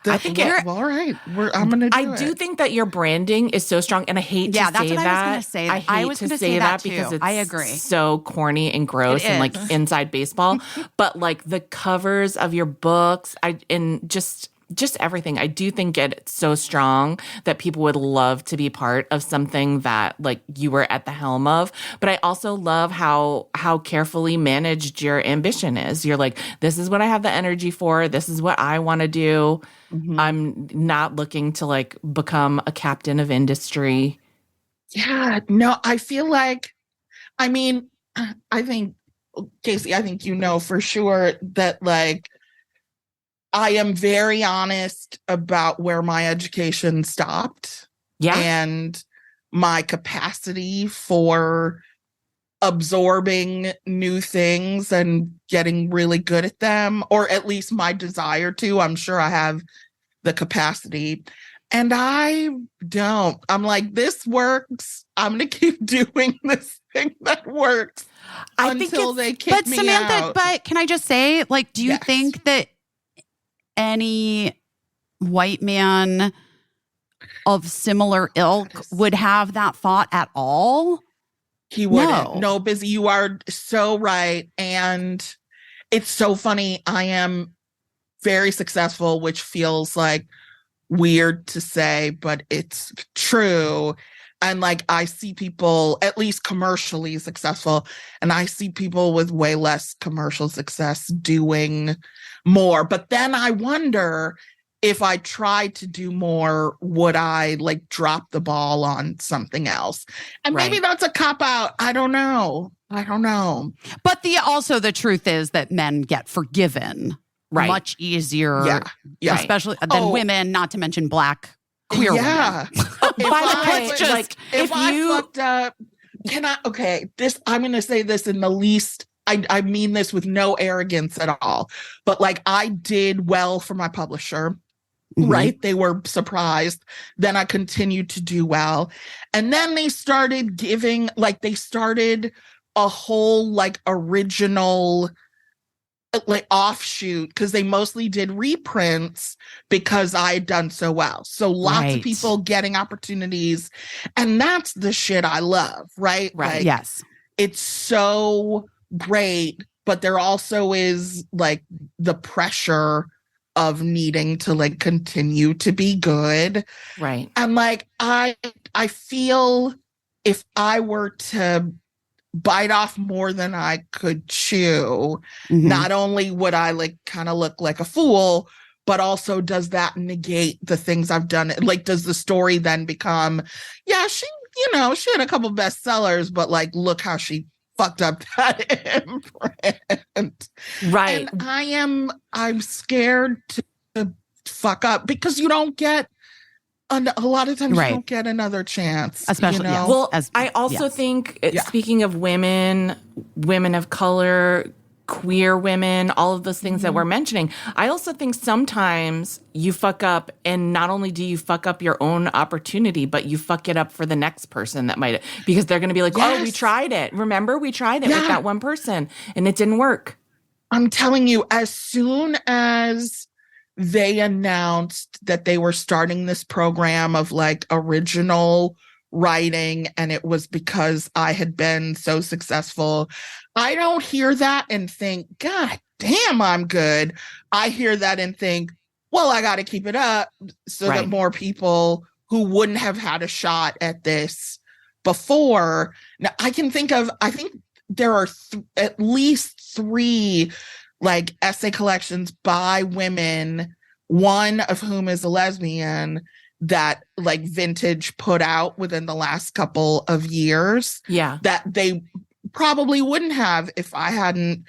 I think you're. Well, all right. I'm going to do it. I do think that your branding is so strong, and I hate to say that's what that. I was going to say. I hate I was to gonna say that too. because it's I agree. so corny and gross It and like is. inside baseball. But like the covers of your books, and just everything. I do think it's so strong that people would love to be part of something that like you were at the helm of. But I also love how carefully managed your ambition is. You're like, this is what I have the energy for. This is what I want to do. Mhm. I'm not looking to like become a captain of industry. Yeah, no, I feel like, I mean, I think, Caissie, I think you know for sure that like, I am very honest about where my education stopped Yeah. and my capacity for absorbing new things and getting really good at them, or at least my desire to. I'm sure I have the capacity. And I don't. I'm like, this works. I'm going to keep doing this thing that works until they kick me Samantha, out. but can I just say, like, do you Yes. think that any white man of similar ilk would have that thought at all? He wouldn't. No, Busy, you are so right. And it's so funny. I am very successful, which feels like weird to say, but it's true. And like, I see people at least commercially successful, and I see people with way less commercial success doing more. But then I wonder, if I tried to do more, would I like drop the ball on something else? And maybe that's a cop out. I don't know. But the truth is that men get forgiven much easier, Yeah. especially than women, not to mention Black queer women. By the way, if I fucked up, I'm going to say this in the least, I mean this with no arrogance at all, but like, I did well for my publisher. Mm-hmm. Right? They were surprised. Then I continued to do well. And then they started giving, like, they started a whole, like, original, like, offshoot, because they mostly did reprints because I had done so well. So lots of people getting opportunities. And that's the shit I love, right? Right. Like, Yes. It's so great, but there also is, like, the pressure of needing to like continue to be good. Right. And like, I feel if I were to bite off more than I could chew, not only would I like kind of look like a fool, but also does that negate the things I've done? Like, does the story then become, yeah, she had a couple bestsellers, but like, look how she fucked up that imprint. Right. And I'm scared to fuck up because you don't get a lot of times you don't get another chance. Especially, Well, I also think, speaking of women of color, queer women, all of those things that we're mentioning, I also think sometimes you fuck up, and not only do you fuck up your own opportunity, but you fuck it up for the next person that might, because they're going to be like, oh, we tried it. Remember, we tried it with that one person and it didn't work. I'm telling you, as soon as they announced that they were starting this program of like original writing, and it was because I had been so successful, I don't hear that and think, God damn, I'm good. I hear that and think, well, I got to keep it up so that more people who wouldn't have had a shot at this before. Now, I think there are at least 3 like essay collections by women, one of whom is a lesbian, that like Vintage put out within the last couple of years. Yeah. That they probably wouldn't have if I hadn't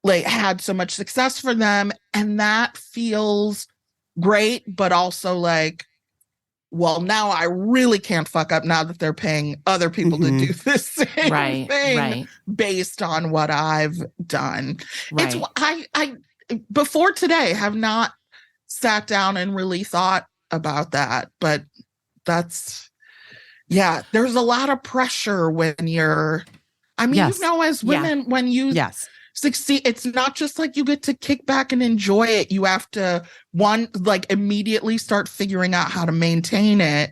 like had so much success for them. And that feels great, but also like, well, now I really can't fuck up now that they're paying other people to do the same thing based on what I've done. Right. It's I before today have not sat down and really thought about that, but there's a lot of pressure when you're, I mean, as women, when you succeed, it's not just like you get to kick back and enjoy it. You have to immediately start figuring out how to maintain it,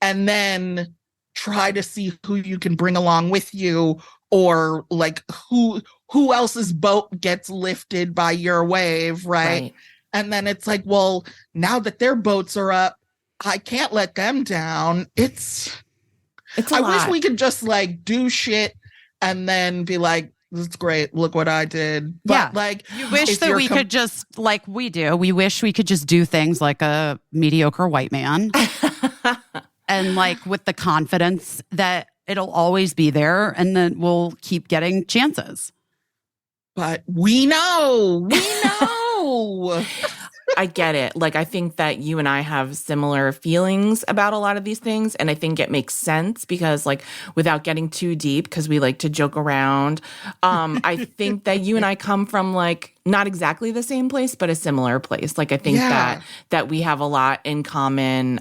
and then try to see who you can bring along with you, or like who else's boat gets lifted by your wave, right? And then it's like, well, now that their boats are up, I can't let them down. I wish we could just like do shit and then be like, this is great, look what I did. But like, you wish that we could just, like we do, we wish we could just do things like a mediocre white man. And like with the confidence that it'll always be there, and then we'll keep getting chances. But we know. I get it. Like, I think that you and I have similar feelings about a lot of these things. And I think it makes sense because, like, without getting too deep, because we like to joke around, I think that you and I come from, like, not exactly the same place, but a similar place. Like, I think that we have a lot in common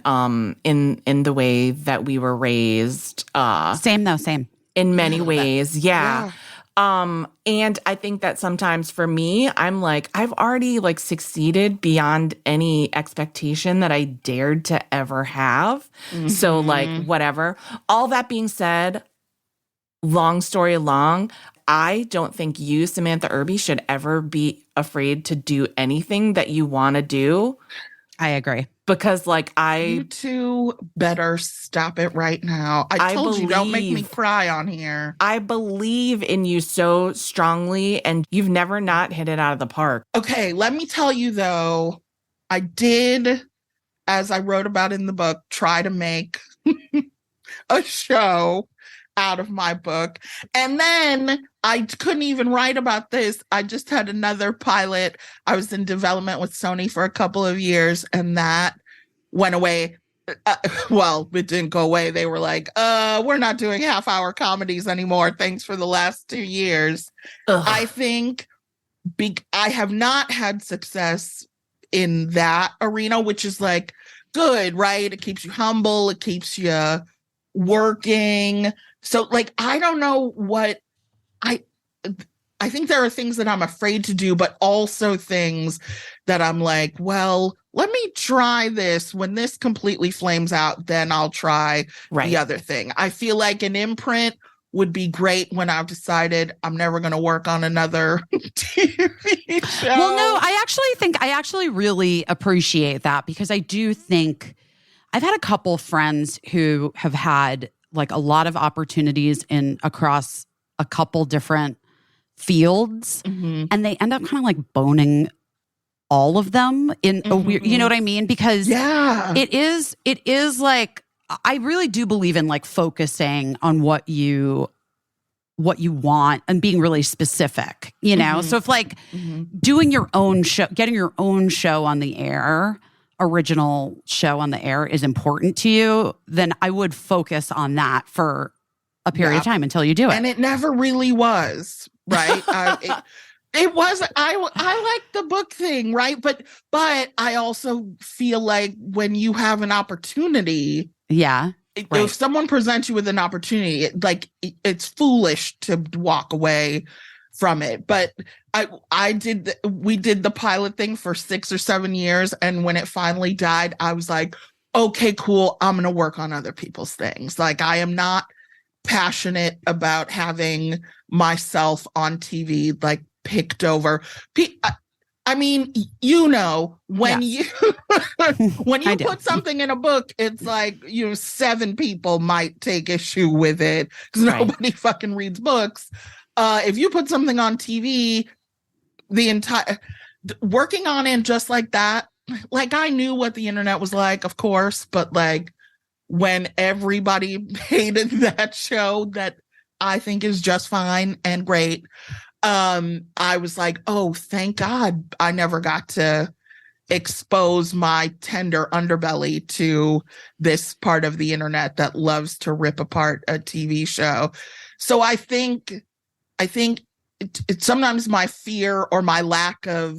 in the way that we were raised. Same. In many ways. Yeah. And I think that sometimes for me, I'm like, I've already like succeeded beyond any expectation that I dared to ever have. Mm-hmm. So like, whatever. All that being said, long story long, I don't think you, Samantha Irby, should ever be afraid to do anything that you want to do. I agree. Because like you two better stop it right now. I told you, don't make me cry on here. I believe in you so strongly, and you've never not hit it out of the park. Okay, let me tell you though, I did, as I wrote about in the book, try to make a show out of my book. And then I couldn't even write about this. I just had another pilot. I was in development with Sony for a couple of years, and that went away. Well, it didn't go away. They were like, we're not doing half-hour comedies anymore. Thanks for the last 2 years. Ugh. I think I have not had success in that arena, which is like good, right? It keeps you humble. It keeps you working. So like, I don't know what I think there are things that I'm afraid to do, but also things that I'm like, well, let me try this. When this completely flames out, then I'll try the other thing. I feel like an imprint would be great when I've decided I'm never going to work on another TV show. Well, no, I actually really appreciate that, because I do think I've had a couple friends who have had like a lot of opportunities across a couple different fields, and they end up kind of like boning all of them in a weird, you know what I mean? Because it is like, I really do believe in like focusing on what you want and being really specific, you know? So if like doing your own show, getting your own show on the air, original show on the air is important to you, then I would focus on that for a period of time until you do it. And it never really was, right? It was, I like the book thing, right? But I also feel like when you have an opportunity, if someone presents you with an opportunity, it's foolish to walk away from it. But we did the pilot thing for 6 or 7 years, and when it finally died, I was like, okay, cool, I'm going to work on other people's things. Like, I am not passionate about having myself on TV, like, picked over. I mean, you know, when you put something in a book, it's like, 7 people might take issue with it because nobody fucking reads books. If you put something on TV, the entire working on it just like that, like, I knew what the internet was like, of course, but like when everybody hated that show that I think is just fine and great, I was like, oh, thank God I never got to expose my tender underbelly to this part of the internet that loves to rip apart a TV show. So I think it's sometimes my fear or my lack of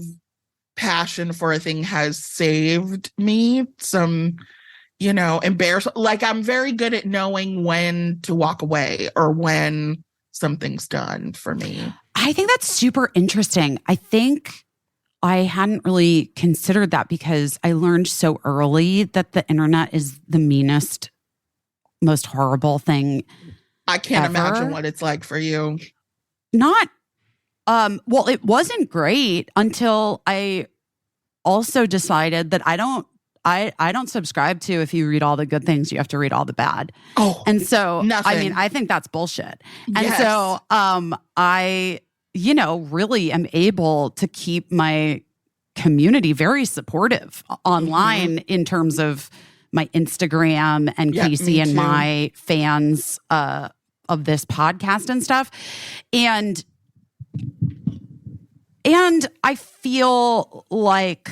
passion for a thing has saved me some, embarrassment. Like, I'm very good at knowing when to walk away or when something's done for me. I think that's super interesting. I think I hadn't really considered that because I learned so early that the internet is the meanest, most horrible thing. I can't ever. imagine what it's like for you. Not, well, it wasn't great until I also decided that I don't subscribe to if you read all the good things, you have to read all the bad. Oh, And so, nothing. I mean, I think that's bullshit. And Yes. so, I, really am able to keep my community very supportive online in terms of my Instagram and Yeah, Caissie me and too. my fans of this podcast and stuff. And I feel like,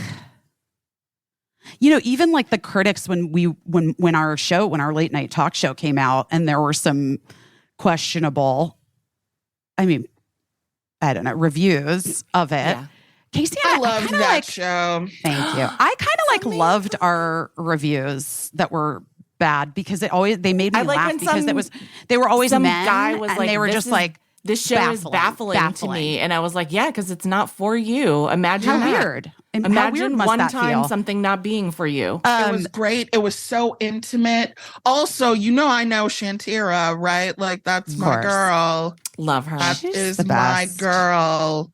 even like the critics when our late night talk show came out and there were some questionable, I don't know, reviews of it. Yeah. Caissie, I and loved kinda that show. Thank you. I kind of loved our reviews that were bad because they made me I like laugh when because they were always some men guy was and like, they were "This just is- like, This show is baffling to me." And I was like, yeah, because it's not for you. Imagine how that. weird. How Imagine weird must one that time feel? something not being for you. It was great. It was so intimate. Also, I know Shantira, right? Like, that's Of my course. girl. Love her. That She's is the my best. girl.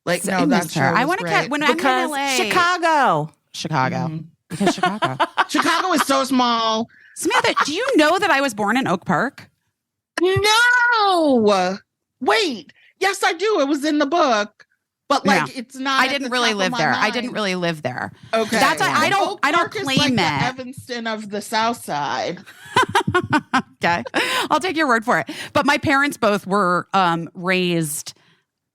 Like, So no, I that miss show her. was I want to great. get when Because I'm in LA. Chicago. Mhm. Because Chicago. Chicago is so small. Samantha, do you know that I was born in Oak Park? No. Wait. Yes, I do. It was in the book. But it's not. I at didn't the really top of live my there. I mind. didn't really live there. Okay. That's I don't Oak I don't Park is like claim the it. Evanston of the South Side. Okay. I'll take your word for it. But my parents both were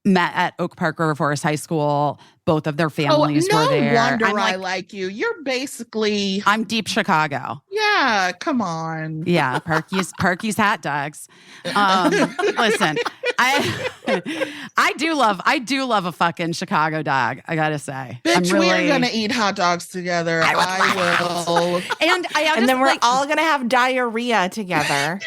met at Oak Park River Forest High School. Both of their families no were there. wonder I'm I like you. You're basically, I'm deep Chicago. yeah, come on. Yeah, Parky's hot dogs. Listen, I do love a fucking Chicago dog. I gotta say, Bitch, we are gonna eat hot dogs together. I will. and And then we're all going to have diarrhea together.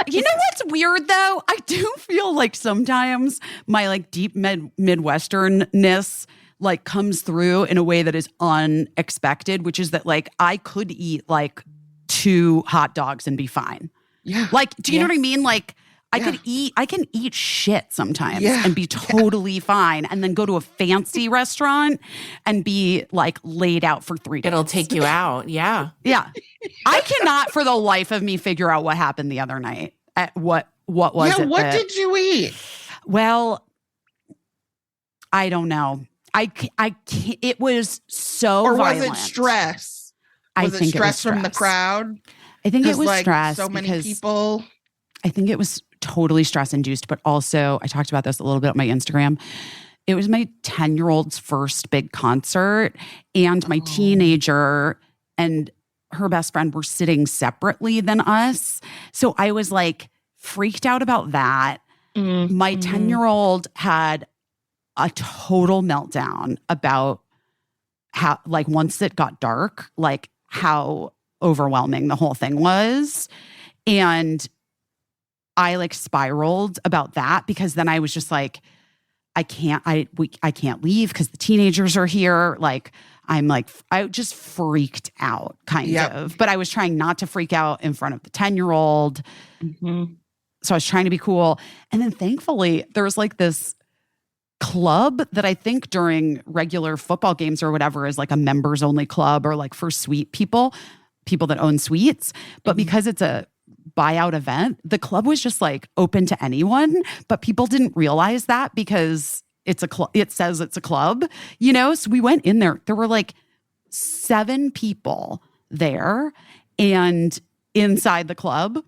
You know what's weird though? I do feel like sometimes my like deep Midwesternness like comes through in a way that is unexpected, which is that like I could eat like 2 hot dogs and be fine. Yeah. Like, do you know what I Yes. mean? Like I can eat shit sometimes and be totally fine and then go to a fancy restaurant and be like laid out for 3 days. It'll take you out. Yeah. Yeah. I cannot for the life of me figure out what happened the other night. What was it? What did you eat? Well, I don't know. I can't, it was so Or violent. was it stress? I Was it think it was stress from the stress. crowd? I think it was Like, stress. so many because people. I think it was totally stress induced, but also I talked about this a little bit on my Instagram. It was my 10-year-old's first big concert, and my teenager and her best friend were sitting separately than us. So I was like freaked out about that. My 10-year-old had a total meltdown about how, like, once it got dark, like how overwhelming the whole thing was. And I like spiraled about that because then I was just like, I can't leave because the teenagers are here. Like, I just freaked out kind of, but I was trying not to freak out in front of the 10-year-old. So I was trying to be cool. And then thankfully there was like this club that I think during regular football games or whatever is like a members only club or like for suite people that own suites. But because it's a buyout event, the club was just like open to anyone, but people didn't realize that because it's a club. It says it's a club, you know? So we went in there. There were like 7 people there and inside the club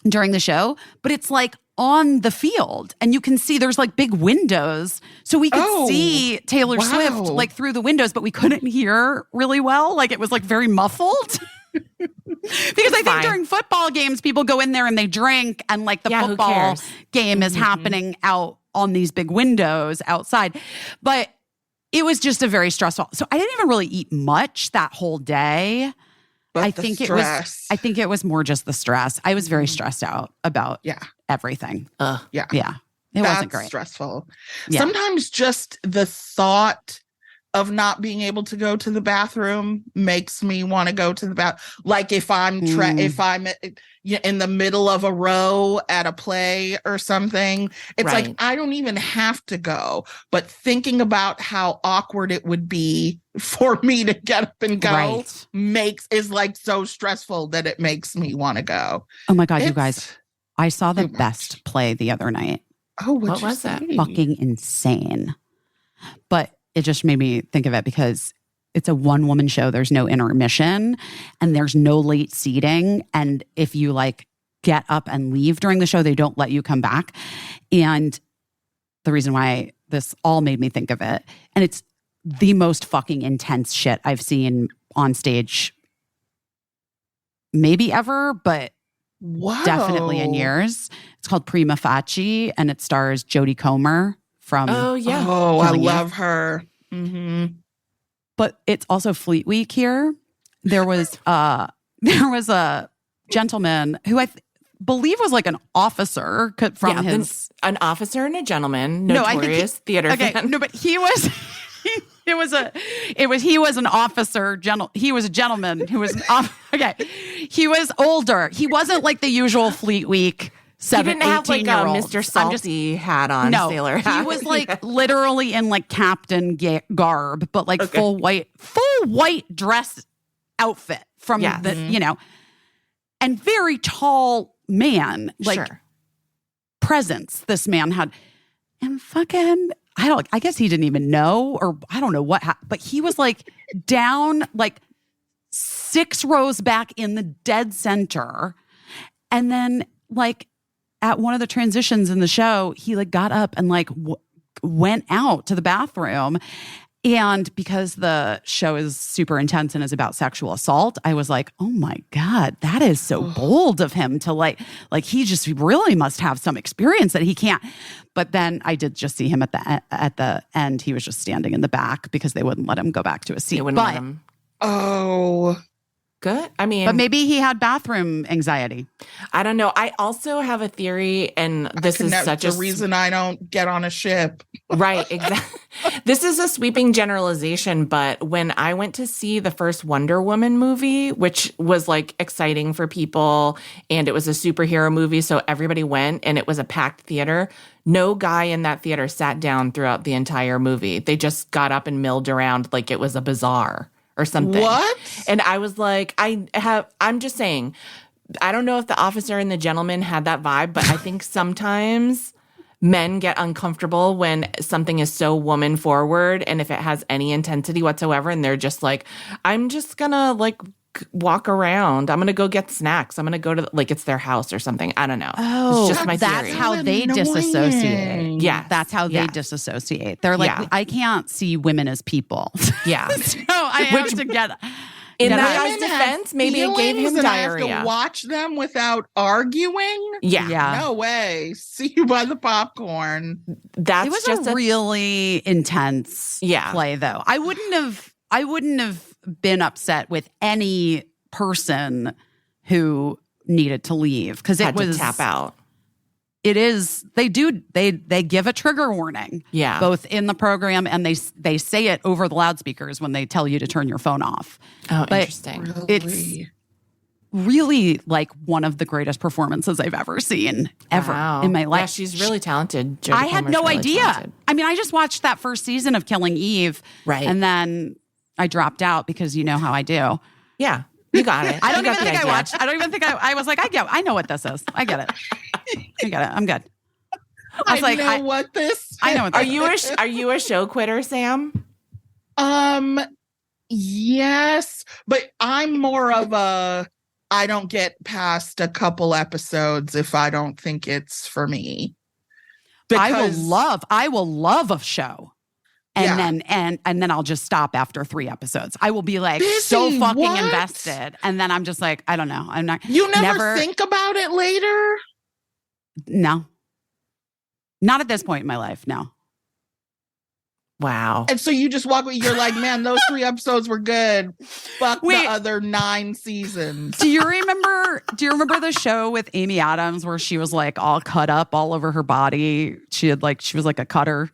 during the show, but it's like on the field and you can see there's like big windows. So we could see Taylor Swift like through the windows, but we couldn't hear really well. Like it was like very muffled. Because I think during football games, people go in there and they drink and like the football game is happening out on these big windows outside. But it was just a very stressful. So I didn't even really eat much that whole day. But I think it was more just the stress. I was very stressed out about everything. Yeah. Yeah. It wasn't That's great. stressful. Yeah. Sometimes just the thought of not being able to go to the bathroom makes me want to go to the bath. Like if I'm in the middle of a row at a play or something, it's Right. like I don't even have to go. But thinking about how awkward it would be for me to get up and go is like so stressful that it makes me want to go. Oh my God, you It's guys. I saw the too much. best play the other night. Oh, What was that? Fucking insane. But it just made me think of it because it's a one-woman show. There's no intermission and there's no late seating. And if you like get up and leave during the show, they don't let you come back. And the reason why this all made me think of it, and it's the most fucking intense shit I've seen on stage maybe ever, but definitely in years. It's called Prima Facie and it stars Jodie Comer from Oh, yeah. Oh, I Killing Eve. love her. Mm-hmm. But it's also Fleet Week here. There was a gentleman who I believe was like an officer from his an officer and a gentleman, No, I think notorious theater fan. No, but he was he was an officer, he was a gentleman who was he was older. He wasn't like the usual Fleet Week. He didn't have like a 18-year-old. Mr. Salty hat on, sailor hat. He was like literally in like captain garb, but like full white dress outfit from and very tall man, like presence this man had. And fucking, I guess he didn't even know, or I don't know what, but he was like down like 6 rows back in the dead center. And then like, at one of the transitions in the show, he like got up and like went out to the bathroom. And because the show is super intense and is about sexual assault, I was like, oh my God, that is so bold of him to like he just really must have some experience that he can't. But then I did just see him at the end. He was just standing in the back because they wouldn't let him go back to a seat. They wouldn't let him. Oh, good. I mean, but maybe he had bathroom anxiety. I don't know. I also have a theory, and this is such a reason I don't get on a ship. Right, exactly. This is a sweeping generalization, but when I went to see the first Wonder Woman movie, which was like exciting for people, and it was a superhero movie, so everybody went, and it was a packed theater. No guy in that theater sat down throughout the entire movie. They just got up and milled around like it was a bazaar or something. What? And I was like, I'm just saying, I don't know if the officer and the gentleman had that vibe, but I think sometimes men get uncomfortable when something is so woman forward and if it has any intensity whatsoever, and they're just like, I'm just gonna like walk around. I'm gonna go get snacks. I'm gonna go to like it's their house or something. I don't know. Oh, it's just my that's theory. how they disassociate. Yeah, that's how they disassociate. They're like, I can't see women as people. Yeah, so I have to get. In Yeah, that Women guy's have defense, maybe it gave him feelings and I have diarrhea. to watch them without arguing. Yeah. No way. See you by the popcorn. That's It was just a really intense play, though. I wouldn't have been upset with any person who needed to leave because it was to tap out. It is. They give a trigger warning. Yeah. Both in the program and they say it over the loudspeakers when they tell you to turn your phone off. Oh, but interesting. It's really like one of the greatest performances I've ever seen in my life. Yeah, she's really talented. Jodie I had Comer's no really idea. talented. I mean, I just watched that first season of Killing Eve. Right. And then I dropped out because you know how I do. Yeah. You got it. I don't You even got the think I idea. watched. I don't even think I was like, I know what this is. I get it. I get it. I'm good. I was like, know what this. I know what this Are you a show quitter, Sam? Yes, but I'm more of a I don't get past a couple episodes if I don't think it's for me. I will love a show. And then I'll just stop after 3 episodes. I will be like so fucking invested. And then I'm just like, I don't know. I'm not. You never think about it later? No. Not at this point in my life. No. Wow. And so you just walk away, you're like, man, those 3 episodes were good. Fuck the other 9 seasons. Do you remember the show with Amy Adams where she was like all cut up all over her body? She was like a cutter.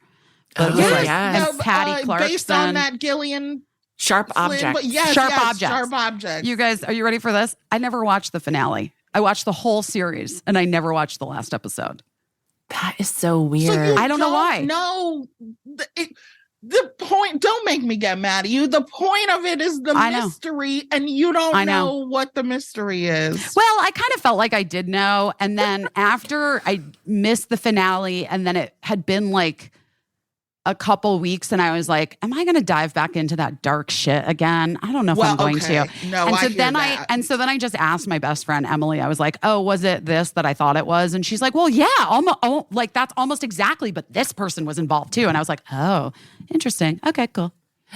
But it was like, yes. and Patty Clarkson. Based on that Gillian Sharp Objects. Yes, Sharp yes, Objects. Sharp Objects. You guys, are you ready for this? I never watched the finale. I watched the whole series and I never watched the last episode. That is so weird. So I don't know why. No, the point. Don't make me get mad at you. The point of it is the mystery, and you don't know what the mystery is. Well, I kind of felt like I did know, and then after I missed the finale, and then it had been like a couple weeks, and I was like, "Am I going to dive back into that dark shit again? I don't know if I'm going to." No, and so I then hear that. and so then I just asked my best friend Emily. I was like, "Oh, was it this that I thought it was?" And she's like, "Well, yeah, almost, like that's almost exactly, but this person was involved too." And I was like, "Oh, interesting. Okay, cool."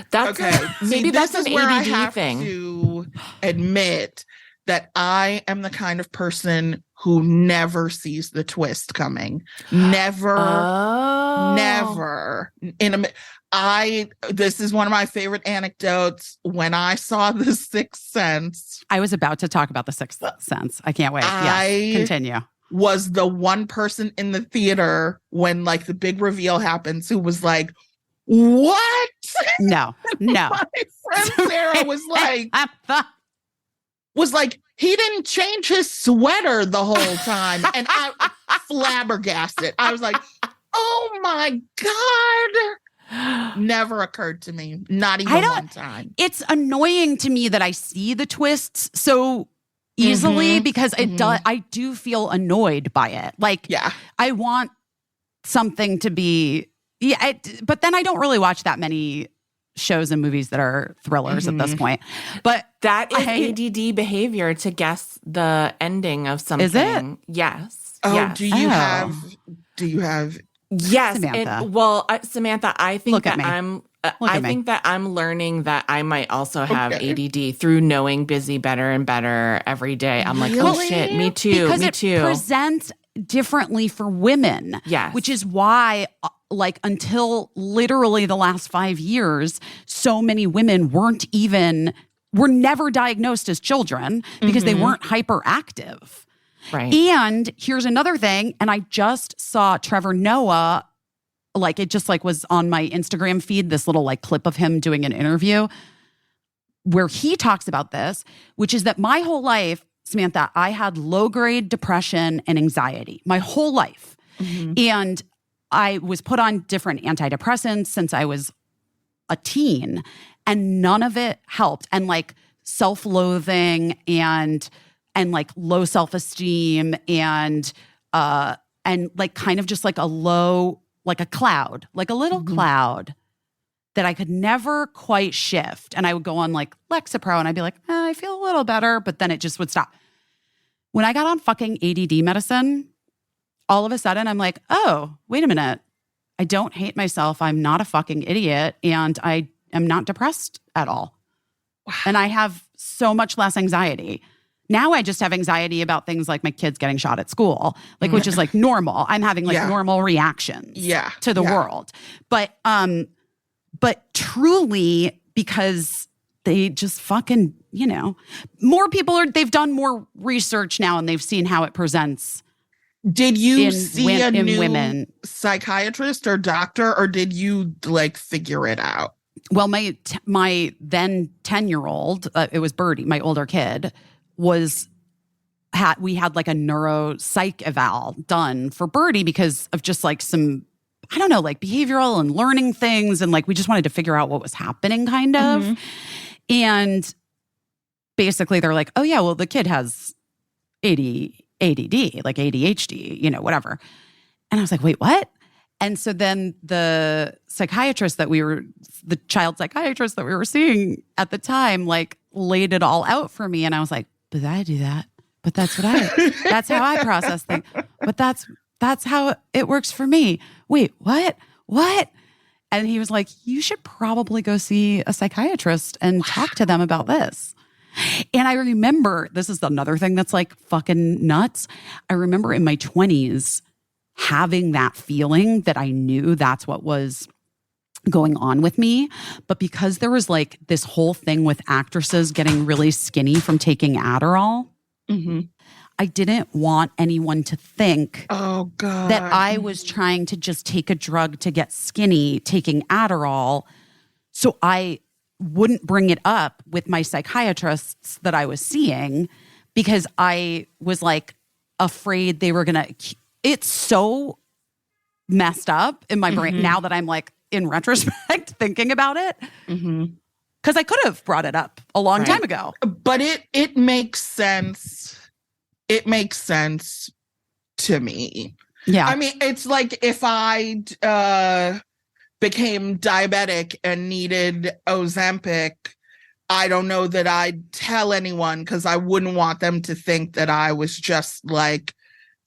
That's maybe that's an where I ADD have thing. To admit that I am the kind of person who never sees the twist coming. Never. This is one of my favorite anecdotes. When I saw The Sixth Sense, I was about to talk about The Sixth Sense. I can't wait. Yes, continue. Was the one person in the theater when like the big reveal happens who was like, what? No. My friend Sarah was like, he didn't change his sweater the whole time. And I flabbergasted. I was like, oh my God. Never occurred to me. Not even one time. It's annoying to me that I see the twists so easily because I do feel annoyed by it. Like, I want something to be, but then I don't really watch that many shows and movies that are thrillers at this point. But that is ADD behavior to guess the ending of something. Is it? Yes. Oh, yes. Do you have? Yes. Samantha. Samantha, I think that I'm learning that I might also have ADD through knowing busy better and better every day. I'm like, oh shit, me too. Because me it too. presents differently for women. Yes. Which is why like until literally the last 5 years, so many women were never diagnosed as children because they weren't hyperactive. Right. And here's another thing. And I just saw Trevor Noah, like it just like was on my Instagram feed, this little like clip of him doing an interview where he talks about this, which is that my whole life, Samantha, I had low-grade depression and anxiety my whole life. And I was put on different antidepressants since I was a teen, and none of it helped. And like self-loathing and like low self-esteem and like kind of just like a low, like a cloud, like a little cloud that I could never quite shift. And I would go on like Lexapro and I'd be like, I feel a little better, but then it just would stop. When I got on fucking ADD medicine, all of a sudden I'm like, oh, wait a minute. I don't hate myself. I'm not a fucking idiot. And I am not depressed at all. Wow. And I have so much less anxiety. Now I just have anxiety about things like my kids getting shot at school, like, which is like normal. I'm having like normal reactions to the world. But truly because they just fucking, more people they've done more research now and they've seen how it presents. Did you see a new psychiatrist or doctor, or did you like figure it out? Well, my then 10-year-old, it was Birdie, my older kid, we had like a neuropsych eval done for Birdie because of just like some, I don't know, like behavioral and learning things. And like, we just wanted to figure out what was happening kind of. And basically they're like, oh yeah, well the kid has ADD, like ADHD, whatever. And I was like, wait, what? And so then the child psychiatrist that we were seeing at the time, like laid it all out for me. And I was like, but I do that. But that's that's how I process things. But that's how it works for me. Wait, what? And he was like, you should probably go see a psychiatrist and talk to them about this. And I remember, this is another thing that's like fucking nuts. I remember in my 20s having that feeling that I knew that's what was going on with me. But because there was like this whole thing with actresses getting really skinny from taking Adderall, I didn't want anyone to think Oh God. that I was trying to just take a drug to get skinny, taking Adderall. So I wouldn't bring it up with my psychiatrists that I was seeing because I was like afraid they were going to. It's so messed up in my brain now that I'm like in retrospect thinking about it. Because I could have brought it up a long time ago. But it makes sense. It makes sense to me. Yeah. I mean, it's like if I became diabetic and needed Ozempic, I don't know that I'd tell anyone because I wouldn't want them to think that I was just like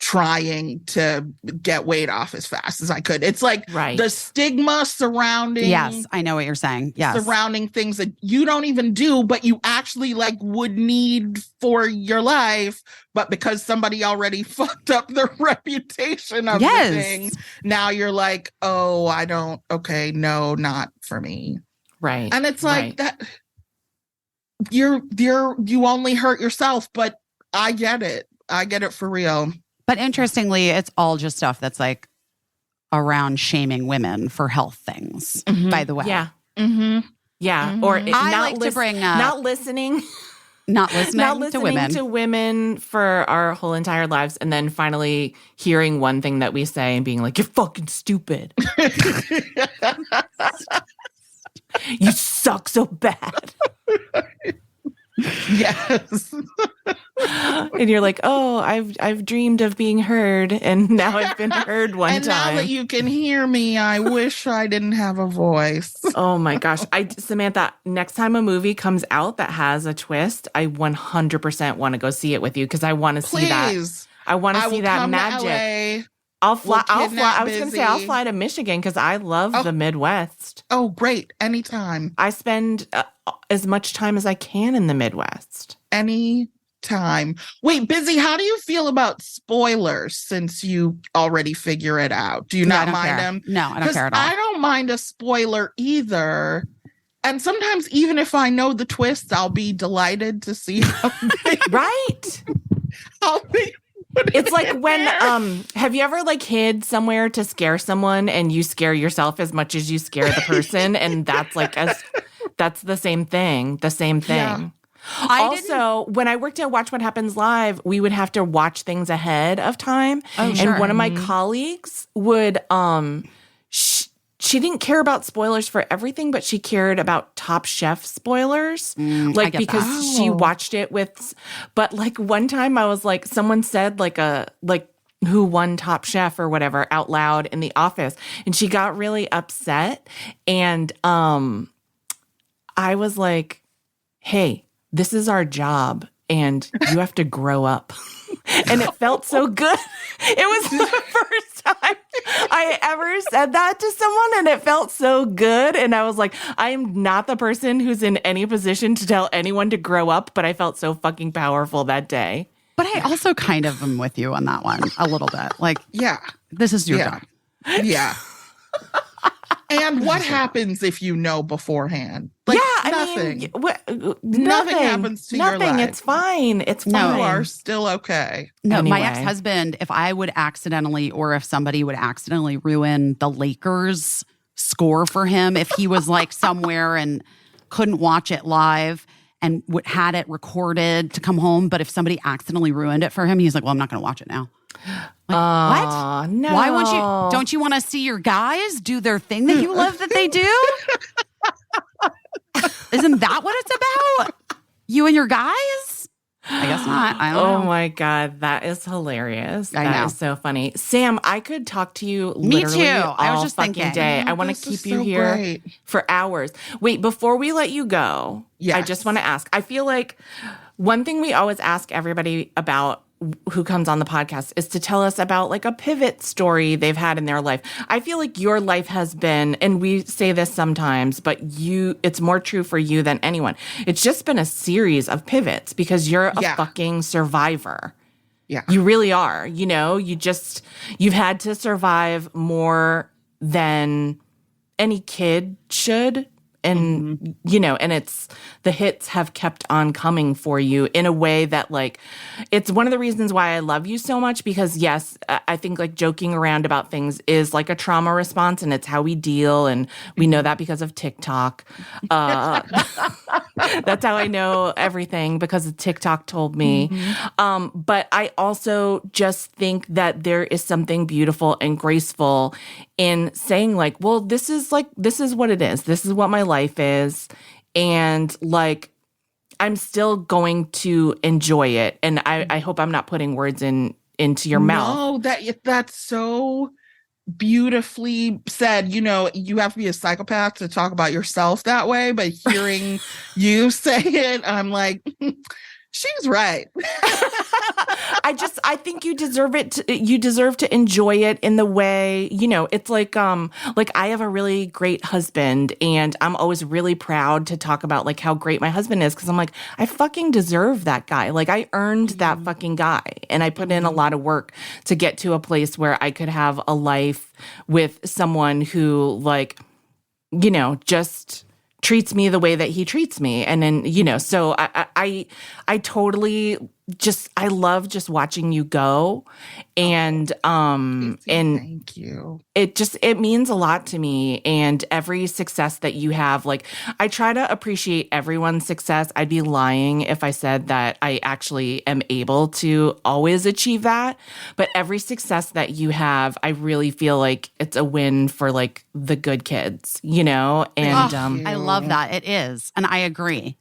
trying to get weight off as fast as I could. It's like the stigma surrounding. Yes, I know what you're saying. Yes. Surrounding things that you don't even do, but you actually like would need for your life. But because somebody already fucked up the reputation of the thing, now you're like, oh, I don't. Okay, no, not for me. Right. And it's like that. You only hurt yourself, but I get it. I get it for real. But interestingly, it's all just stuff that's like around shaming women for health things, by the way. Yeah. Yeah. Or to bring up not listening to women. For our whole entire lives and then finally hearing one thing that we say and being like, you're fucking stupid. You suck so bad. Yes. And you're like, oh, I've dreamed of being heard, and now I've been heard one and time. And now that you can hear me, I wish I didn't have a voice. Oh my gosh. Samantha, next time a movie comes out that has a twist, I 100% want to go see it with you because I want to see that. I want to see that magic. I'll fly. I was going to say I'll fly to Michigan because I love the Midwest. Oh, great. Anytime. I spend as much time as I can in the Midwest. Anytime. Wait, Busy, how do you feel about spoilers since you already figure it out? Do you not mind them? No, I don't care at all. I don't mind a spoiler either. And sometimes even if I know the twist, I'll be delighted to see how right. It's like when have you ever like hid somewhere to scare someone and you scare yourself as much as you scare the person, and that's like that's the same thing. Yeah. Also, when I worked at Watch What Happens Live, we would have to watch things ahead of time. Oh, sure. And one of my colleagues would she didn't care about spoilers for everything, but she cared about Top Chef spoilers. Because she watched it with, but like one time I was like, someone said like who won Top Chef or whatever out loud in the office. And she got really upset. And I was like, hey, this is our job and you have to grow up. And it felt so good. It was the first time I ever said that to someone, and it felt so good. And I was like, I am not the person who's in any position to tell anyone to grow up, but I felt so fucking powerful that day. But I also kind of am with you on that one a little bit. Like, this is your job. Yeah. And what happens if you know beforehand? Like, nothing. Nothing happens to your life. It's fine. It's fine. You are still okay. No, anyway. My ex-husband, if I would accidentally, or if somebody would accidentally ruin the Lakers score for him, if he was like somewhere and couldn't watch it live and had it recorded to come home, but if somebody accidentally ruined it for him, he's like, well, I'm not going to watch it now. Like, what? No. Why won't you? Don't you want to see your guys do their thing that you love that they do? Isn't that what it's about? You and your guys? I guess not. I don't know. Oh my God. That is hilarious. I know. That is so funny. Sam, I could talk to you Me literally too. all I was just fucking thinking. day. I want to keep you here for hours. Wait, before we let you go, I just want to ask. I feel like one thing we always ask everybody about who comes on the podcast is to tell us about like a pivot story they've had in their life. I feel like your life has been, and we say this sometimes, but it's more true for you than anyone. It's just been a series of pivots because you're a fucking survivor. Yeah. You really are. You know, you've had to survive more than any kid should. And, you know, and the hits have kept on coming for you in a way that, like, it's one of the reasons why I love you so much, because yes, I think like joking around about things is like a trauma response, and it's how we deal. And we know that because of TikTok. That's how I know everything, because TikTok told me. But I also just think that there is something beautiful and graceful in saying like, well, this is what it is. This is what my life is. And like, I'm still going to enjoy it. And I hope I'm not putting words into your mouth. No, that's so beautifully said. You know, you have to be a psychopath to talk about yourself that way, but hearing you say it, I'm like, she's right. I think you deserve it. You deserve to enjoy it in the way, you know, it's like I have a really great husband, and I'm always really proud to talk about like how great my husband is. 'Cause I'm like, I fucking deserve that guy. Like I earned that fucking guy, and I put in a lot of work to get to a place where I could have a life with someone who, like, you know, just treats me the way that he treats me. And then, you know, so I totally just, I love just watching you go. And, and thank you. It means a lot to me. And every success that you have, like, I try to appreciate everyone's success. I'd be lying if I said that I actually am able to always achieve that. But every success that you have, I really feel like it's a win for like the good kids, you know? And, I love that. It is. And I agree.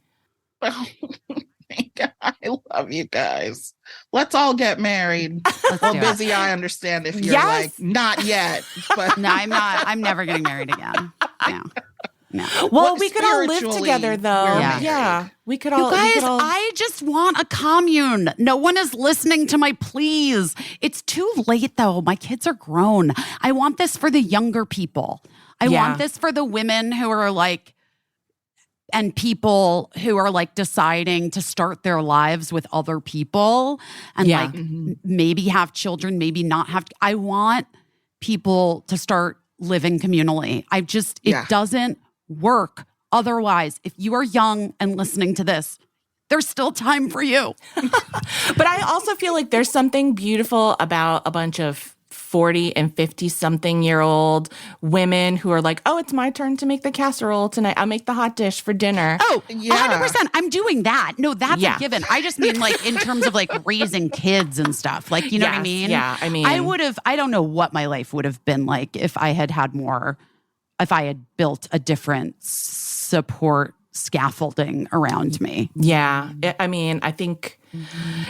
I love you guys. Let's all get married. Well, busy, I understand if you're like, not yet. But No, I'm not. I'm never getting married again. No. Well, we could all live together, though. Yeah. We could all. You guys, I just want a commune. No one is listening to my pleas. It's too late, though. My kids are grown. I want this for the younger people. I want this for the women who are like, and people who are like deciding to start their lives with other people and like maybe have children, maybe not have. I want people to start living communally. It doesn't work otherwise. If you are young and listening to this, there's still time for you. But I also feel like there's something beautiful about a bunch of 40 and 50 something year old women who are like, oh, it's my turn to make the casserole tonight. I'll make the hot dish for dinner. Oh, 100%. I'm doing that. No, that's a given. I just mean like in terms of like raising kids and stuff. Like, you know what I mean? Yeah. I mean, I don't know what my life would have been like if I had built a different support scaffolding around me. Yeah. I mean, I think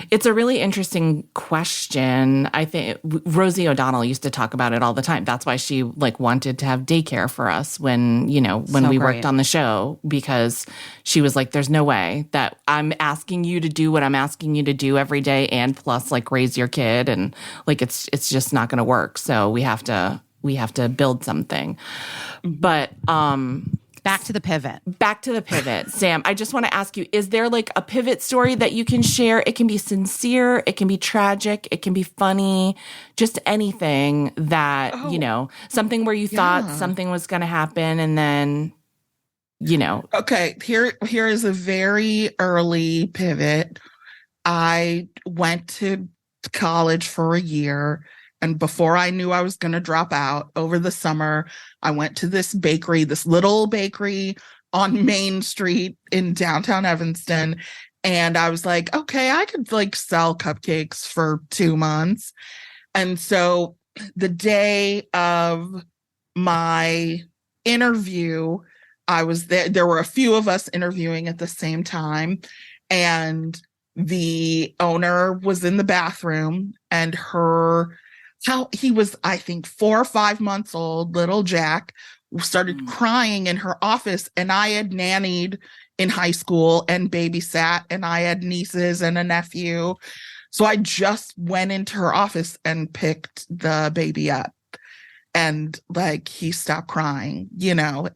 it's a really interesting question. I think Rosie O'Donnell used to talk about it all the time. That's why she like wanted to have daycare for us when we worked on the show, because she was like, there's no way that I'm asking you to do what I'm asking you to do every day and plus like raise your kid, and like it's just not going to work. So we have to build something. But Back to the pivot. Sam, I just want to ask you, is there like a pivot story that you can share? It can be sincere, it can be tragic, it can be funny, just anything that, you know, something where you thought something was going to happen and then, you know. Okay, here is a very early pivot. I went to college for a year. And before I knew I was going to drop out over the summer, I went to this little bakery on Main Street in downtown Evanston. And I was like, okay, I could like sell cupcakes for 2 months. And so the day of my interview, I was there. There were a few of us interviewing at the same time. And the owner was in the bathroom, and he was, I think, 4 or 5 months old, little Jack, started crying in her office. And I had nannied in high school and babysat, and I had nieces and a nephew. So I just went into her office and picked the baby up, and like he stopped crying. You know,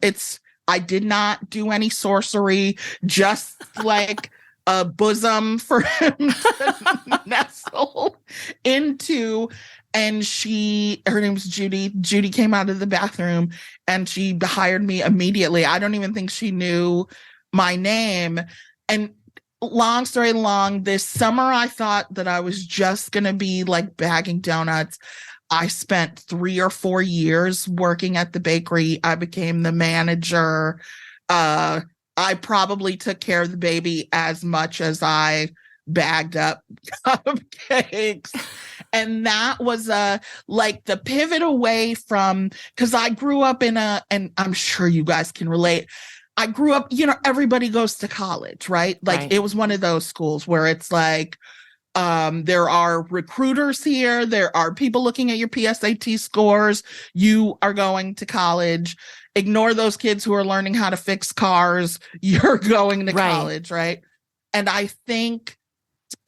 I did not do any sorcery, just like a bosom for him to nestle into. And her name's Judy. Judy came out of the bathroom and she hired me immediately. I don't even think she knew my name. And long story long, this summer I thought that I was just going to be like bagging donuts. I spent 3 or 4 years working at the bakery. I became the manager. I probably took care of the baby as much as I bagged up cupcakes. And that was like the pivot away from, because I grew up in and I'm sure you guys can relate. I grew up, everybody goes to college, right? Like Right. It was one of those schools where it's like, there are recruiters here. There are people looking at your PSAT scores. You are going to college. Ignore those kids who are learning how to fix cars. You're going to Right. college, right? And I think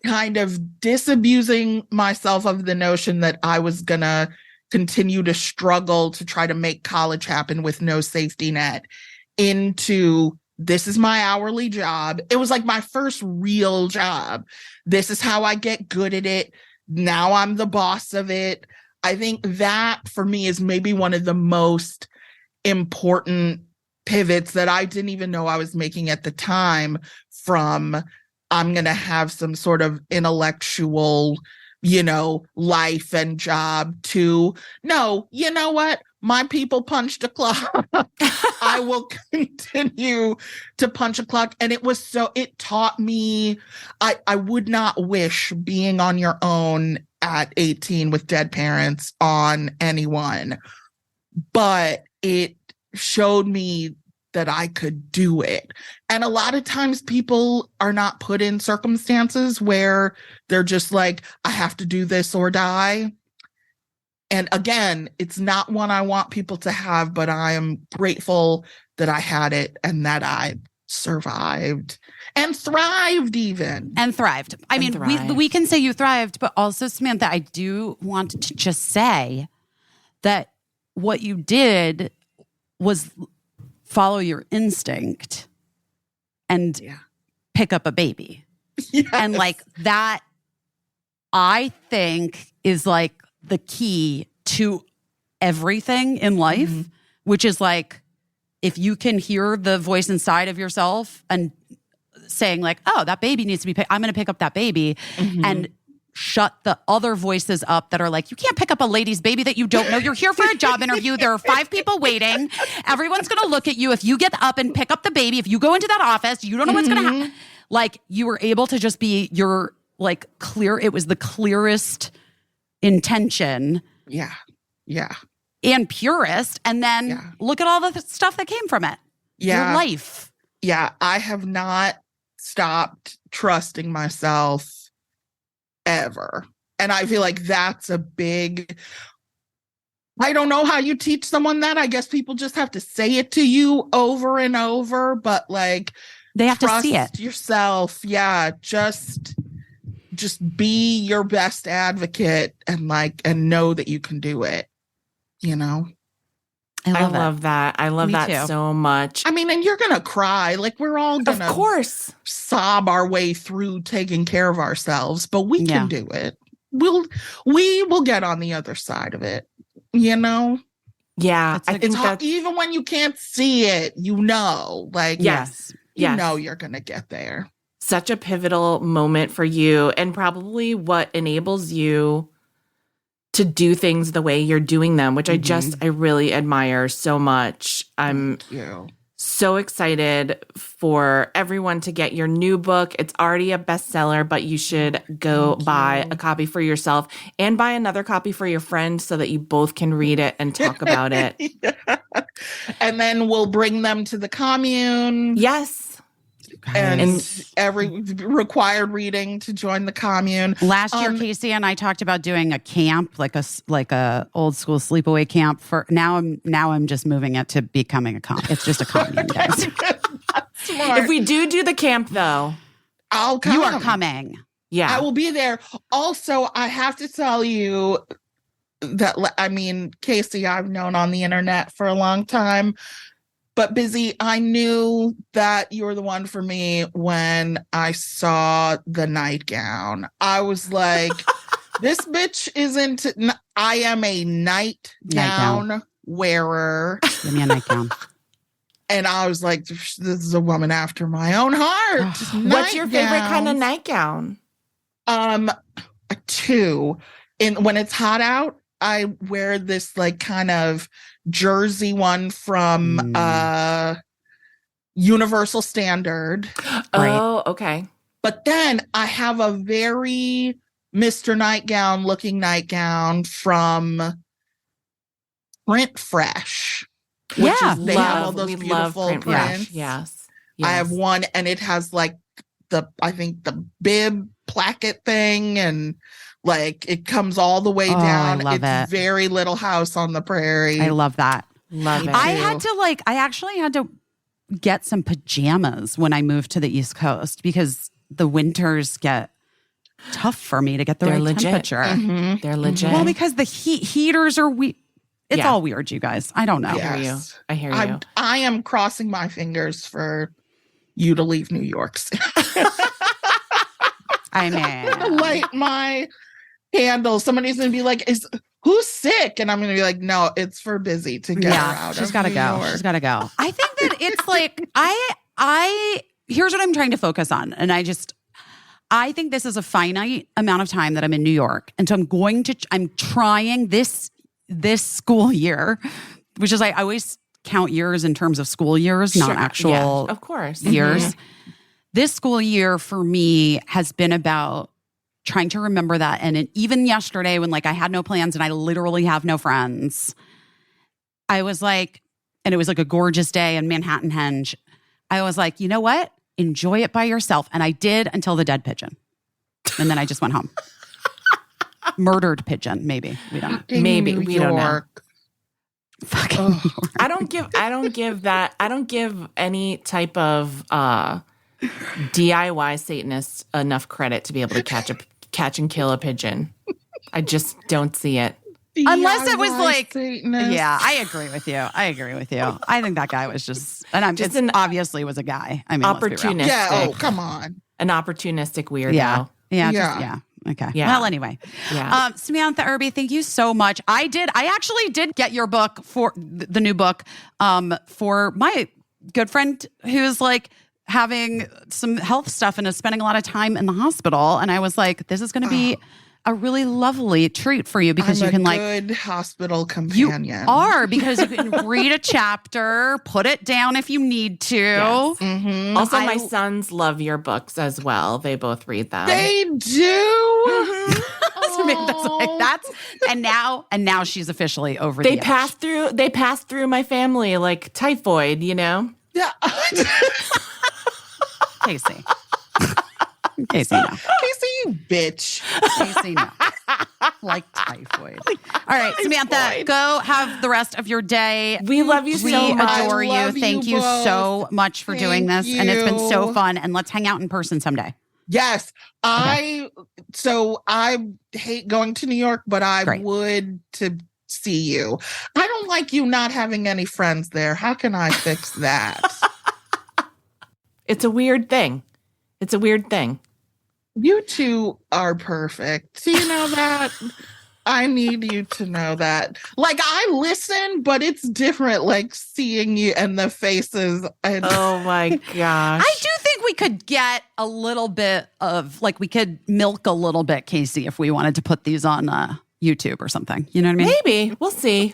kind of disabusing myself of the notion that I was going to continue to struggle to try to make college happen with no safety net into this is my hourly job. It was like my first real job. This is how I get good at it. Now I'm the boss of it. I think that for me is maybe one of the most important pivots that I didn't even know I was making at the time, from I'm going to have some sort of intellectual, life and job, to no, you know what? My people punched a clock. I will continue to punch a clock. And it taught me, I would not wish being on your own at 18 with dead parents on anyone, but it showed me that I could do it. And a lot of times people are not put in circumstances where they're just like, I have to do this or die. And again, it's not one I want people to have, but I am grateful that I had it and that I survived and thrived even. And thrived. I mean, we can say you thrived, but also, Samantha, I do want to just say that what you did was follow your instinct and pick up a baby. Yes. And like that, I think, is like the key to everything in life, which is like, if you can hear the voice inside of yourself and saying like, oh, that baby needs to be picked, I'm going to pick up that baby, and shut the other voices up that are like, you can't pick up a lady's baby that you don't know. You're here for a job interview. There are 5 people waiting. Everyone's going to look at you. If you get up and pick up the baby, if you go into that office, you don't know what's going to happen. Like, you were able to just be your like clear. It was the clearest intention. Yeah. And purest. And then look at all the stuff that came from it. Yeah. Your life. Yeah. I have not stopped trusting myself ever. And I feel like that's a big, I don't know how you teach someone that. I guess people just have to say it to you over and over, but like, they have to see it yourself. Yeah. Just be your best advocate and know that you can do it, I love that. I love that too. so much. I mean, and you're going to cry. Like, we're all going to, of course, sob our way through taking care of ourselves, but we can do it. We will get on the other side of it, Yeah, I think that even when you can't see it, like, yes, you know you're going to get there. Such a pivotal moment for you, and probably what enables you to do things the way you're doing them, which I really admire so much. I'm so excited for everyone to get your new book. It's already a bestseller, but you should go buy a copy for yourself and buy another copy for your friend so that you both can read it and talk about it. And then we'll bring them to the commune. Yes. And every required reading to join the commune. Last year, Caissie and I talked about doing a camp, like a old school sleepaway camp. For now, I'm just moving it to becoming a camp. It's just a commune, guys. If we do the camp, though, I'll come. You are coming. Yeah, I will be there. Also, I have to tell you that Caissie, I've known on the internet for a long time. But Busy, I knew that you were the one for me when I saw the nightgown. I was like, This bitch isn't. I am a nightgown wearer. Give me a nightgown. And I was like, this is a woman after my own heart. What's your favorite kind of nightgown? Two. When it's hot out, I wear this like kind of jersey one from Universal Standard. Oh, okay. But then I have a very Mr. Nightgown looking nightgown from Print Fresh. Which is, they have all those beautiful prints. Yes. I have one, and it has like I think the bib placket thing, and like it comes all the way down. I love it. Very Little House on the Prairie. I love that. Love it. I actually had to get some pajamas when I moved to the East Coast because the winters get tough for me to get the right temperature. Mm-hmm. They're legit. Well, because the heaters are it's all weird, you guys. I don't know. Yes. I hear you. I am crossing my fingers for you to leave New York soon. I mean, light my candle. Somebody's gonna be like, who's sick? And I'm gonna be like, no, it's for Busy to get her out. She's gotta go. She's gotta go. I think that it's like I here's what I'm trying to focus on. And I think this is a finite amount of time that I'm in New York. And so I'm trying this school year, which is I always count years in terms of school years, not actual of course. years. Mm-hmm. This school year for me has been about trying to remember that. And even yesterday when like I had no plans and I literally have no friends, I was like, and it was like a gorgeous day in Manhattan Henge. I was like, you know what? Enjoy it by yourself. And I did until the dead pigeon. And then I just went home. Murdered pigeon, maybe. We don't. Maybe we don't know. Fucking New York. I don't give any type of DIY Satanist enough credit to be able to catch and kill a pigeon. I just don't see it. Unless it was like, Satanist. yeah, I agree with you. I think that guy was just, and I'm just obviously was a guy. I mean, opportunistic. Yeah. Oh, come on. An opportunistic weirdo. Yeah. Okay. Yeah. Well, anyway. Yeah. Samantha Irby, thank you so much. I actually did get your book for the new book for my good friend who's like having some health stuff and is spending a lot of time in the hospital. And I was like, this is going to be a really lovely treat for you because you can like good hospital companion. You are because you can read a chapter, put it down if you need to. Yes. Mm-hmm. Also, my sons love your books as well. They both read them. They do. Mm-hmm. Samantha's like that's and now she's officially over. They pass through my family like typhoid, you know. Yeah. Caissie, no. Caissie, you bitch. Caissie, no. Like typhoid. All right, Samantha, go have the rest of your day. We love you so much. We adore you. Thank you so much for doing this. And it's been so fun. And let's hang out in person someday. Yes. I hate going to New York, but I would to see you. I don't like you not having any friends there. How can I fix that? It's a weird thing. You two are perfect. Do you know that? I need you to know that. Like, I listen, but it's different, like, seeing you and the faces. And oh, my gosh. I do think we could get a little bit of, like, we could milk a little bit, Caissie, if we wanted to put these on YouTube or something. You know what I mean? Maybe. We'll see.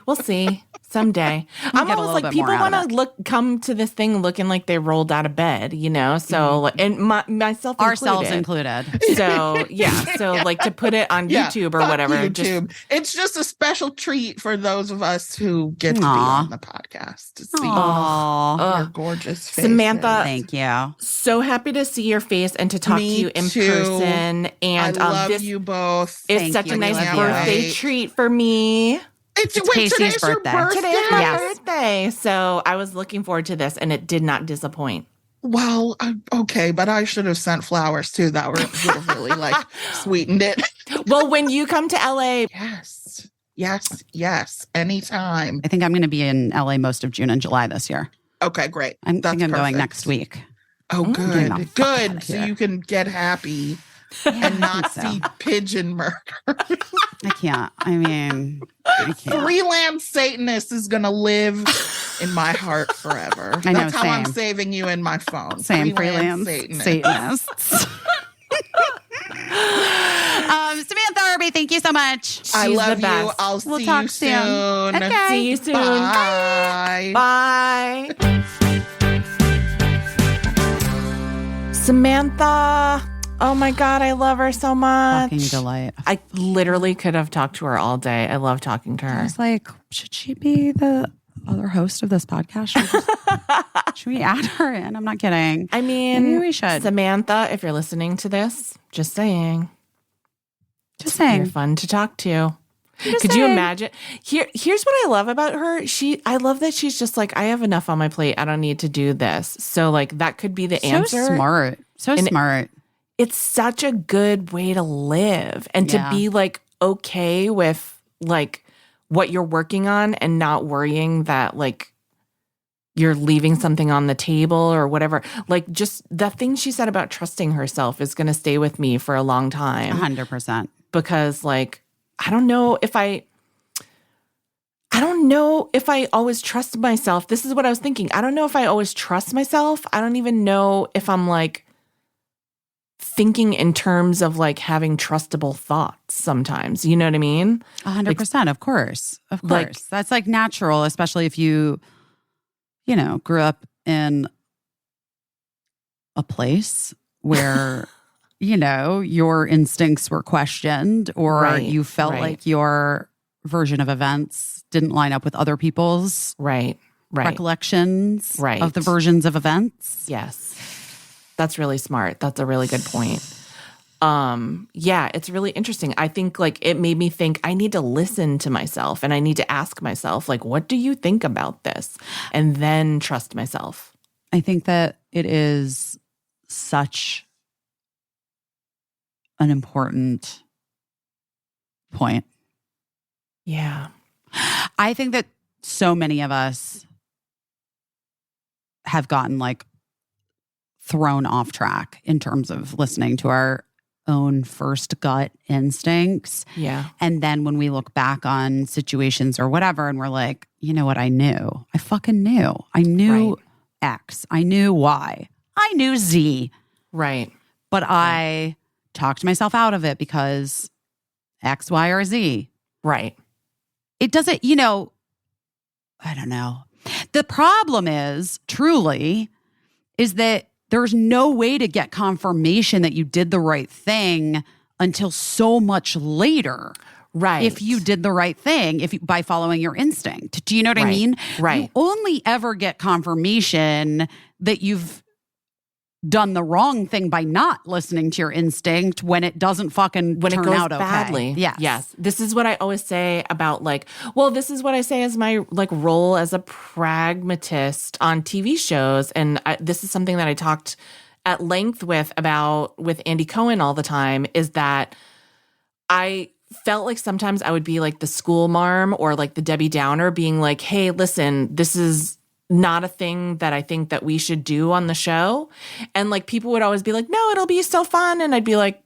Someday. I'm almost like, people want to come to this thing looking like they rolled out of bed, you know? So, and myself included. Ourselves included. So, yeah. So, like, to put it on YouTube or whatever. YouTube. It's just a special treat for those of us who get to be on the podcast to see your gorgeous faces. Samantha. Thank you. So happy to see your face and to talk to you in person. And I love you both. It's such a nice birthday treat for me. It's Caissie's birthday. Today's my birthday. So I was looking forward to this, and it did not disappoint. Well, okay, but I should have sent flowers too. That would have really like sweetened it. Well, when you come to LA. Yes. Anytime. I think I'm going to be in LA most of June and July this year. Okay, great. I think I'm going next week. Oh, good. So you can get happy and not so. see pigeon murder. I can't. I mean, I can't. Freelance Satanist is going to live in my heart forever. I know, That's how I'm same. saving you in my phone. Same freelance Satanist. Satanists. Samantha Irby, thank you so much. I She's love the you. best. I'll We'll see talk you soon. soon. Okay. See you soon. Bye. Bye. Samantha. Oh my God, I love her so much. Fucking delight. I literally could have talked to her all day. I love talking to I her. was like, should she be the other host of this podcast? Should we add her in? I'm not kidding. I mean, Maybe we should. Samantha, if you're listening to this, just saying. Just You're saying. fun to talk to. Just Could you saying. imagine? Here's what I love about her. I love that she's just like, I have enough on my plate. I don't need to do this. So like that could be the answer. So smart. So And smart. It's such a good way to live and Yeah. to be like okay with like what you're working on and not worrying that like you're leaving something on the table or whatever. Like just the thing she said about trusting herself is going to stay with me for a long time 100%. because like I don't know if I always trust myself. This is what I was thinking. I don't know if I always trust myself. I don't even know if I'm like thinking in terms of like having trustable thoughts sometimes. You know what I mean? 100%. Of course. Of course. Like- That's like natural, especially if you grew up in a place where, your instincts were questioned or Right, you felt right. like your version of events didn't line up with other people's Right. recollections Right. of the versions of events. Yes. That's really smart. That's a really good point. Yeah, it's really interesting. I think like it made me think I need to listen to myself and I need to ask myself, like, what do you think about this? And then trust myself. I think that it is such an important point. Yeah. I think that so many of us have gotten like thrown off track in terms of listening to our own first gut instincts. Yeah. And then when we look back on situations or whatever, and we're like, you know what? I knew. I fucking knew. I knew Right. X. I knew Y. I knew Z. Right. But I talked myself out of it because X, Y, or Z. Right. It doesn't, I don't know. The problem is, truly, is that there's no way to get confirmation that you did the right thing until so much later. Right. If you did the right thing, by following your instinct. Do you know what I Right. mean? Right. You only ever get confirmation that you've done the wrong thing by not listening to your instinct when it doesn't fucking when turn it goes out okay. badly. Yes. This is what I always say about this is what I say as my role as a pragmatist on TV shows. And this is something that I talked at length with Andy Cohen all the time, is that I felt like sometimes I would be like the school marm or like the Debbie Downer being like, hey, listen, this is not a thing that I think that we should do on the show. And like people would always be like, no, it'll be so fun. And I'd be like,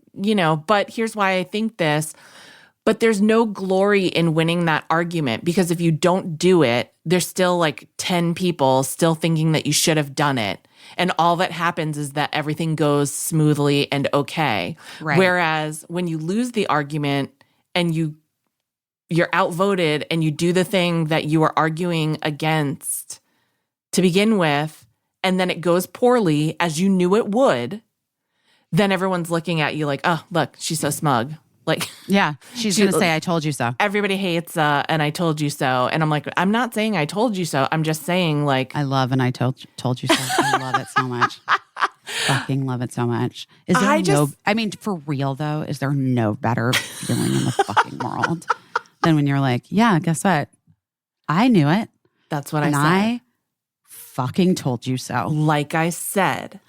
but here's why I think this. But there's no glory in winning that argument, because if you don't do it, there's still like 10 people still thinking that you should have done it. And all that happens is that everything goes smoothly and okay. Right. Whereas when you lose the argument and you're outvoted and you do the thing that you are arguing against to begin with, and then it goes poorly as you knew it would, then everyone's looking at you like, oh, look, she's so smug. Like, Yeah. She's going to say, I told you so. everybody hates and I told you so. And I'm like, I'm not saying I told you so. I'm just saying like, I love and I told you so. I love it so much. Fucking love it so much. Is there I mean, for real though, is there no better feeling in the fucking world than when you're like, yeah, guess what? I knew it. that's what And I said. I fucking told you so. Like I said.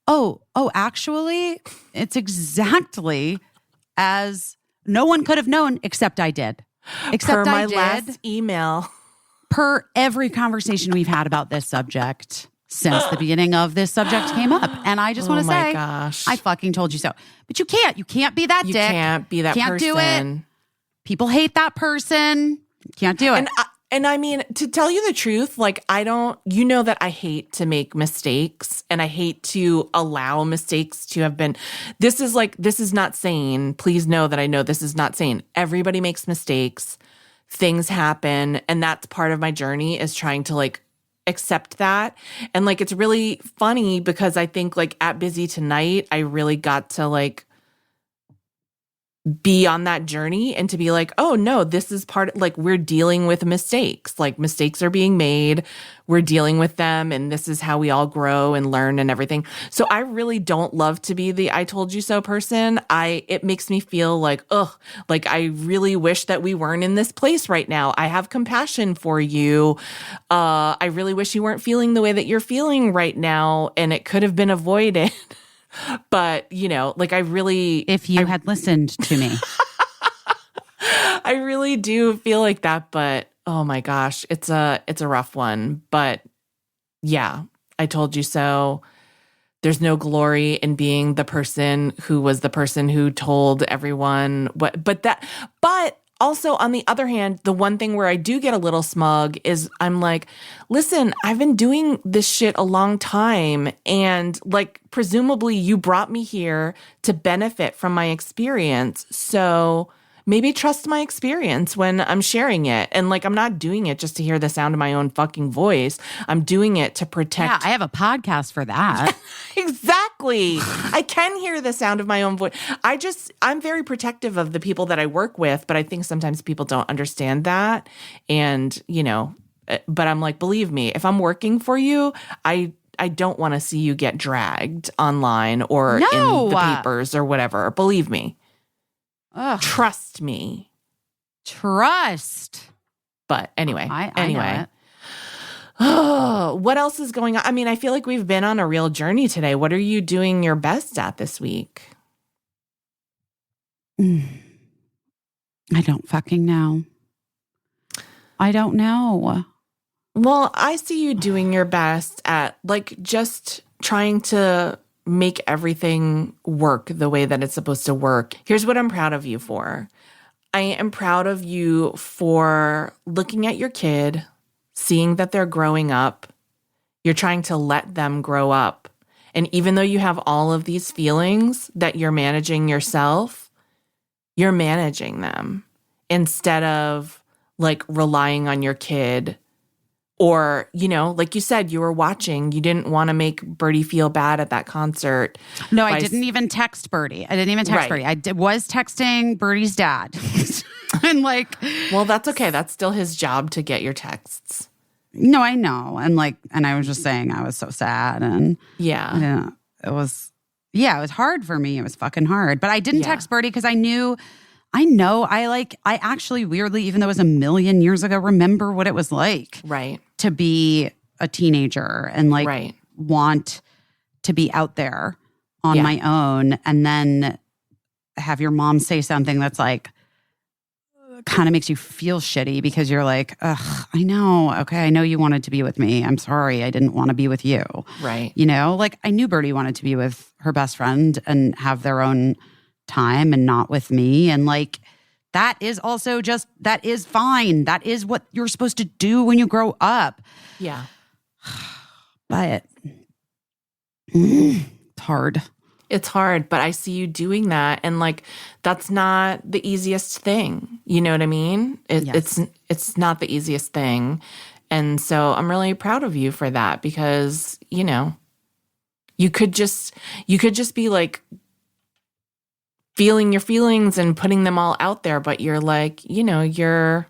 Oh, actually, it's exactly as no one could have known except I did. Except Per I my did. last email. Per every conversation we've had about this subject since the beginning of this subject came up. And I just want to say, gosh. I fucking told you so. But you can't. You can't be that You dick. can't be that Can't do person. it. People hate that person. Can't do it. And I mean, to tell you the truth, like you know that I hate to make mistakes and I hate to allow mistakes to have been, this is not sane. Please know that I know this is not sane. Everybody makes mistakes. Things happen. And that's part of my journey is trying to like accept that. And like, it's really funny because I think like at Busy Tonight, I really got to like be on that journey and to be like, oh no, this is like we're dealing with mistakes. Like mistakes are being made. We're dealing with them. And this is how we all grow and learn and everything. So I really don't love to be the I told you so person. It makes me feel like, like I really wish that we weren't in this place right now. I have compassion for you. I really wish you weren't feeling the way that you're feeling right now. And it could have been avoided. But, you know, like if you had listened to me. I really do feel like that, but oh my gosh, it's a rough one. But yeah, I told you so. There's no glory in being the person who was the person who told everyone but also, on the other hand, the one thing where I do get a little smug is I'm like, listen, I've been doing this shit a long time. And like, presumably you brought me here to benefit from my experience. So maybe trust my experience when I'm sharing it. And like, I'm not doing it just to hear the sound of my own fucking voice. I'm doing it to protect. Yeah, I have a podcast for that. Exactly. I can hear the sound of my own voice. I'm very protective of the people that I work with, but I think sometimes people don't understand that. And, you know, but I'm like, believe me, if I'm working for you, I don't want to see you get dragged online or in the papers or whatever. Believe me. Ugh. Trust me. Trust. But anyway, I know it. Oh, what else is going on? I mean, I feel like we've been on a real journey today. What are you doing your best at this week? I don't fucking know. I don't know. Well, I see you doing your best at like just trying to make everything work the way that it's supposed to work. Here's what I'm proud of you for. I am proud of you for looking at your kid, seeing that they're growing up. You're trying to let them grow up. And even though you have all of these feelings that you're managing yourself, you're managing them instead of like relying on your kid. Or, you know, like you said, you were watching. You didn't want to make Birdie feel bad at that concert. No, I didn't even text Birdie. I didn't even text Birdie. I was texting Birdie's dad. And like... Well, that's okay. That's still his job to get your texts. No, I know. And like, and I was just saying I was so sad. And yeah, it was hard for me. It was fucking hard. But I didn't text Birdie because I actually weirdly, even though it was a million years ago, remember what it was like. Right. To be a teenager and like want to be out there on my own and then have your mom say something that's like kind of makes you feel shitty because you're like, ugh, I know. Okay, I know you wanted to be with me. I'm sorry. I didn't want to be with you. Right. You know, like I knew Birdie wanted to be with her best friend and have their own time and not with me. And like, that is also that is fine. That is what you're supposed to do when you grow up. Yeah. But it's hard. It's hard, but I see you doing that. And like, that's not the easiest thing. You know what I mean? It's not the easiest thing. And so I'm really proud of you for that because, you know, you could just be like, feeling your feelings and putting them all out there, but you're like, you know, you're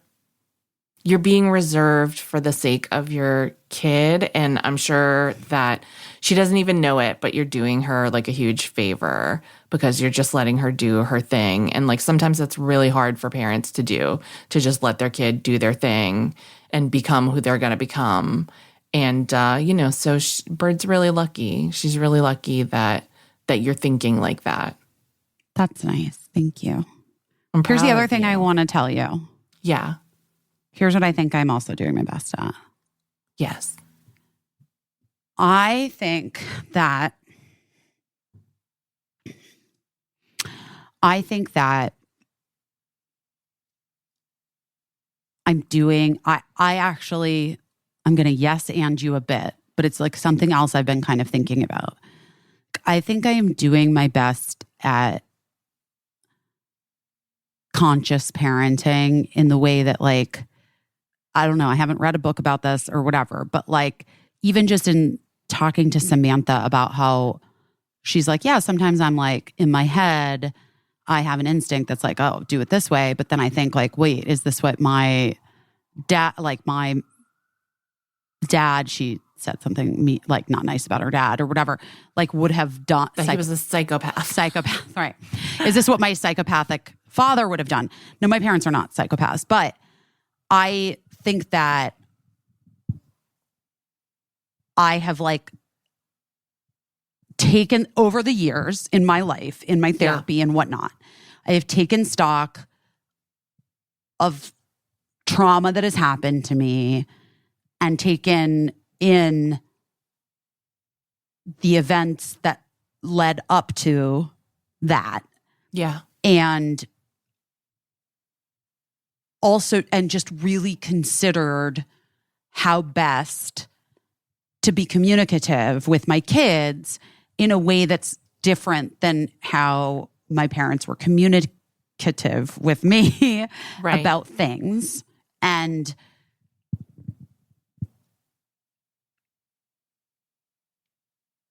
being reserved for the sake of your kid. And I'm sure that she doesn't even know it, but you're doing her like a huge favor because you're just letting her do her thing. And like sometimes that's really hard for parents to do, to just let their kid do their thing and become who they're going to become. And, you know, so Bird's really lucky. She's really lucky that you're thinking like that. That's nice. Thank you. Here's the other thing I want to tell you. Yeah. Here's what I think I'm also doing my best at. Yes. I think that I'm going to yes and you a bit, but it's like something else I've been kind of thinking about. I think I am doing my best at conscious parenting in the way that, like, I don't know, I haven't read a book about this or whatever, but like even just in talking to Samantha about how she's like, yeah, sometimes I'm like in my head, I have an instinct that's like, oh, do it this way. But then I think like, wait, is this what my dad, she said something like not nice about her dad or whatever, like would have done. That he was a psychopath. Psychopath, right. Is this what my psychopathic father would have done? No, my parents are not psychopaths, but I think that I have like taken over the years in my life, in my therapy and whatnot, I have taken stock of trauma that has happened to me and taken in the events that led up to that. Yeah. And also, and just really considered how best to be communicative with my kids in a way that's different than how my parents were communicative with me about things. And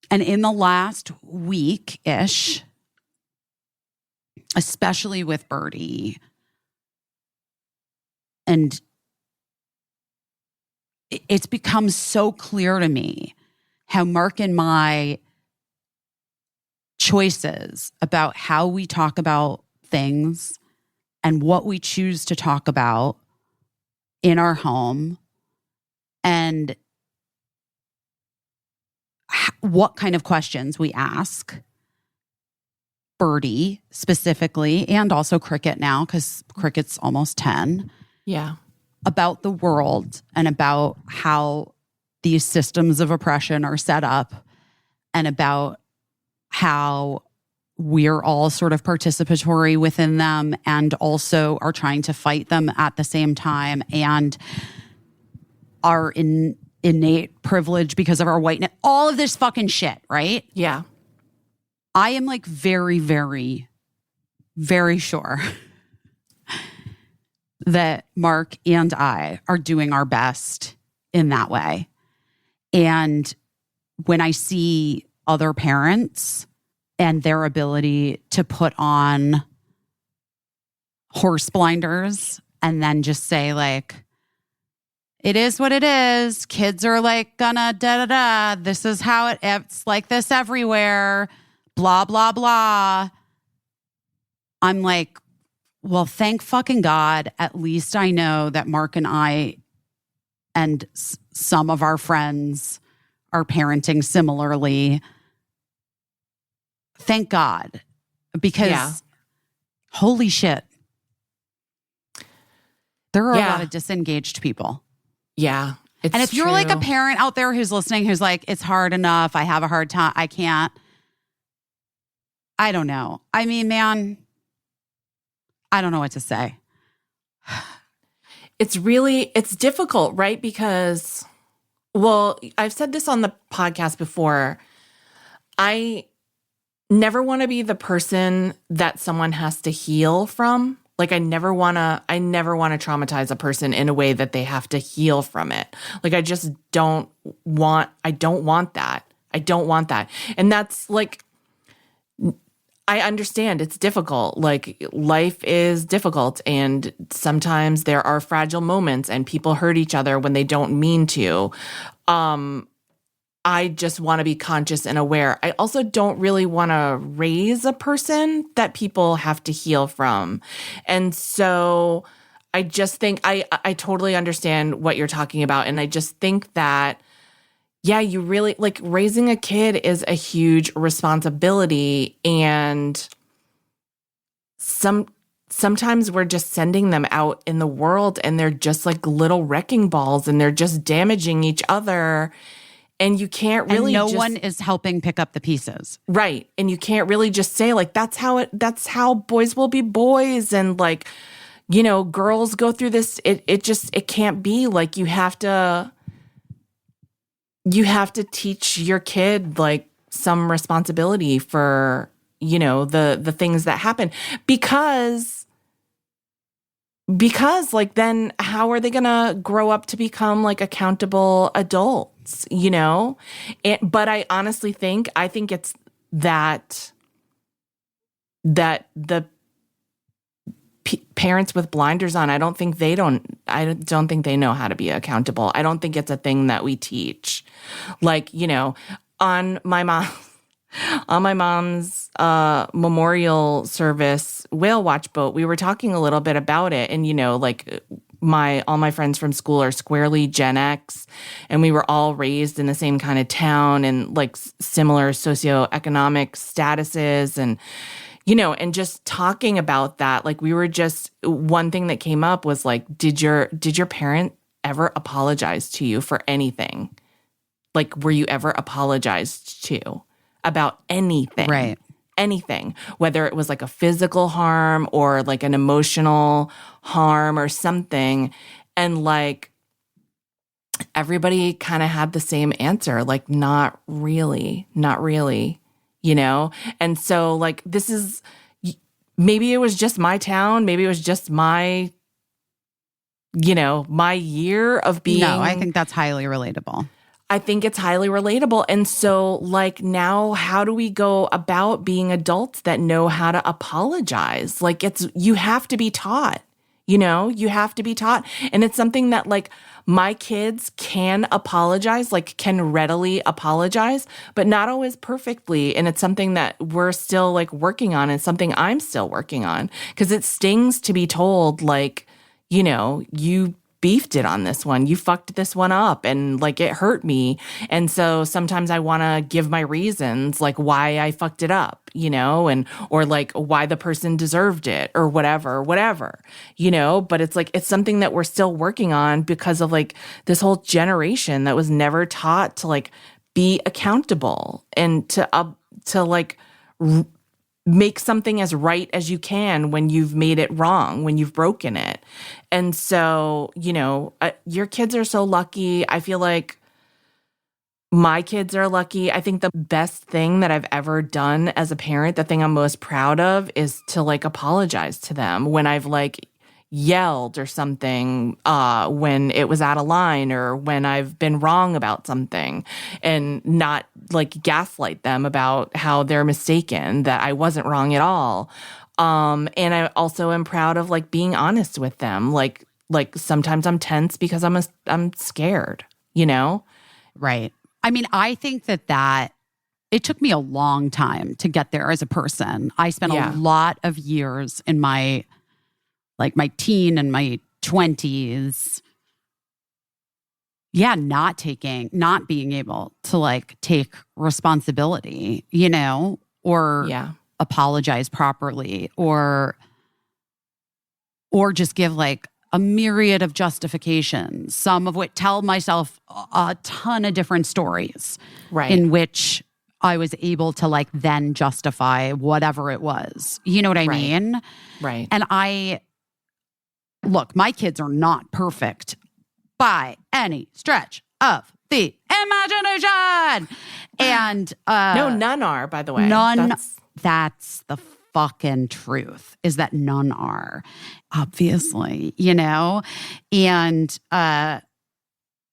in the last week-ish, especially with Birdie, and it's become so clear to me how Mark and my choices about how we talk about things and what we choose to talk about in our home and what kind of questions we ask Birdie specifically, and also Cricket now, because Cricket's almost 10. Yeah. About the world and about how these systems of oppression are set up and about how we're all sort of participatory within them and also are trying to fight them at the same time, and our innate privilege because of our whiteness, all of this fucking shit, right? Yeah. I am like very, very, very sure that Mark and I are doing our best in that way. And when I see other parents and their ability to put on horse blinders and then just say like, it is what it is. Kids are like gonna da-da-da. This is how it's like this everywhere. Blah, blah, blah. I'm like, well, thank fucking God. At least I know that Mark and I and some of our friends are parenting similarly. Thank God. Because holy shit. There are a lot of disengaged people. Yeah. And if you're like a parent out there who's listening, who's like, it's hard enough, I have a hard time, I can't. I don't know. I mean, man, I don't know what to say. It's difficult, right? Because, well, I've said this on the podcast before. I never want to be the person that someone has to heal from. Like I never want to traumatize a person in a way that they have to heal from it. Like I don't want that. I don't want that. And that's like, I understand it's difficult. Like life is difficult and sometimes there are fragile moments and people hurt each other when they don't mean to. I just want to be conscious and aware. I also don't really want to raise a person that people have to heal from. And so I just think I totally understand what you're talking about. And I just think that, yeah, you really like raising a kid is a huge responsibility. And sometimes we're just sending them out in the world and they're just like little wrecking balls and they're just damaging each other. And you can't really and no one is helping pick up the pieces. Right. And you can't really just say like, that's how boys will be boys. And like, girls go through this. It can't be like you have to teach your kid like some responsibility for, the things that happen because like, then how are they going to grow up to become like accountable adults, but I honestly think it's that the parents with blinders on, I don't think they know how to be accountable. I don't think it's a thing that we teach. Like, on my mom's memorial service whale watch boat, we were talking a little bit about it. And, like all my friends from school are squarely Gen X, and we were all raised in the same kind of town and like similar socioeconomic statuses. And, and just talking about that, like one thing that came up was like, did your parent ever apologize to you for anything? Like, were you ever apologized to about anything? Right. Anything, whether it was like a physical harm or like an emotional harm or something. And like, everybody kind of had the same answer, like, not really. And so like, this is, maybe it was just my town. Maybe it was just my, my year of being. No, I think that's highly relatable. I think it's highly relatable. And so like, now how do we go about being adults that know how to apologize? Like you have to be taught, you have to be taught. And it's something that like my kids can apologize, like can readily apologize, but not always perfectly. And it's something that we're still like working on, and something I'm still working on, because it stings to be told like, you beefed it on this one. You fucked this one up, and like it hurt me. And so sometimes I want to give my reasons, like why I fucked it up, or like why the person deserved it or whatever, but it's like, it's something that we're still working on because of like this whole generation that was never taught to like be accountable and to like make something as right as you can when you've made it wrong, when you've broken it. And so, your kids are so lucky. I feel like my kids are lucky. I think the best thing that I've ever done as a parent, the thing I'm most proud of, is to like apologize to them when I've like yelled or something, when it was out of line, or when I've been wrong about something, and not like gaslight them about how they're mistaken, that I wasn't wrong at all. And I also am proud of like being honest with them. Like sometimes I'm tense because I'm scared, Right. I mean, I think that it took me a long time to get there as a person. I spent a lot of years in my teen and my 20s, not being able to like take responsibility, or apologize properly, or just give like a myriad of justifications, some of which tell myself a ton of different stories, right, in which I was able to like then justify whatever it was. You know what I mean? Right. And look, my kids are not perfect by any stretch of the imagination. And no, none are, by the way. None. That's the fucking truth, is that none are, obviously, and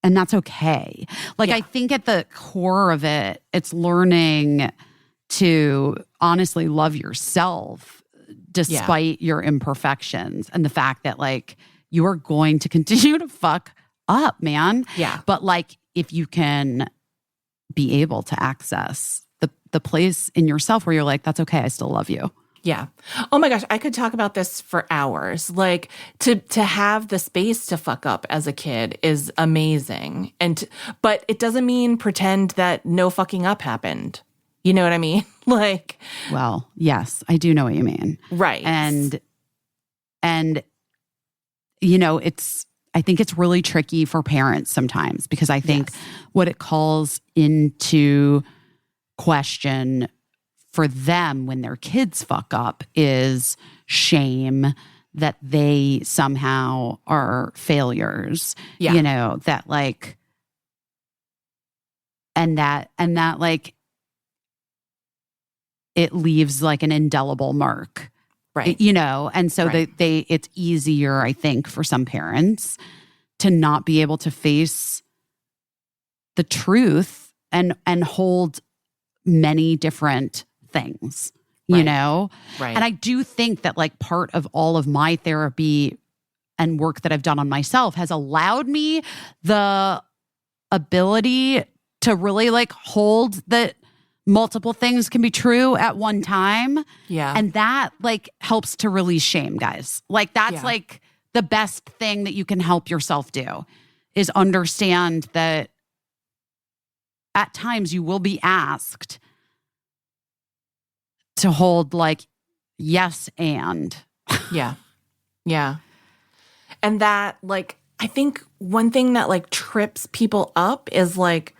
that's okay. Like, I think at the core of it, it's learning to honestly love yourself despite your imperfections, and the fact that like you are going to continue to fuck up, man. Yeah. But like, if you can be able to access the place in yourself where you're like, that's okay, I still love you. Yeah. Oh my gosh, I could talk about this for hours. Like to have the space to fuck up as a kid is amazing. But it doesn't mean pretend that no fucking up happened. You know what I mean? Like, well, yes, I do know what you mean. Right. And I think it's really tricky for parents sometimes because I think what it calls into question for them when their kids fuck up is shame that they somehow are failures. Yeah. You know, that like, and that like, it leaves like an indelible mark. Right. You know, and so Right. it's easier, I think, for some parents to not be able to face the truth and hold many different things, you Right. know? Right. And I do think that like part of all of my therapy and work that I've done on myself has allowed me the ability to really like hold that multiple things can be true at one time. Yeah. And that like helps to release shame, guys. Like that's Yeah. like the best thing that you can help yourself do is understand that at times you will be asked to hold like yes and. Yeah. Yeah. And that, like, I think one thing that like trips people up is like,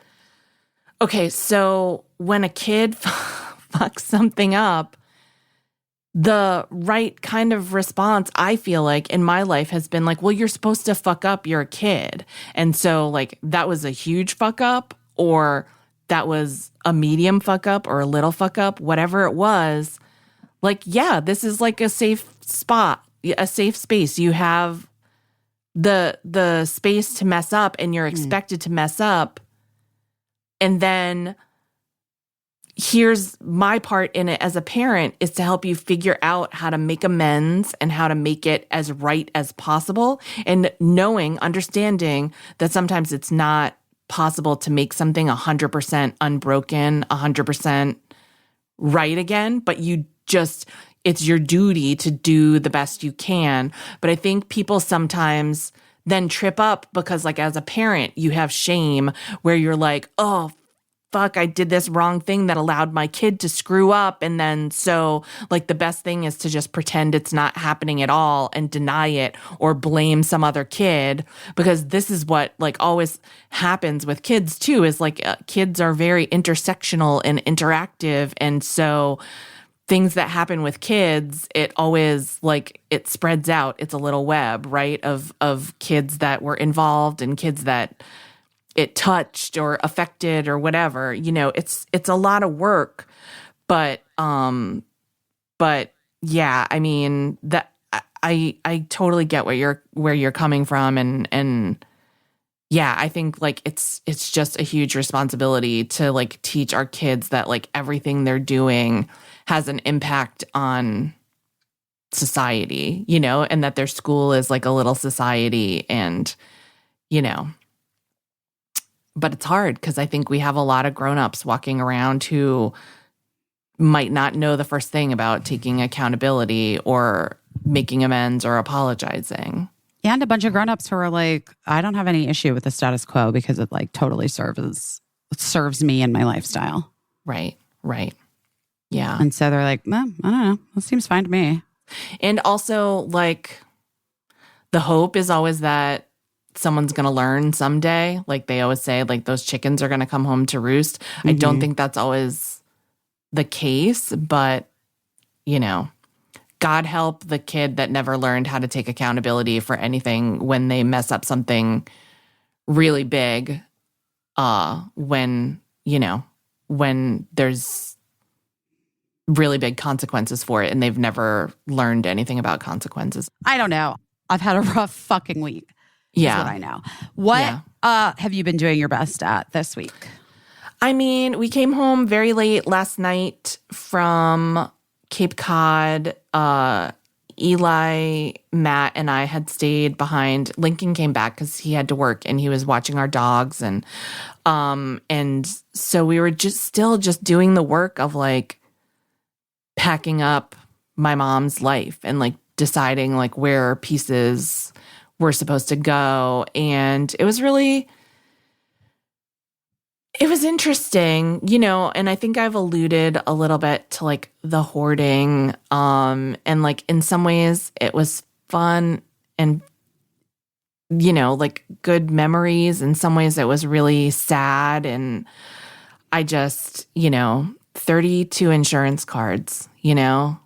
okay, so when a kid fucks something up, the right kind of response, I feel like, in my life has been like, well, you're supposed to fuck up, you're a kid. And so, like, that was a huge fuck up, or that was a medium fuck up, or a little fuck up, whatever it was. Like, yeah, this is like a safe spot, a safe space. You have the space to mess up, and you're expected to mess up. And then here's my part in it as a parent is to help you figure out how to make amends and how to make it as right as possible. And understanding that sometimes it's not possible to make something 100% unbroken, 100% right again, but it's your duty to do the best you can. But I think people sometimes then trip up because, like, as a parent, you have shame where you're like, oh, fuck, I did this wrong thing that allowed my kid to screw up. And then so, like, the best thing is to just pretend it's not happening at all and deny it or blame some other kid, because this is what, like, always happens with kids too, is like kids are very intersectional and interactive. And so things that happen with kids, it always, like, it spreads out. It's a little web, right, of kids that were involved and kids that it touched or affected or whatever. You know, it's a lot of work, but yeah, I mean, that I totally get where you're coming from, and yeah, I think, like, it's just a huge responsibility to, like, teach our kids that, like, everything they're doing has an impact on society, you know, and that their school is like a little society, and, you know, but it's hard because I think we have a lot of grownups walking around who might not know the first thing about taking accountability or making amends or apologizing. And a bunch of grownups who are like, I don't have any issue with the status quo because it like totally serves me and my lifestyle. Right. Yeah. And so they're like, well, I don't know. That seems fine to me. And also, like, the hope is always that someone's going to learn someday. Like they always say, like, those chickens are going to come home to roost. Mm-hmm. I don't think that's always the case, but, you know, God help the kid that never learned how to take accountability for anything when they mess up something really big, when there's really big consequences for it and they've never learned anything about consequences. I don't know. I've had a rough fucking week. Yeah. Is what I know. What have you been doing your best at this week? I mean, we came home very late last night from Cape Cod. Eli, Matt, and I had stayed behind. Lincoln came back because he had to work and he was watching our dogs. And so we were still doing the work of, like, packing up my mom's life and, like, deciding, like, where pieces were supposed to go. And it was interesting, you know, and I think I've alluded a little bit to, like, the hoarding. And, like, in some ways it was fun and like good memories. In some ways it was really sad. And I just, 32 insurance cards,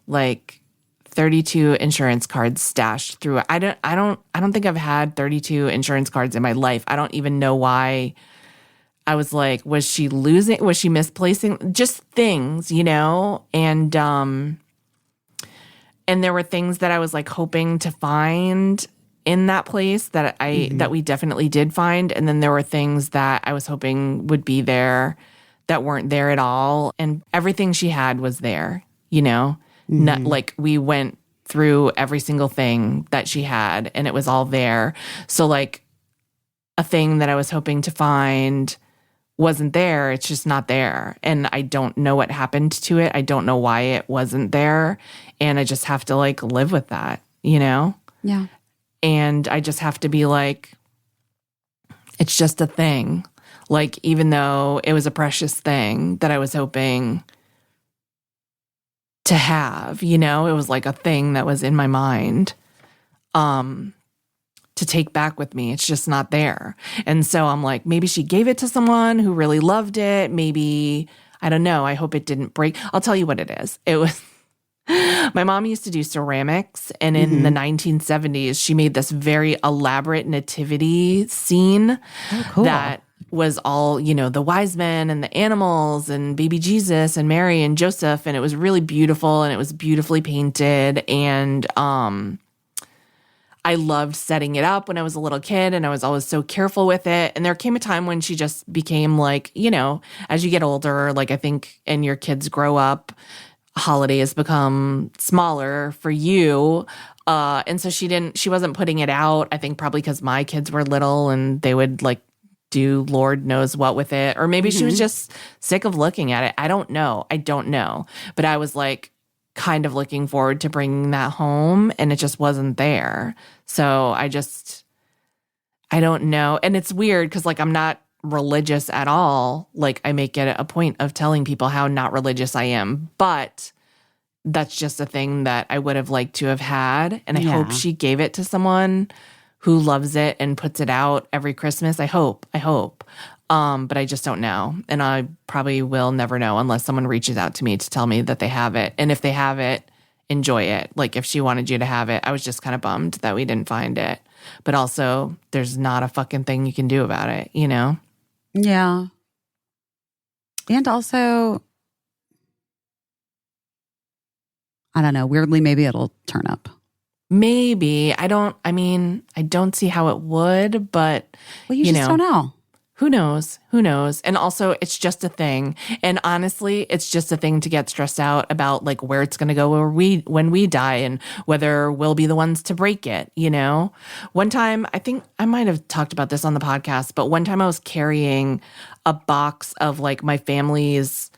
like 32 insurance cards stashed through. I don't think I've had 32 insurance cards in my life. I don't even know why. I was like, was she losing? Was she misplacing? Just things, and there were things that I was like hoping to find in that place that that we definitely did find. And then there were things that I was hoping would be there that weren't there at all. And everything she had was there, Not, like we went through every single thing that she had and it was all there. So like a thing that I was hoping to find wasn't there. It's just not there. And I don't know what happened to it. I don't know why it wasn't there. And I just have to like live with that, Yeah. And I just have to be like, it's just a thing. Like, even though it was a precious thing that I was hoping to have, it was like a thing that was in my mind to take back with me. It's just not there. And so I'm like, maybe she gave it to someone who really loved it. Maybe, I don't know. I hope it didn't break. I'll tell you what it is. It was, my mom used to do ceramics, and in the 1970s, she made this very elaborate nativity scene that was all, the wise men and the animals and baby Jesus and Mary and Joseph. And it was really beautiful and it was beautifully painted. And I loved setting it up when I was a little kid, and I was always so careful with it. And there came a time when she just became like, as you get older, like I think, and your kids grow up, holidays become smaller for you. And so she wasn't putting it out, I think probably because my kids were little and they would like do Lord knows what with it. Or maybe she was just sick of looking at it. I don't know. But I was like kind of looking forward to bringing that home, and it just wasn't there. So I don't know. And it's weird because like I'm not religious at all. Like I make it a point of telling people how not religious I am, but that's just a thing that I would have liked to have had. And I hope she gave it to someone who loves it and puts it out every Christmas. I hope. But I just don't know. And I probably will never know unless someone reaches out to me to tell me that they have it. And if they have it, enjoy it. Like if she wanted you to have it, I was just kind of bummed that we didn't find it. But also there's not a fucking thing you can do about it, Yeah. And also, I don't know, weirdly, maybe it'll turn up. Maybe. I don't see how it would, but well, you just don't know. Who knows? And also, it's just a thing. And honestly, it's just a thing to get stressed out about, like where it's going to go when we die and whether we'll be the ones to break it, One time, I think I might have talked about this on the podcast, but one time I was carrying a box of like my family's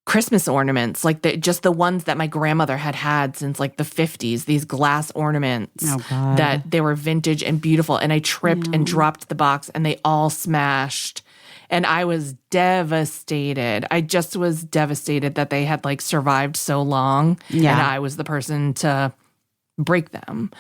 Christmas ornaments, like just the ones that my grandmother had since like the 50s, these glass ornaments that they were vintage and beautiful. And I tripped and dropped the box and they all smashed. And I was devastated. I just was devastated that they had like survived so long. Yeah. And I was the person to break them.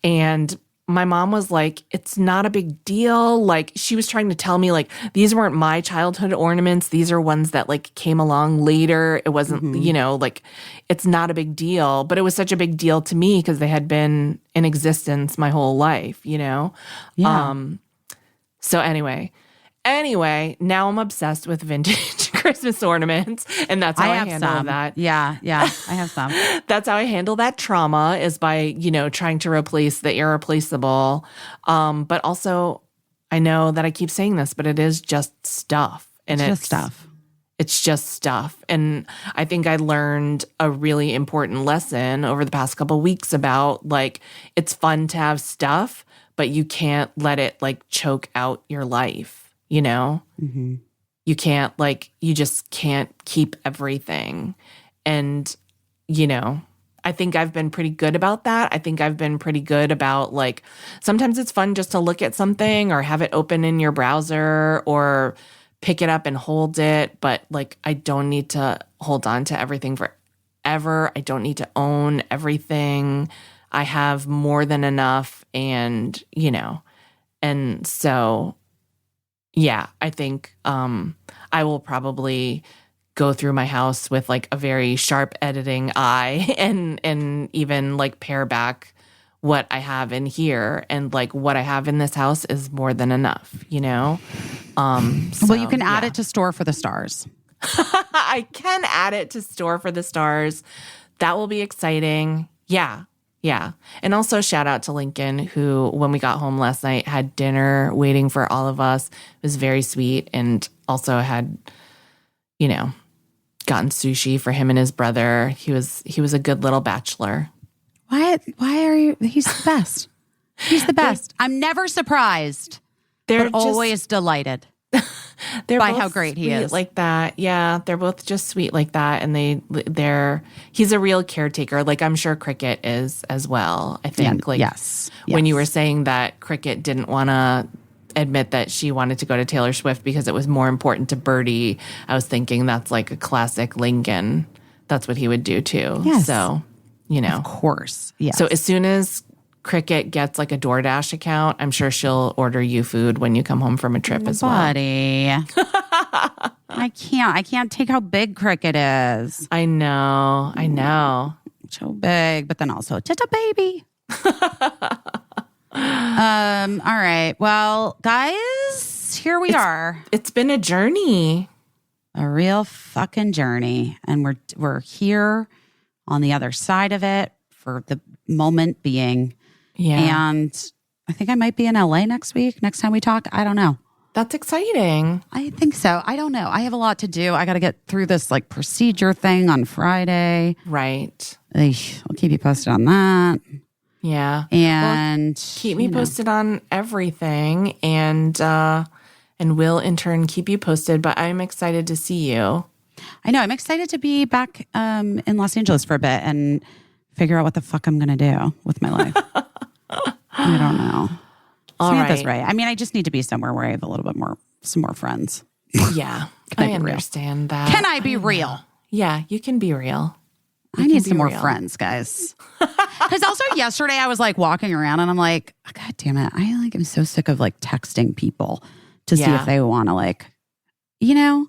And my mom was like, it's not a big deal. Like she was trying to tell me like, these weren't my childhood ornaments. These are ones that like came along later. It wasn't, like it's not a big deal, but it was such a big deal to me because they had been in existence my whole life, Yeah. So anyway, now I'm obsessed with vintage Christmas ornaments, and that's how I handle that. Yeah, I have some. That's how I handle that trauma is by, trying to replace the irreplaceable. But also, I know that I keep saying this, but it is just stuff. And it's stuff. It's just stuff. And I think I learned a really important lesson over the past couple of weeks about, like, it's fun to have stuff, but you can't let it, like, choke out your life. You can't you just can't keep everything. And, I think I've been pretty good about that. I think I've been pretty good about like, sometimes it's fun just to look at something or have it open in your browser or pick it up and hold it. But like, I don't need to hold on to everything forever. I don't need to own everything. I have more than enough. And, And so, yeah, I think I will probably go through my house with like a very sharp editing eye and even like pare back what I have in here, and like what I have in this house is more than enough, you know? Well, you can add it to Store for the Stars. I can add it to Store for the Stars. That will be exciting. Yeah. Yeah. And also shout out to Lincoln, who, when we got home last night, had dinner waiting for all of us. It was very sweet, and also had, you know, gotten sushi for him and his brother. He was a good little bachelor. Why are you? He's the best. He's the best. I'm never surprised, but always delighted by how great he is. Like that. Yeah, they're both just sweet like that, and he's a real caretaker. Like, I'm sure Cricket is as well. I think. Yeah, like, yes. When you were saying that Cricket didn't want to admit that she wanted to go to Taylor Swift because it was more important to Birdie, I was thinking that's like a classic Lincoln. That's what he would do too. Yes. So, you know, of course. Yeah. So as soon as Cricket gets like a DoorDash account, I'm sure she'll order you food when you come home from a trip as well. Buddy. I can't take how big Cricket is. I know. So big, but then also just a baby. All right. Well, guys, here we are. It's been a journey. A real fucking journey. And we're here on the other side of it for the moment being. Yeah. And I think I might be in LA next time we talk. I don't know. That's exciting. I think so. I don't know. I have a lot to do. I got to get through this like procedure thing on Friday. Right. I'll keep you posted on that. Yeah. And keep me posted on everything, and we'll in turn keep you posted, but I'm excited to see you. I know. I'm excited to be back in Los Angeles for a bit and figure out what the fuck I'm going to do with my life. I don't know. Samantha's right. I mean, I just need to be somewhere where I have a little bit some more friends. Yeah. I understand that. Can I be real? Yeah, you can be real. I need some more friends, guys. Because also yesterday I was like walking around and I'm like, God damn it. I like am so sick of like texting people to see if they want to like, you know,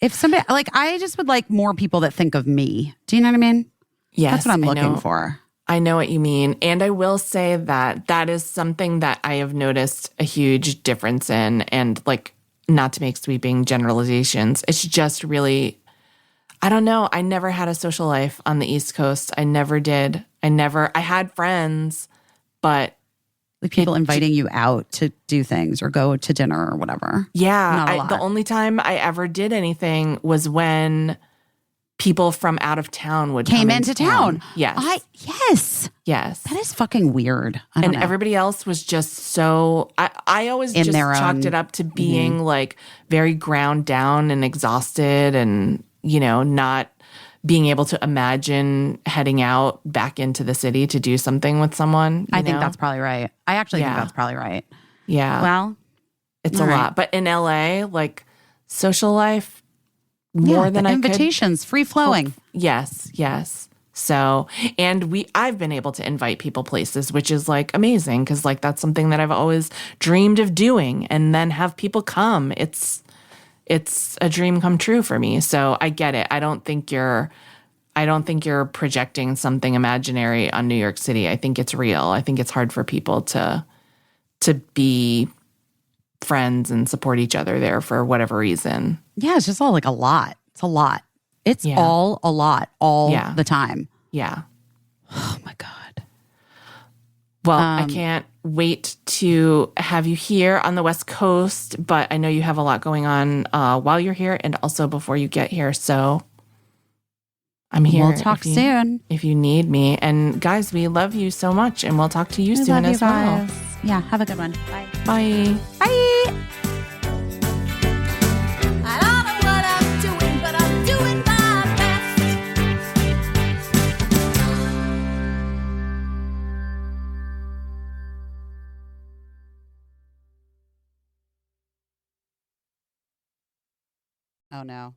if somebody like, I just would like more people that think of me. Do you know what I mean? Yes. That's what I'm looking for. I know what you mean. And I will say that is something that I have noticed a huge difference in, and like, not to make sweeping generalizations. It's just really, I don't know. I never had a social life on the East Coast. I never did. I had friends, but like people inviting you out to do things or go to dinner or whatever. Yeah. The only time I ever did anything was when people from out of town would came into town. Yes. Yes. That is fucking weird. And everybody else was just so, I always just chalked it up to being like very ground down and exhausted, and, you know, not being able to imagine heading out back into the city to do something with someone. I think that's probably right. I actually think that's probably right. Yeah. Well, it's a lot. But in LA, like, social life, more than I could. Invitations, free flowing. Yes. So, and I've been able to invite people places, which is like amazing, because like that's something that I've always dreamed of doing, and then have people come. It's a dream come true for me. So I get it. I don't think you're projecting something imaginary on New York City. I think it's real. I think it's hard for people to be friends and support each other there for whatever reason. Yeah, it's just all like a lot. It's a lot. It's all a lot all the time. Yeah. Oh my God. Well, I can't wait to have you here on the West Coast, but I know you have a lot going on while you're here and also before you get here. So I'm here. We'll talk soon. If you need me. And guys, we love you so much, and we'll talk to you soon as well. Yeah, have a good one. Bye. Bye. Bye. I don't know what I'm doing, but I'm doing my best. Oh no.